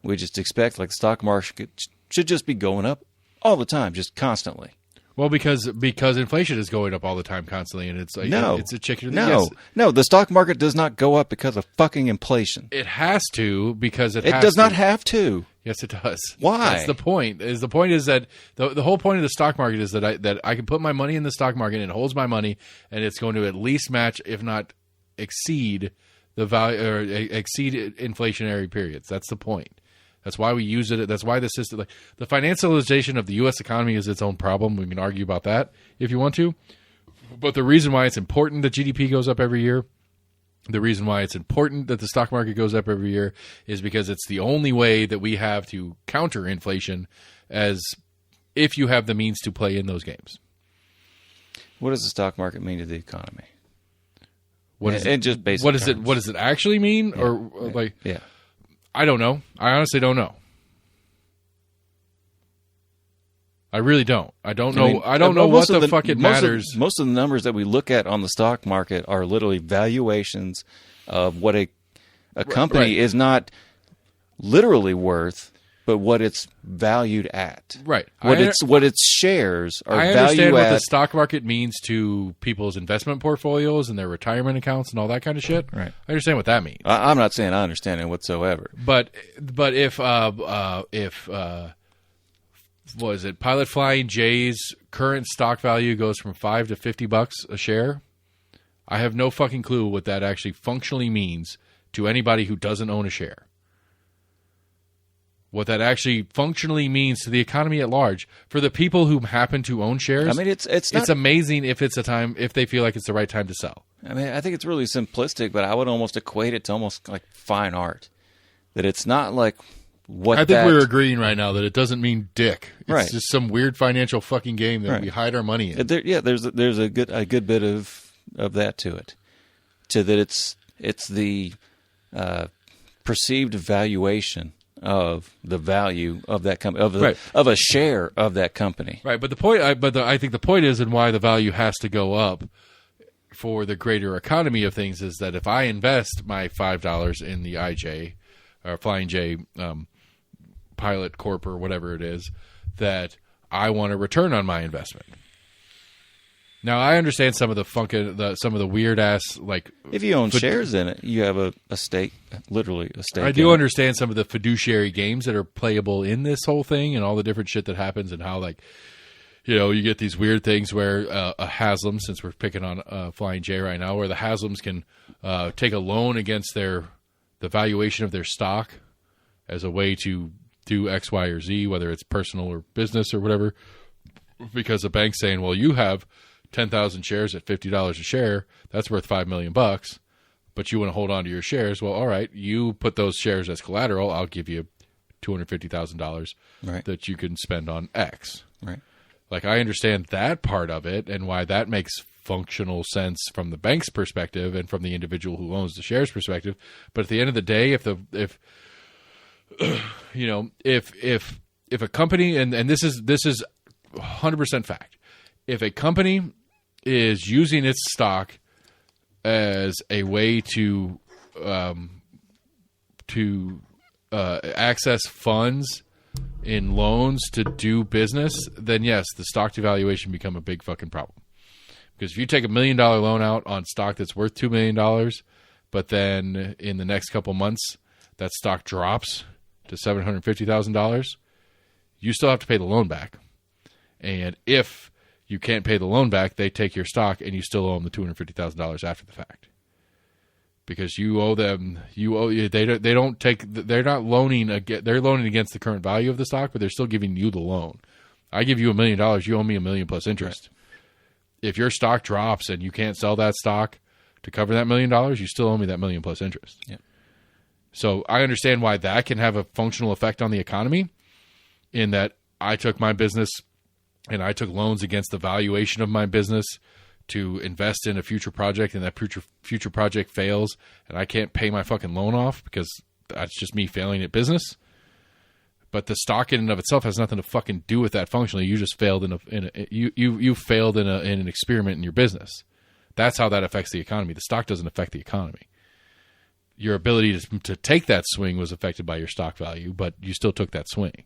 Speaker 2: we just expect the stock market should just be going up all the time, just constantly.
Speaker 1: Well, because inflation is going up all the time, constantly, and it's it's a chicken.
Speaker 2: No, the stock market does not go up because of fucking inflation.
Speaker 1: It has to because it
Speaker 2: does not have to.
Speaker 1: Yes, it does.
Speaker 2: Why?
Speaker 1: That's the point. The point is that the whole point of the stock market is that I can put my money in the stock market and it holds my money, and it's going to at least match, if not exceed, the value or exceed inflationary periods. That's the point. That's why we use it. That's why the system, the financialization of the U.S. economy, is its own problem. We can argue about that if you want to, but the reason why it's important that GDP goes up every year. The reason why it's important that the stock market goes up every year is because it's the only way that we have to counter inflation, as if you have the means to play in those games.
Speaker 2: What does the stock market mean to the economy?
Speaker 1: What does it actually mean?
Speaker 2: Yeah.
Speaker 1: I don't know. I honestly don't know. I really don't. I don't know. I don't know what the fuck it matters.
Speaker 2: Most of the numbers that we look at on the stock market are literally valuations of what a company is not literally worth, but what it's valued at.
Speaker 1: Right.
Speaker 2: What its shares are valued at.
Speaker 1: I understand what the stock market means to people's investment portfolios and their retirement accounts and all that kind of shit.
Speaker 2: Right.
Speaker 1: I understand what that means.
Speaker 2: I'm not saying I understand it whatsoever.
Speaker 1: But if what is it? Pilot Flying J's current stock value goes from $5 to $50 a share. I have no fucking clue what that actually functionally means to anybody who doesn't own a share. What that actually functionally means to the economy at large for the people who happen to own shares.
Speaker 2: I mean, it's
Speaker 1: amazing if they feel like it's the right time to sell.
Speaker 2: I mean, I think it's really simplistic, but I would almost equate it to almost like fine art. That it's not like what
Speaker 1: I think we're agreeing right now that it doesn't mean dick. It's just some weird financial fucking game that we hide our money in.
Speaker 2: There's a good bit of that to it. To that it's the perceived valuation of the value of that company, of a share of that company.
Speaker 1: Right, but I think the point is, and why the value has to go up for the greater economy of things, is that if I invest my $5 in the IJ or Flying J Pilot Corp or whatever it is, that I want a return on my investment. Now, I understand some of the weird ass, like,
Speaker 2: if you own shares in it, you have a stake, literally a stake.
Speaker 1: I do understand some of the fiduciary games that are playable in this whole thing, and all the different shit that happens, and how, like, you know, you get these weird things where a Haslam, since we're picking on Flying J right now, where the Haslams can take a loan against the valuation of their stock as a way to do X, Y, or Z, whether it's personal or business or whatever, because the bank's saying, well, you have 10,000 shares at $50 a share, that's worth $5 million, but you want to hold on to your shares. Well, all right, you put those shares as collateral, I'll give you $250,000 that you can spend on X.
Speaker 2: Right.
Speaker 1: Like, I understand that part of it and why that makes functional sense from the bank's perspective and from the individual who owns the shares perspective. But at the end of the day, if a company, and this is 100% fact, if a company is using its stock as a way to access funds in loans to do business, then yes, the stock devaluation become a big fucking problem. Because if you take $1 million loan out on stock that's worth $2 million, but then in the next couple months that stock drops to $750,000, you still have to pay the loan back. And if you can't pay the loan back, they take your stock and you still owe them the $250,000 after the fact. Because you owe them, they're not loaning, they're loaning against the current value of the stock, but they're still giving you the loan. I give you $1 million, you owe me $1 million plus interest. Right. If your stock drops and you can't sell that stock to cover that $1 million, you still owe me that $1 million plus interest.
Speaker 2: Yeah.
Speaker 1: So I understand why that can have a functional effect on the economy, in that I took my business and I took loans against the valuation of my business to invest in a future project, and that future project fails, and I can't pay my fucking loan off because that's just me failing at business. But the stock in and of itself has nothing to fucking do with that functionally. You just failed you failed in an experiment in your business. That's how that affects the economy. The stock doesn't affect the economy. Your ability to take that swing was affected by your stock value, but you still took that swing.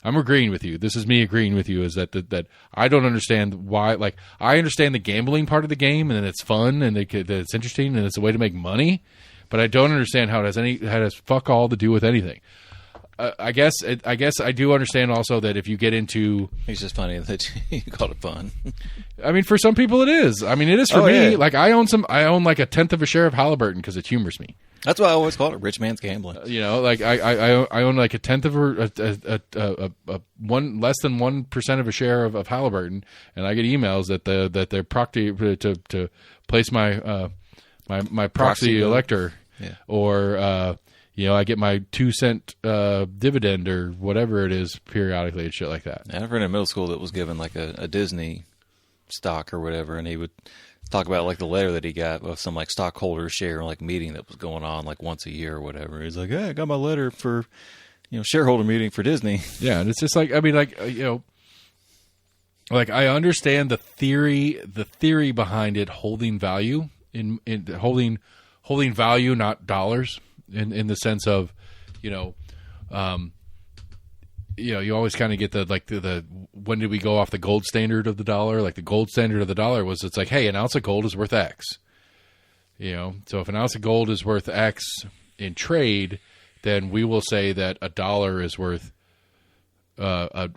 Speaker 1: I'm agreeing with you. This is me agreeing with you, is that I don't understand why. Like, I understand the gambling part of the game, and it's fun, and that it's interesting, and it's a way to make money, but I don't understand how it has fuck all to do with anything. I guess I do understand also that if you get into...
Speaker 2: It's just funny that you called it fun.
Speaker 1: I mean, for some people it is. I mean, it is for me. Yeah. Like, I own like a tenth of a share of Halliburton because it humors me.
Speaker 2: That's why I always call it rich man's gambling.
Speaker 1: You know, like I own like a tenth of a less than 1% of a share of Halliburton, and I get emails that they're proxy to place my my proxy elector, or I get my 2-cent dividend or whatever it is periodically and shit like that.
Speaker 2: I have a friend in middle school that was given like a Disney stock or whatever, and he would talk about like the letter that he got of some like stockholder share like meeting that was going on like once a year or whatever. He's like, "Hey, I got my letter for shareholder meeting for Disney."
Speaker 1: Yeah, and it's just like, I mean, like like I understand the theory behind it holding value in holding value, not dollars, in the sense of you always kind of get the when did we go off the gold standard of the dollar? Like, the gold standard of the dollar was, it's like, hey, an ounce of gold is worth X. So if an ounce of gold is worth X in trade, then we will say that a dollar is worth a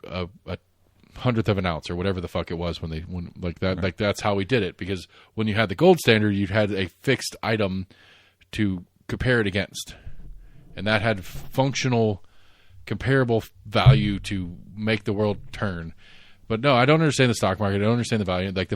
Speaker 1: hundredth of an ounce or whatever the fuck it was when that's how we did it. Because when you had the gold standard, you had a fixed item to compare it against, and that had functional comparable value to make the world turn. But no, I don't understand the stock market. I don't understand the value. Like,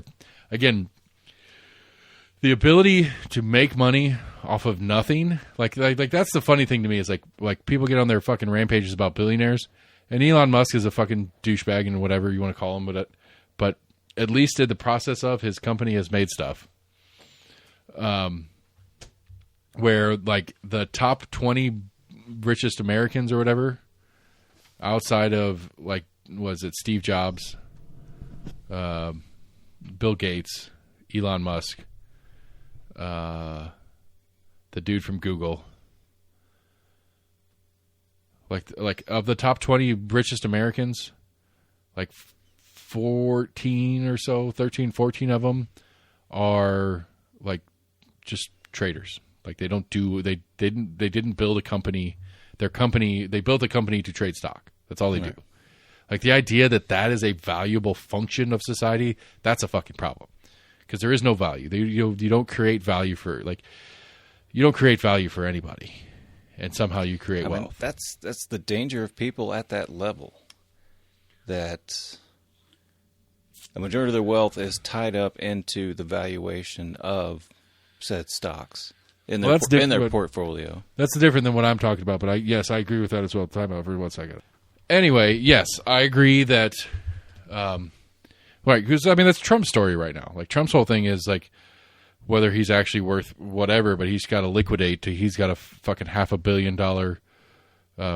Speaker 1: the ability to make money off of nothing. Like that's the funny thing to me is like people get on their fucking rampages about billionaires, and Elon Musk is a fucking douchebag and whatever you want to call him, but at least in the process of his company has made stuff. Where like the top 20 richest Americans or whatever, outside of like, was it Steve Jobs, Bill Gates, Elon Musk, the dude from Google, like of the top 20 richest Americans, like 14 or so, 13, 14 of them are like just traders. Like they didn't build a company. They built a company to trade stock. That's all they do. Like the idea that is a valuable function of society, that's a fucking problem. Because there is no value. You don't create value for anybody, and somehow you create wealth.
Speaker 2: That's the danger of people at that level. That the majority of their wealth is tied up into the valuation of said stocks in their portfolio. That's
Speaker 1: different than what I'm talking about. But I agree with that as well. Time out for 1 second. Anyway, yes, I agree that. Right, because I mean that's Trump's story right now. Like Trump's whole thing is like whether he's actually worth whatever, but he's got to liquidate. He's got a fucking $500 million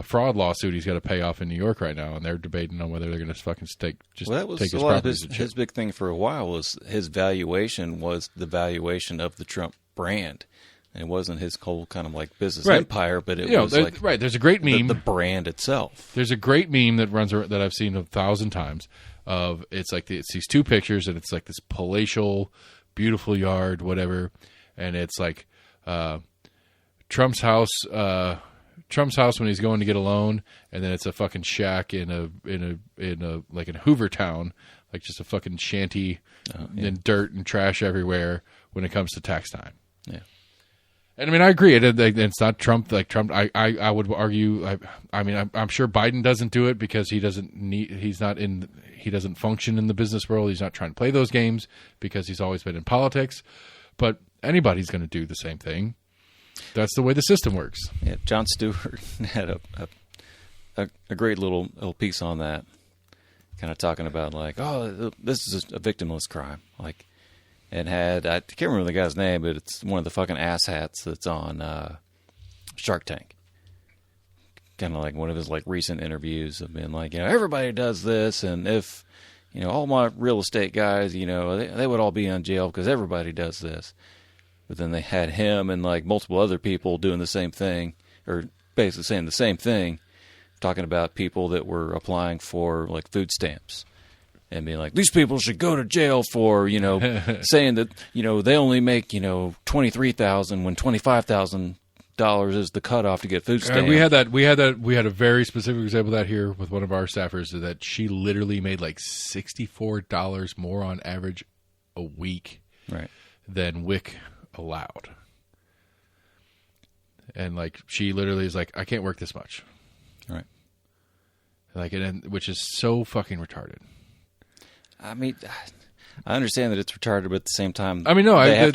Speaker 1: fraud lawsuit he's got to pay off in New York right now, and they're debating on whether they're going to fucking take his properties.
Speaker 2: His big thing for a while was his valuation was the valuation of the Trump brand. And it wasn't his whole kind of like business empire, but it was like
Speaker 1: There's a great meme,
Speaker 2: the brand itself.
Speaker 1: There's a great meme that runs that I've seen 1,000 times. It's these two pictures, and it's like this palatial, beautiful yard, whatever, and it's like Trump's house when he's going to get a loan, and then it's a fucking shack in a like in Hoover Town, like just a fucking shanty, and dirt and trash everywhere when it comes to tax time.
Speaker 2: Yeah.
Speaker 1: And I mean, I agree. It's not Trump. Like Trump, I would argue. I mean, I'm sure Biden doesn't do it because he doesn't function in the business world. He's not trying to play those games because he's always been in politics. But anybody's going to do the same thing. That's the way the system works.
Speaker 2: Yeah, Jon Stewart had a great little piece on that, kind of talking about like, oh, this is a victimless crime, like. And I can't remember the guy's name, but it's one of the fucking asshats that's on Shark Tank. Kind of like one of his like recent interviews of being like, everybody does this, and if all my real estate guys, they would all be in jail because everybody does this. But then they had him and like multiple other people doing the same thing, or basically saying the same thing, talking about people that were applying for like food stamps. And being like, these people should go to jail for, saying that, they only make, $23,000 when $25,000 is the cutoff to get food stamps.
Speaker 1: We had a very specific example of that here with one of our staffers, that she literally made like $64 more on average a week than WIC allowed. And like, she literally is like, I can't work this much.
Speaker 2: Right.
Speaker 1: Like, which is so fucking retarded.
Speaker 2: I mean, I understand that it's retarded, but at the same time,
Speaker 1: I mean, no,
Speaker 2: they have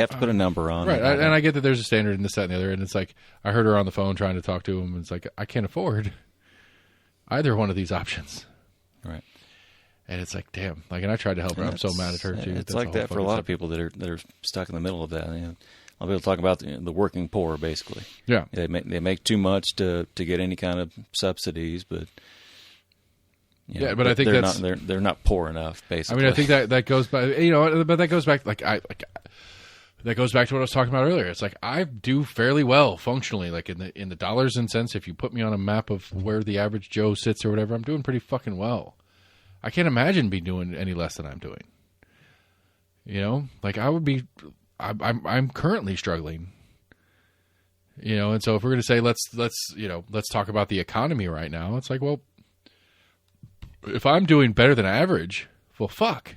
Speaker 2: to put a number on
Speaker 1: it. Right, and I get that there's a standard in this, that, and the other, and it's like, I heard her on the phone trying to talk to him, and it's like, I can't afford either one of these options.
Speaker 2: Right.
Speaker 1: And it's like, damn. Like, and I tried to help her. I'm so mad at her, too.
Speaker 2: It's like that for a lot of people that are stuck in the middle of that. A lot of people talk about the working poor, basically.
Speaker 1: Yeah.
Speaker 2: They make too much to get any kind of subsidies, but...
Speaker 1: but I think
Speaker 2: they're not poor enough. Basically,
Speaker 1: I mean, I think that goes back. But that goes back that goes back to what I was talking about earlier. It's like I do fairly well functionally, like in the dollars and cents. If you put me on a map of where the average Joe sits or whatever, I'm doing pretty fucking well. I can't imagine be doing any less than I'm doing. Like I would be. I'm currently struggling. And so if we're going to say let's talk about the economy right now, it's like, well, if I'm doing better than average, well, fuck.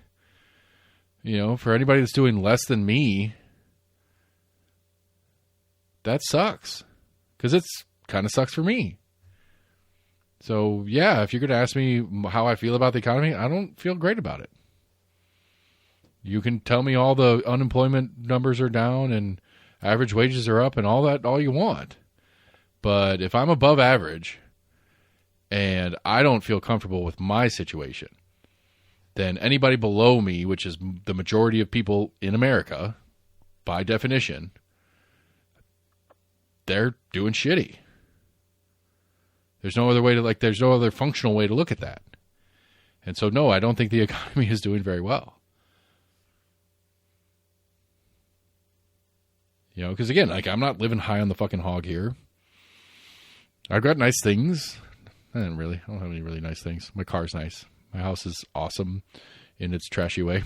Speaker 1: For anybody that's doing less than me, that sucks. Because it's kind of sucks for me. So, yeah, if you're going to ask me how I feel about the economy, I don't feel great about it. You can tell me all the unemployment numbers are down and Average wages are up and all you want. But if I'm above average and I don't feel comfortable with my situation, then anybody below me, which is the majority of people in America, by definition, they're doing shitty. There's no other way to, there's no other functional way to look at that. And so, no, I don't think the economy is doing very well. You know, because again, I'm not living high on the fucking hog here. I've got nice things. I don't have any really nice things. My car's nice. My house is awesome in its trashy way.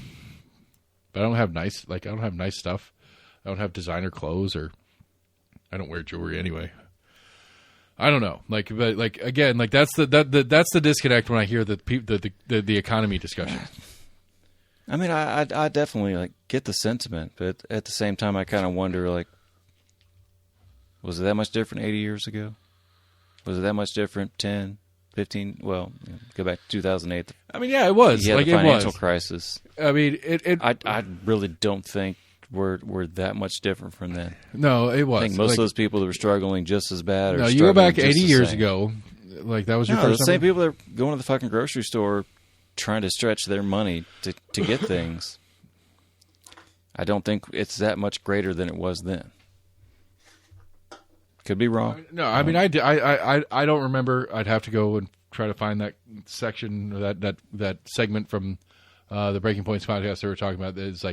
Speaker 1: But I don't have nice stuff. I don't have designer clothes, or I don't wear jewelry anyway. I don't know. That's the disconnect when I hear the economy discussion.
Speaker 2: I mean, I definitely get the sentiment, but at the same time, I kind of wonder, was it that much different 80 years ago? Was it that much different 10, 15? Well, go back to 2008.
Speaker 1: I mean, yeah, it was.
Speaker 2: You had the financial crisis.
Speaker 1: I mean,
Speaker 2: I really don't think we're that much different from then.
Speaker 1: No, it was.
Speaker 2: I think most of those people that were struggling just as bad.
Speaker 1: No, you go back 80 years ago, that was your first.
Speaker 2: The same people that are going to the fucking grocery store trying to stretch their money to get things. I don't think it's that much greater than it was then. Could be wrong.
Speaker 1: No, I mean, I don't remember. I'd have to go and try to find that section, or that segment from the Breaking Points podcast that we're talking about. It's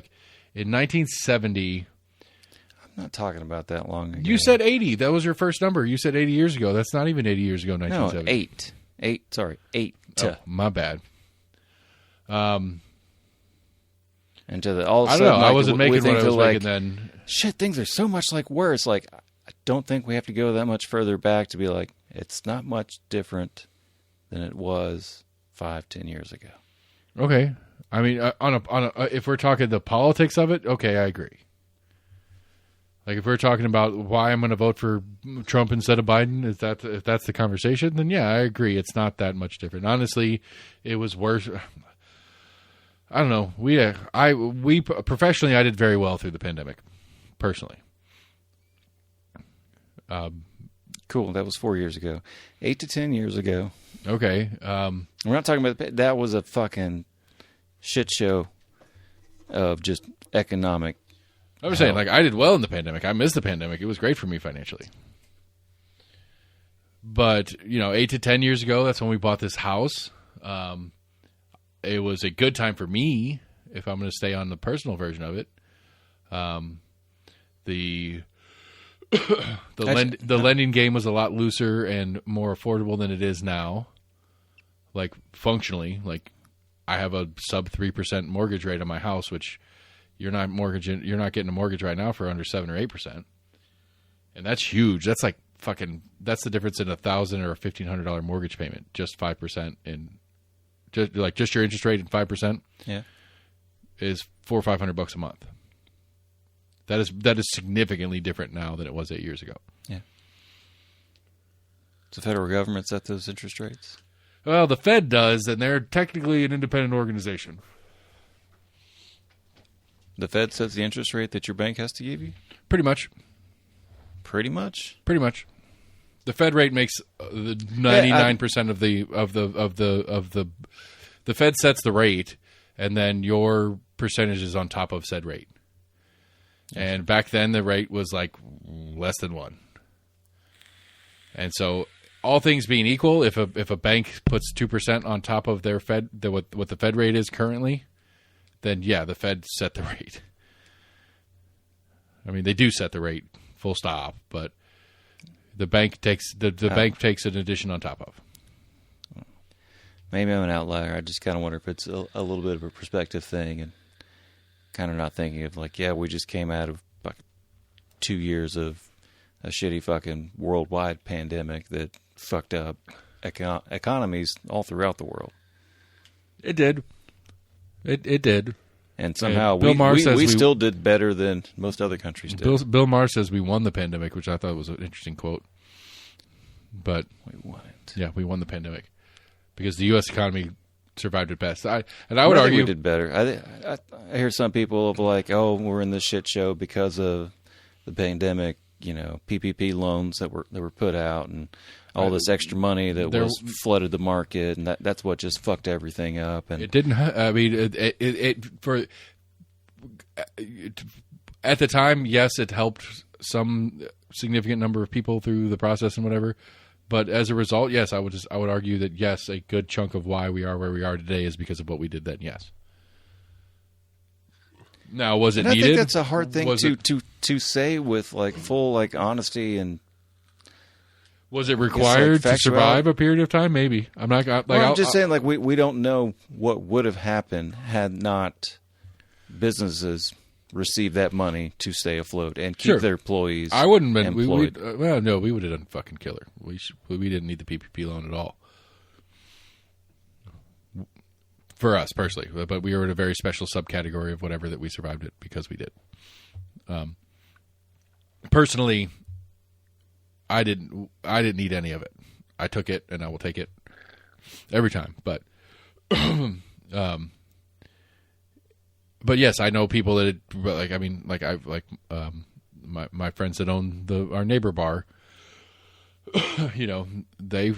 Speaker 1: in 1970.
Speaker 2: I'm not talking about that long ago.
Speaker 1: You said 80. That was your first number. You said 80 years ago. That's not even 80 years ago. 1970.
Speaker 2: No, 8. Sorry, 8.
Speaker 1: Oh, my bad.
Speaker 2: And to all of a
Speaker 1: I
Speaker 2: sudden,
Speaker 1: don't know. I wasn't making what I was making then.
Speaker 2: Shit, things are so much worse. I don't think we have to go that much further back to be it's not much different than it was 5-10 years ago.
Speaker 1: Okay. I mean, if we're talking the politics of it, okay, I agree. If we're talking about why I'm going to vote for Trump instead of Biden, if that's the conversation, then yeah, I agree. It's not that much different. Honestly, it was worse. I don't know. We professionally, I did very well through the pandemic, personally.
Speaker 2: Cool. That was 4 years ago. 8 to 10 years ago.
Speaker 1: Okay.
Speaker 2: We're not talking about that. Was a fucking shit show of just economic.
Speaker 1: I was saying, I did well in the pandemic. I missed the pandemic. It was great for me financially. But 8 to 10 years ago, that's when we bought this house. It was a good time for me, if I'm going to stay on the personal version of it. The lending game was a lot looser and more affordable than it is now. Functionally, I have a sub 3% mortgage rate on my house, which you're not getting a mortgage right now for under 7 or 8%, and that's huge. That's that's the difference in $1,000 or a $1,500 mortgage payment. Just 5% in. Just your interest rate and 5%, is $400 or $500 a month. That is significantly different now than it was 8 years ago.
Speaker 2: Yeah. Does the federal government set those interest rates?
Speaker 1: Well, the Fed does, and they're technically an independent organization.
Speaker 2: The Fed sets the interest rate that your bank has to give you?
Speaker 1: Pretty much.
Speaker 2: Pretty much?
Speaker 1: Pretty much. The Fed rate makes 99% of the Fed sets the rate, and then your percentage is on top of said rate. And back then the rate was less than 1. And so, all things being equal, if a bank puts 2% on top of their Fed, what the Fed rate is currently, then yeah, the Fed set the rate. I mean, they do set the rate, full stop, but the bank takes bank takes an addition on top of.
Speaker 2: Maybe I'm an outlier. I just kind of wonder if it's a little bit of a perspective thing, and kind of not thinking of we just came out of 2 years of a shitty fucking worldwide pandemic that fucked up economies all throughout the world.
Speaker 1: It did. It did.
Speaker 2: And somehow we still did better than most other countries did.
Speaker 1: Bill Maher says we won the pandemic, which I thought was an interesting quote. But
Speaker 2: we won it.
Speaker 1: Yeah, we won the pandemic because the U.S. economy survived it best. I would argue
Speaker 2: we did better. I hear some people of oh, we're in this shit show because of the pandemic, PPP loans that were put out, and all this extra money that was flooded the market, and that's what just fucked everything up. And
Speaker 1: it didn't. At the time, yes, it helped some significant number of people through the process and whatever. But as a result, yes, I would argue that yes, a good chunk of why we are where we are today is because of what we did then. Yes. Now, was it needed?
Speaker 2: I think that's a hard thing to say with like full like honesty and.
Speaker 1: Was it required to survive a period of time? Maybe. I'm not like.
Speaker 2: I'm just saying, like we don't know what would have happened had not businesses received that money to stay afloat and keep their employees.
Speaker 1: I wouldn't have been
Speaker 2: employed.
Speaker 1: We would have done fucking killer. We didn't need the PPP loan at all. For us personally, but we were in a very special subcategory of whatever that we survived it because we did. Personally, I didn't need any of it. I took it, and I will take it every time. But, but yes, I know people that my friends that own our neighbor bar. They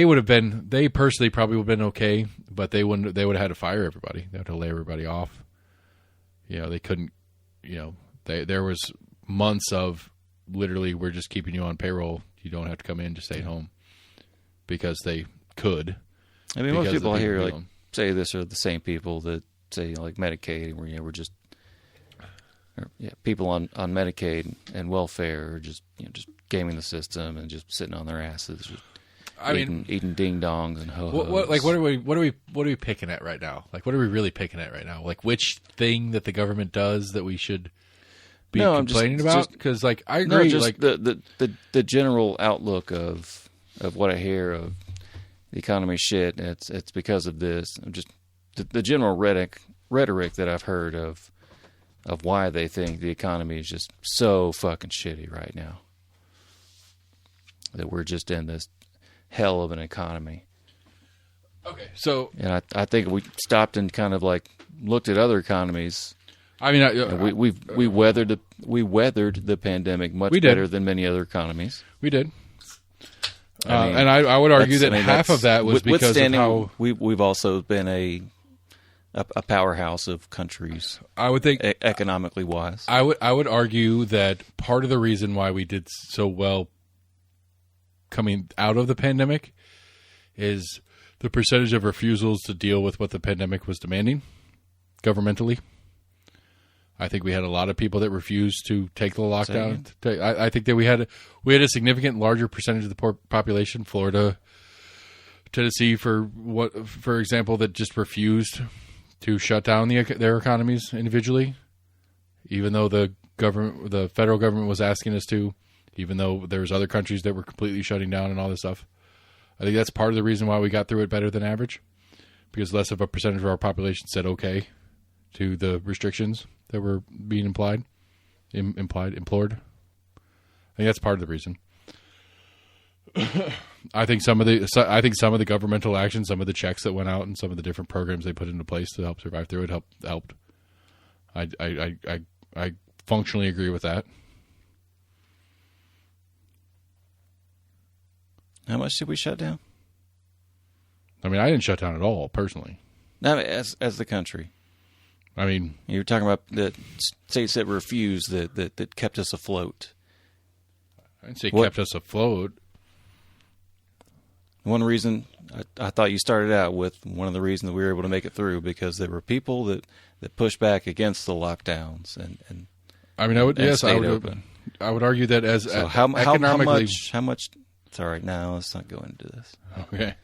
Speaker 1: would have been. They personally probably would have been okay, but they wouldn't. They would have had to fire everybody. They would have to lay everybody off. They couldn't. There was months of literally, we're just keeping you on payroll. You don't have to come in. Just stay home, because they could.
Speaker 2: I mean, most people here say this are the same people that say like Medicaid, where we're just people on Medicaid and welfare are just just gaming the system and just sitting on their asses. Eating ding dongs and ho hos.
Speaker 1: What are we picking at right now? Like, what are we really picking at right now? Like, which thing that the government does that we should be complaining about? Because, I agree.
Speaker 2: Just the general outlook of what I hear of the economy shit. It's because of this. Just the general rhetoric that I've heard of why they think the economy is just so fucking shitty right now. That we're just in this hell of an economy.
Speaker 1: Okay, so
Speaker 2: and I think we stopped and kind of like looked at other economies.
Speaker 1: I mean,
Speaker 2: we weathered the pandemic much better than many other economies.
Speaker 1: We did, and I would argue that half of that was because of how
Speaker 2: we've also been a powerhouse of countries.
Speaker 1: I would think
Speaker 2: economically wise.
Speaker 1: I would argue that part of the reason why we did so well coming out of the pandemic is the percentage of refusals to deal with what the pandemic was demanding governmentally. I think we had a lot of people that refused to take the lockdown. I think that we had a significant larger percentage of the population, Florida, Tennessee, for example, that just refused to shut down their economies individually, even though the federal government was asking us to. Even though there's other countries that were completely shutting down and all this stuff. I think that's part of the reason why we got through it better than average, because less of a percentage of our population said okay to the restrictions that were being implored. I think that's part of the reason. I think some of the governmental action, some of the checks that went out, and some of the different programs they put into place to help survive through it helped. I functionally agree with that.
Speaker 2: How much did we shut down?
Speaker 1: I mean, I didn't shut down at all, personally.
Speaker 2: No, as the country.
Speaker 1: I mean,
Speaker 2: you're talking about the states that refused that kept us afloat.
Speaker 1: I didn't say kept us afloat.
Speaker 2: One reason I thought you started out with, one of the reasons that we were able to make it through, because there were people that pushed back against the lockdowns and
Speaker 1: I mean, I would argue that as
Speaker 2: so
Speaker 1: economically,
Speaker 2: how much. It's all right. Now let's not go into this.
Speaker 1: Okay,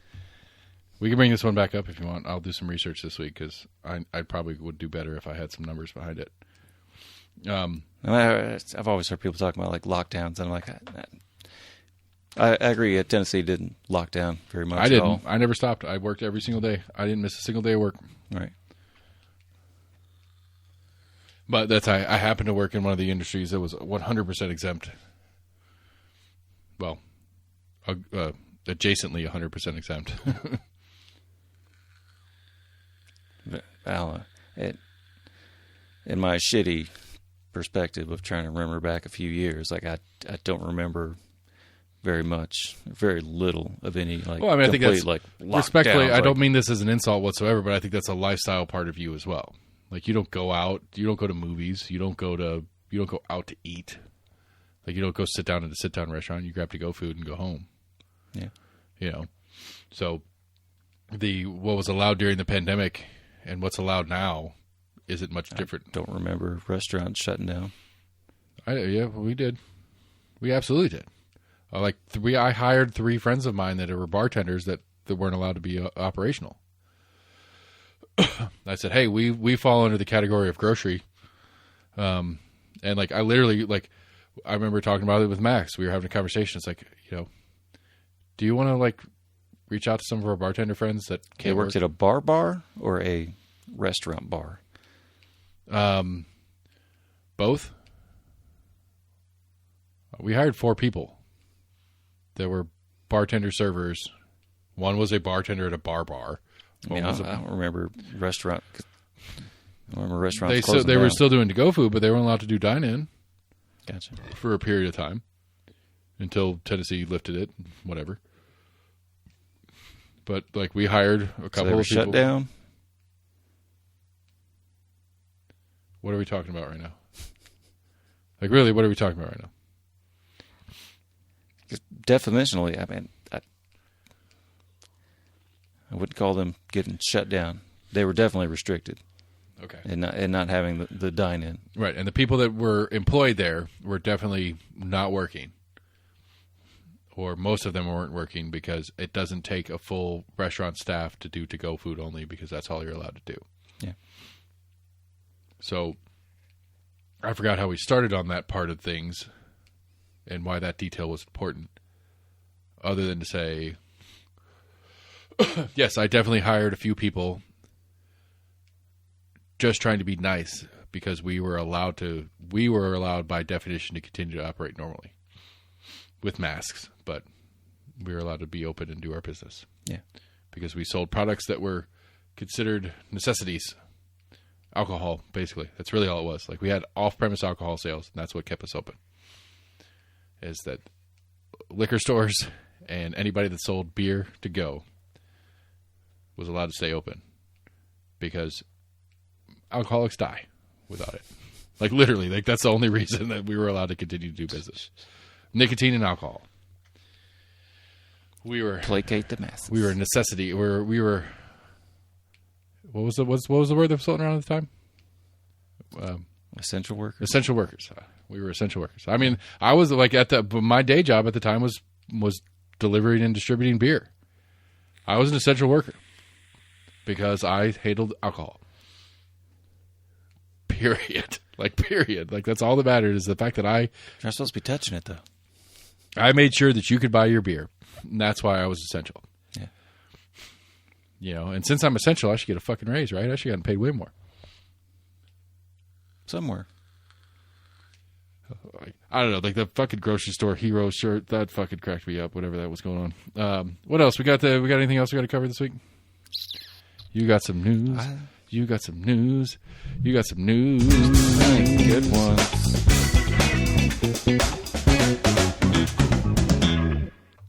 Speaker 1: we can bring this one back up if you want. I'll do some research this week because I probably would do better if I had some numbers behind it.
Speaker 2: I've always heard people talking about like lockdowns, and I'm like, I agree. Tennessee didn't lock down very much.
Speaker 1: I didn't.
Speaker 2: At all.
Speaker 1: I never stopped. I worked every single day. I didn't miss a single day of work.
Speaker 2: Right.
Speaker 1: But I happened to work in one of the industries that was 100% exempt. Well. Adjacently 100% exempt.
Speaker 2: In my shitty perspective of trying to remember back a few years. Like I don't remember very much, very little of any like.
Speaker 1: Well, I mean, I think that's
Speaker 2: like
Speaker 1: respectfully. I don't mean this as an insult whatsoever, but I think that's a lifestyle part of you as well. Like you don't go out, you don't go to movies, you don't go out to eat. Like you don't go sit down at a sit-down restaurant. You grab to-go food and go home.
Speaker 2: Yeah,
Speaker 1: you know. So what was allowed during the pandemic and what's allowed now isn't much different.
Speaker 2: I don't remember restaurants shutting down.
Speaker 1: Yeah, we did. We absolutely did. I hired 3 friends of mine that were bartenders that weren't allowed to be operational. I said, hey, we fall under the category of grocery. And like, I literally, like, I remember talking about it with Max. We were having a conversation. It's like, you know, do you want to like reach out to some of our bartender friends that
Speaker 2: can't work at a bar or a restaurant bar?
Speaker 1: Both. We hired 4 people. There were bartender servers. One was a bartender at a bar.
Speaker 2: I mean, I don't remember restaurant. I don't remember restaurants.
Speaker 1: They were still doing to-go food, but they weren't allowed to do dine-in.
Speaker 2: Gotcha.
Speaker 1: For a period of time until Tennessee lifted it, whatever. But like we hired a couple of people.
Speaker 2: Shut down.
Speaker 1: What are we talking about right now? Like really, what are we talking about right now?
Speaker 2: Definitionally, I mean, I wouldn't call them getting shut down. They were definitely restricted.
Speaker 1: Okay.
Speaker 2: And not having the dine-in.
Speaker 1: Right, and the people that were employed there were definitely not working. Or most of them weren't working because it doesn't take a full restaurant staff to do to-go food only because that's all you're allowed to do.
Speaker 2: Yeah.
Speaker 1: So I forgot how we started on that part of things and why that detail was important. Other than to say, yes, I definitely hired a few people just trying to be nice because we were allowed by definition to continue to operate normally with masks, but we were allowed to be open and do our business.
Speaker 2: Yeah.
Speaker 1: Because we sold products that were considered necessities. Alcohol, basically. That's really all it was. Like we had off-premise alcohol sales, and that's what kept us open. Is that liquor stores and anybody that sold beer to go was allowed to stay open because alcoholics die without it. Like literally, like that's the only reason that we were allowed to continue to do business. Nicotine and alcohol. We were
Speaker 2: placate the masses.
Speaker 1: We were a necessity. We were. What was the word that was floating around at the time?
Speaker 2: Essential workers.
Speaker 1: Essential workers. We were essential workers. I mean, I was like my day job at the time was delivering and distributing beer. I was an essential worker because I hated alcohol. Period. Like that's all that mattered is the fact that
Speaker 2: You're not supposed to be touching it though.
Speaker 1: I made sure that you could buy your beer. And that's why I was essential.
Speaker 2: Yeah.
Speaker 1: You know, and since I'm essential, I should get a fucking raise, right? I should have gotten paid way more.
Speaker 2: Somewhere.
Speaker 1: I don't know, like the fucking grocery store hero shirt, that fucking cracked me up, whatever that was going on. What else? We got anything else we got to cover this week? You got some news. You got some news. You got some news.
Speaker 2: Good one.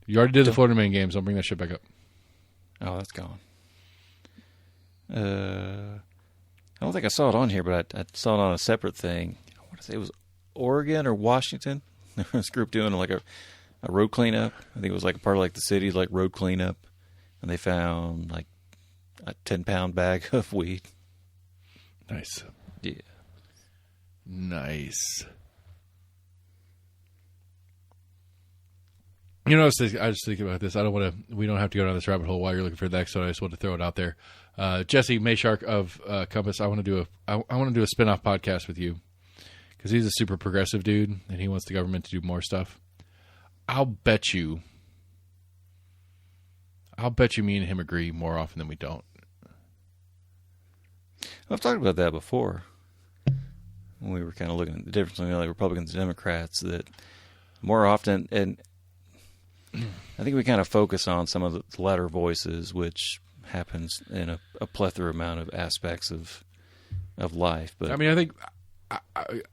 Speaker 1: You already did the Florida Maine games. Don't bring that shit back up.
Speaker 2: Oh, that's gone. I don't think I saw it on here, but I saw it on a separate thing. I want to say it was Oregon or Washington. There was this group doing like a road cleanup. I think it was like a part of like the city's like road cleanup, and they found like a 10-pound bag of weed.
Speaker 1: Nice.
Speaker 2: Yeah.
Speaker 1: Nice. You know, I was thinking about this. We don't have to go down this rabbit hole while you're looking for the next one. I just want to throw it out there. Jesse Mayshark of Compass, I want to do a spin-off podcast with you because he's a super progressive dude and he wants the government to do more stuff. I'll bet you me and him agree more often than we don't.
Speaker 2: I've talked about that before when we were kind of looking at the difference between like Republicans and Democrats, that more often, and I think we kind of focus on some of the latter voices, which happens in a plethora amount of aspects of life. But
Speaker 1: I mean, I think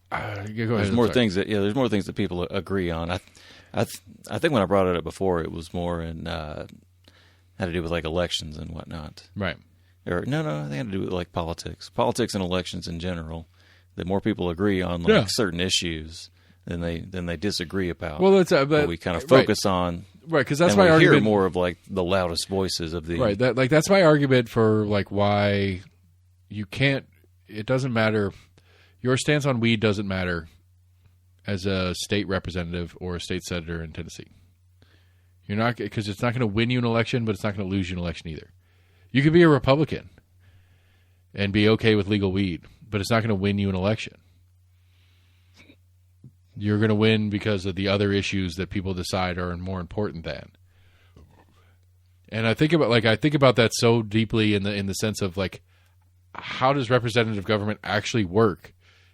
Speaker 2: There's more things that people agree on. I think when I brought it up before, it was more in had to do with like elections and whatnot.
Speaker 1: Right.
Speaker 2: Or no, they had to do with like politics and elections in general. That more people agree on like certain issues than they disagree about.
Speaker 1: Well, that's
Speaker 2: but we kind of focus on
Speaker 1: because that's
Speaker 2: and
Speaker 1: my
Speaker 2: we
Speaker 1: argument.
Speaker 2: Hear more of like the loudest voices of the
Speaker 1: That's my argument for like why you can't. It doesn't matter. Your stance on weed doesn't matter as a state representative or a state senator in Tennessee. You're not, because it's not going to win you an election, but it's not going to lose you an election either. You could be a Republican and be okay with legal weed, but it's not going to win you an election. You're going to win because of the other issues that people decide are more important than. And I think about that so deeply in the sense of like, how does representative government actually work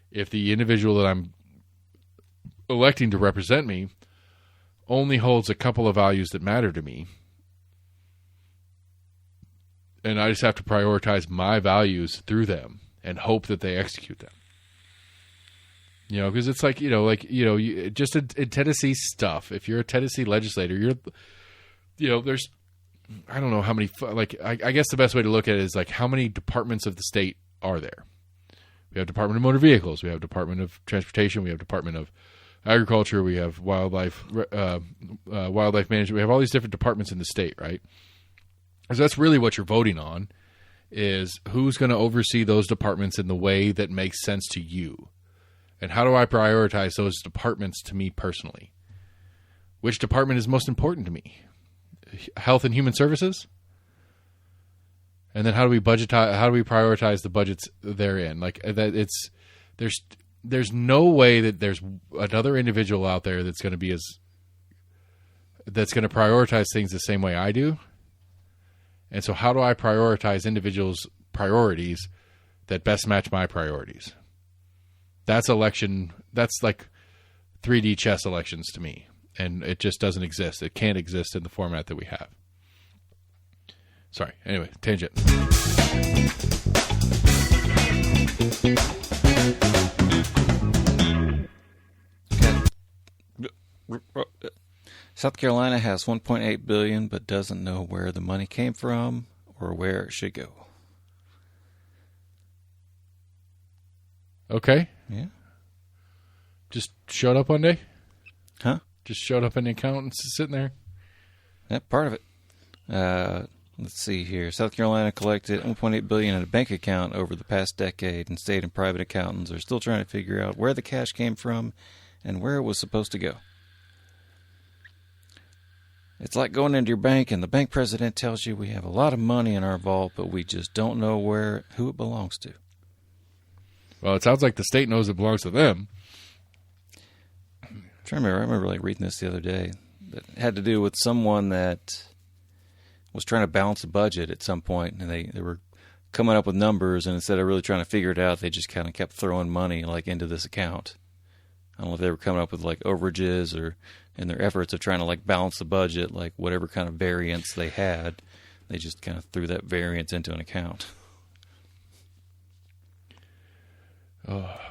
Speaker 1: if the individual that I'm electing to represent me only holds a couple of values that matter to me, and I just have to prioritize my values through them and hope that they execute them. Because it's like, just in Tennessee stuff, if you're a Tennessee legislator, there's, I don't know how many, I guess the best way to look at it is like, how many departments of the state are there? We have Department of Motor Vehicles, we have Department of Transportation, we have Department of Agriculture, we have wildlife management. We have all these different departments in the state, right? So that's really what you're voting on, is who's going to oversee those departments in the way that makes sense to you. And how do I prioritize those departments to me personally? Which department is most important to me? Health and Human Services? And then how do we prioritize the budgets therein? Like that, there's no way that there's another individual out there that's going to prioritize things the same way I do. And so how do I prioritize individuals' priorities that best match my priorities? That's like 3D chess elections to me. And it just doesn't exist. It can't exist in the format that we have. Sorry. Anyway, tangent.
Speaker 2: South Carolina has $1.8 billion, but doesn't know where the money came from or where it should go.
Speaker 1: Okay.
Speaker 2: Yeah.
Speaker 1: Just showed up one day?
Speaker 2: Huh?
Speaker 1: Just showed up in the account and sitting there?
Speaker 2: That's part of it. Let's see here. South Carolina collected $1.8 billion in a bank account over the past decade, and state and private accountants are still trying to figure out where the cash came from and where it was supposed to go. It's like going into your bank and the bank president tells you we have a lot of money in our vault, but we just don't know who it belongs to.
Speaker 1: Well, it sounds like the state knows it belongs to them.
Speaker 2: I remember like reading this the other day. That had to do with someone that was trying to balance a budget at some point, and they were coming up with numbers, and instead of really trying to figure it out, they just kind of kept throwing money like into this account. I don't know if they were coming up with like overages or in their efforts of trying to like balance the budget, like whatever kind of variance they had, they just kind of threw that variance into an account.
Speaker 1: What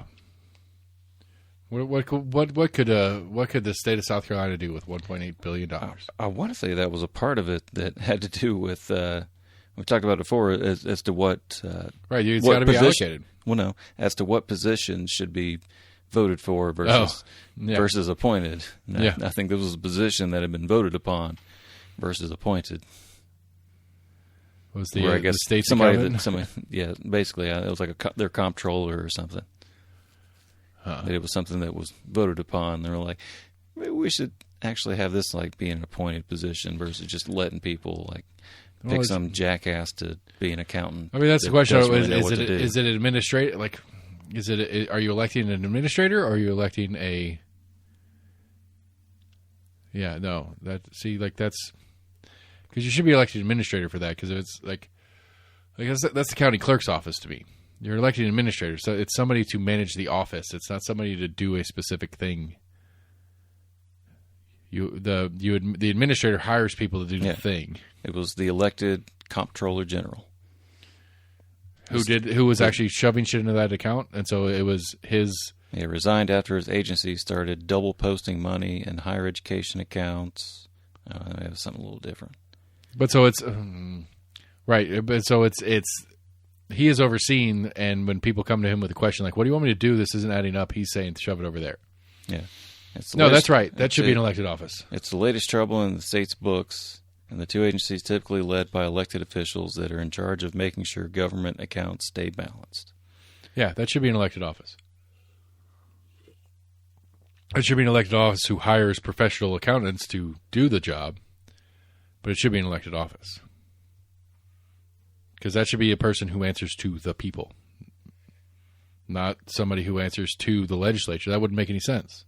Speaker 1: could the state of South Carolina do with $1.8 billion?
Speaker 2: I want to say that was a part of it that had to do with we talked about it before as to what
Speaker 1: right. It's got to be allocated.
Speaker 2: Well, no, as to what positions should be voted for versus appointed.
Speaker 1: Yeah.
Speaker 2: I think this was a position that had been voted upon versus appointed.
Speaker 1: Was the state's somebody?
Speaker 2: Yeah, basically, it was like their comptroller or something. It was something that was voted upon. They were like, maybe we should actually have this like be an appointed position versus just letting people like pick some jackass to be an accountant.
Speaker 1: I mean, that's the question. Is it administrative? Like, are you electing an administrator or are you electing a? Yeah, no. That's because you should be elected administrator for that. Because if it's like that's the county clerk's office to me. You're electing an administrator, so it's somebody to manage the office. It's not somebody to do a specific thing. The administrator hires people to do the thing.
Speaker 2: It was the elected comptroller general.
Speaker 1: who was actually shoving shit into that account, and so it was his.
Speaker 2: He resigned after his agency started double posting money in higher education accounts. It was something a little different.
Speaker 1: But so it's right. But so it's he is overseeing, and when people come to him with a question like, "What do you want me to do? This isn't adding up," he's saying, "Shove it over there."
Speaker 2: Yeah.
Speaker 1: That's right. That should be an elected office.
Speaker 2: It's the latest trouble in the state's books, and the two agencies typically led by elected officials that are in charge of making sure government accounts stay balanced.
Speaker 1: Yeah, that should be an elected office. It should be an elected office who hires professional accountants to do the job, but it should be an elected office. Because that should be a person who answers to the people, not somebody who answers to the legislature. That wouldn't make any sense.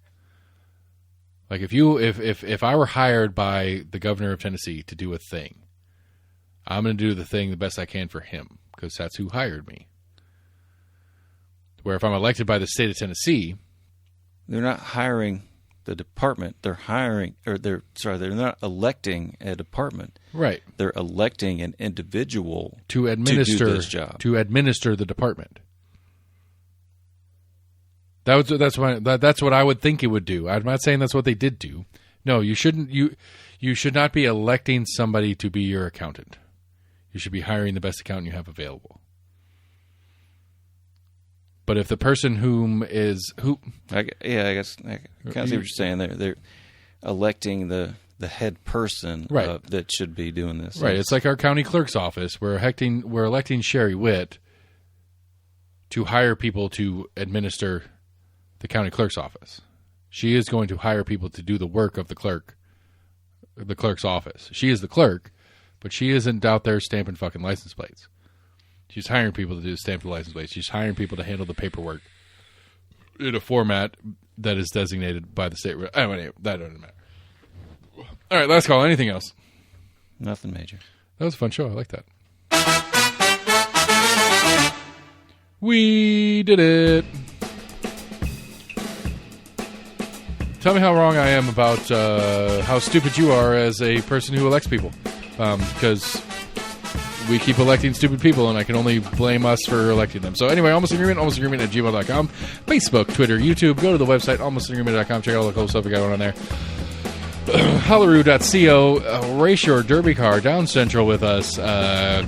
Speaker 1: Like if I were hired by the governor of Tennessee to do a thing, I'm going to do the thing the best I can for him because that's who hired me. Where if I'm elected by the state of Tennessee,
Speaker 2: they're not hiring the department. They're not electing a department.
Speaker 1: Right.
Speaker 2: They're electing an individual
Speaker 1: to administer
Speaker 2: this job.
Speaker 1: To administer the department. That's what I would think it would do. I'm not saying that's what they did do. No, you shouldn't. You should not be electing somebody to be your accountant. You should be hiring the best accountant you have available. But if the person
Speaker 2: I guess I kind of see what you're saying there. They're electing the head person that should be doing this.
Speaker 1: Right. It's like our county clerk's office. We're electing Sherry Witt to hire people to administer the county clerk's office. She is going to hire people to do the work of the clerk's office. She is the clerk, but she isn't out there stamping fucking license plates. She's hiring people to do stamp the license plates. She's hiring people to handle the paperwork in a format that is designated by the state. Anyway, that doesn't matter. All right, last call. Anything else?
Speaker 2: Nothing major.
Speaker 1: That was a fun show. I like that. We did it. Tell me how wrong I am about how stupid you are as a person who elects people. Because we keep electing stupid people, and I can only blame us for electing them. So anyway, almostagreement at gmail.com. Facebook, Twitter, YouTube. Go to the website, almostagreement.com. Check out all the cool stuff we got going on there. Hollaroo.co. Race your derby car down Central with us.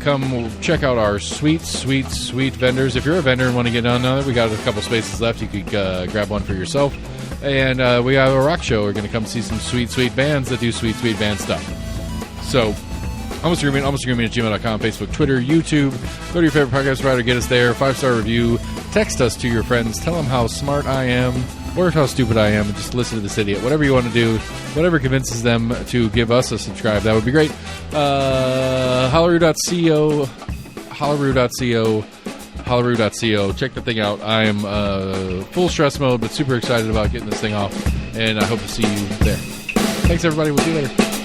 Speaker 1: Come check out our sweet vendors. If you're a vendor and want to get on there, we got a couple spaces left. You could grab one for yourself. And we have a rock show. We're going to come see some sweet bands that do sweet band stuff. So, Almost Agreement at gmail.com, Facebook, Twitter, YouTube. Go to your favorite podcast provider, get us there, 5-star review. Text us to your friends. Tell them how smart I am or how stupid I am. And just listen to this idiot. Whatever you want to do, whatever convinces them to give us a subscribe, that would be great. Hollaroo.co. Hollaroo.co. Check the thing out. I'm full stress mode, but super excited about getting this thing off. And I hope to see you there. Thanks, everybody. We'll see you later.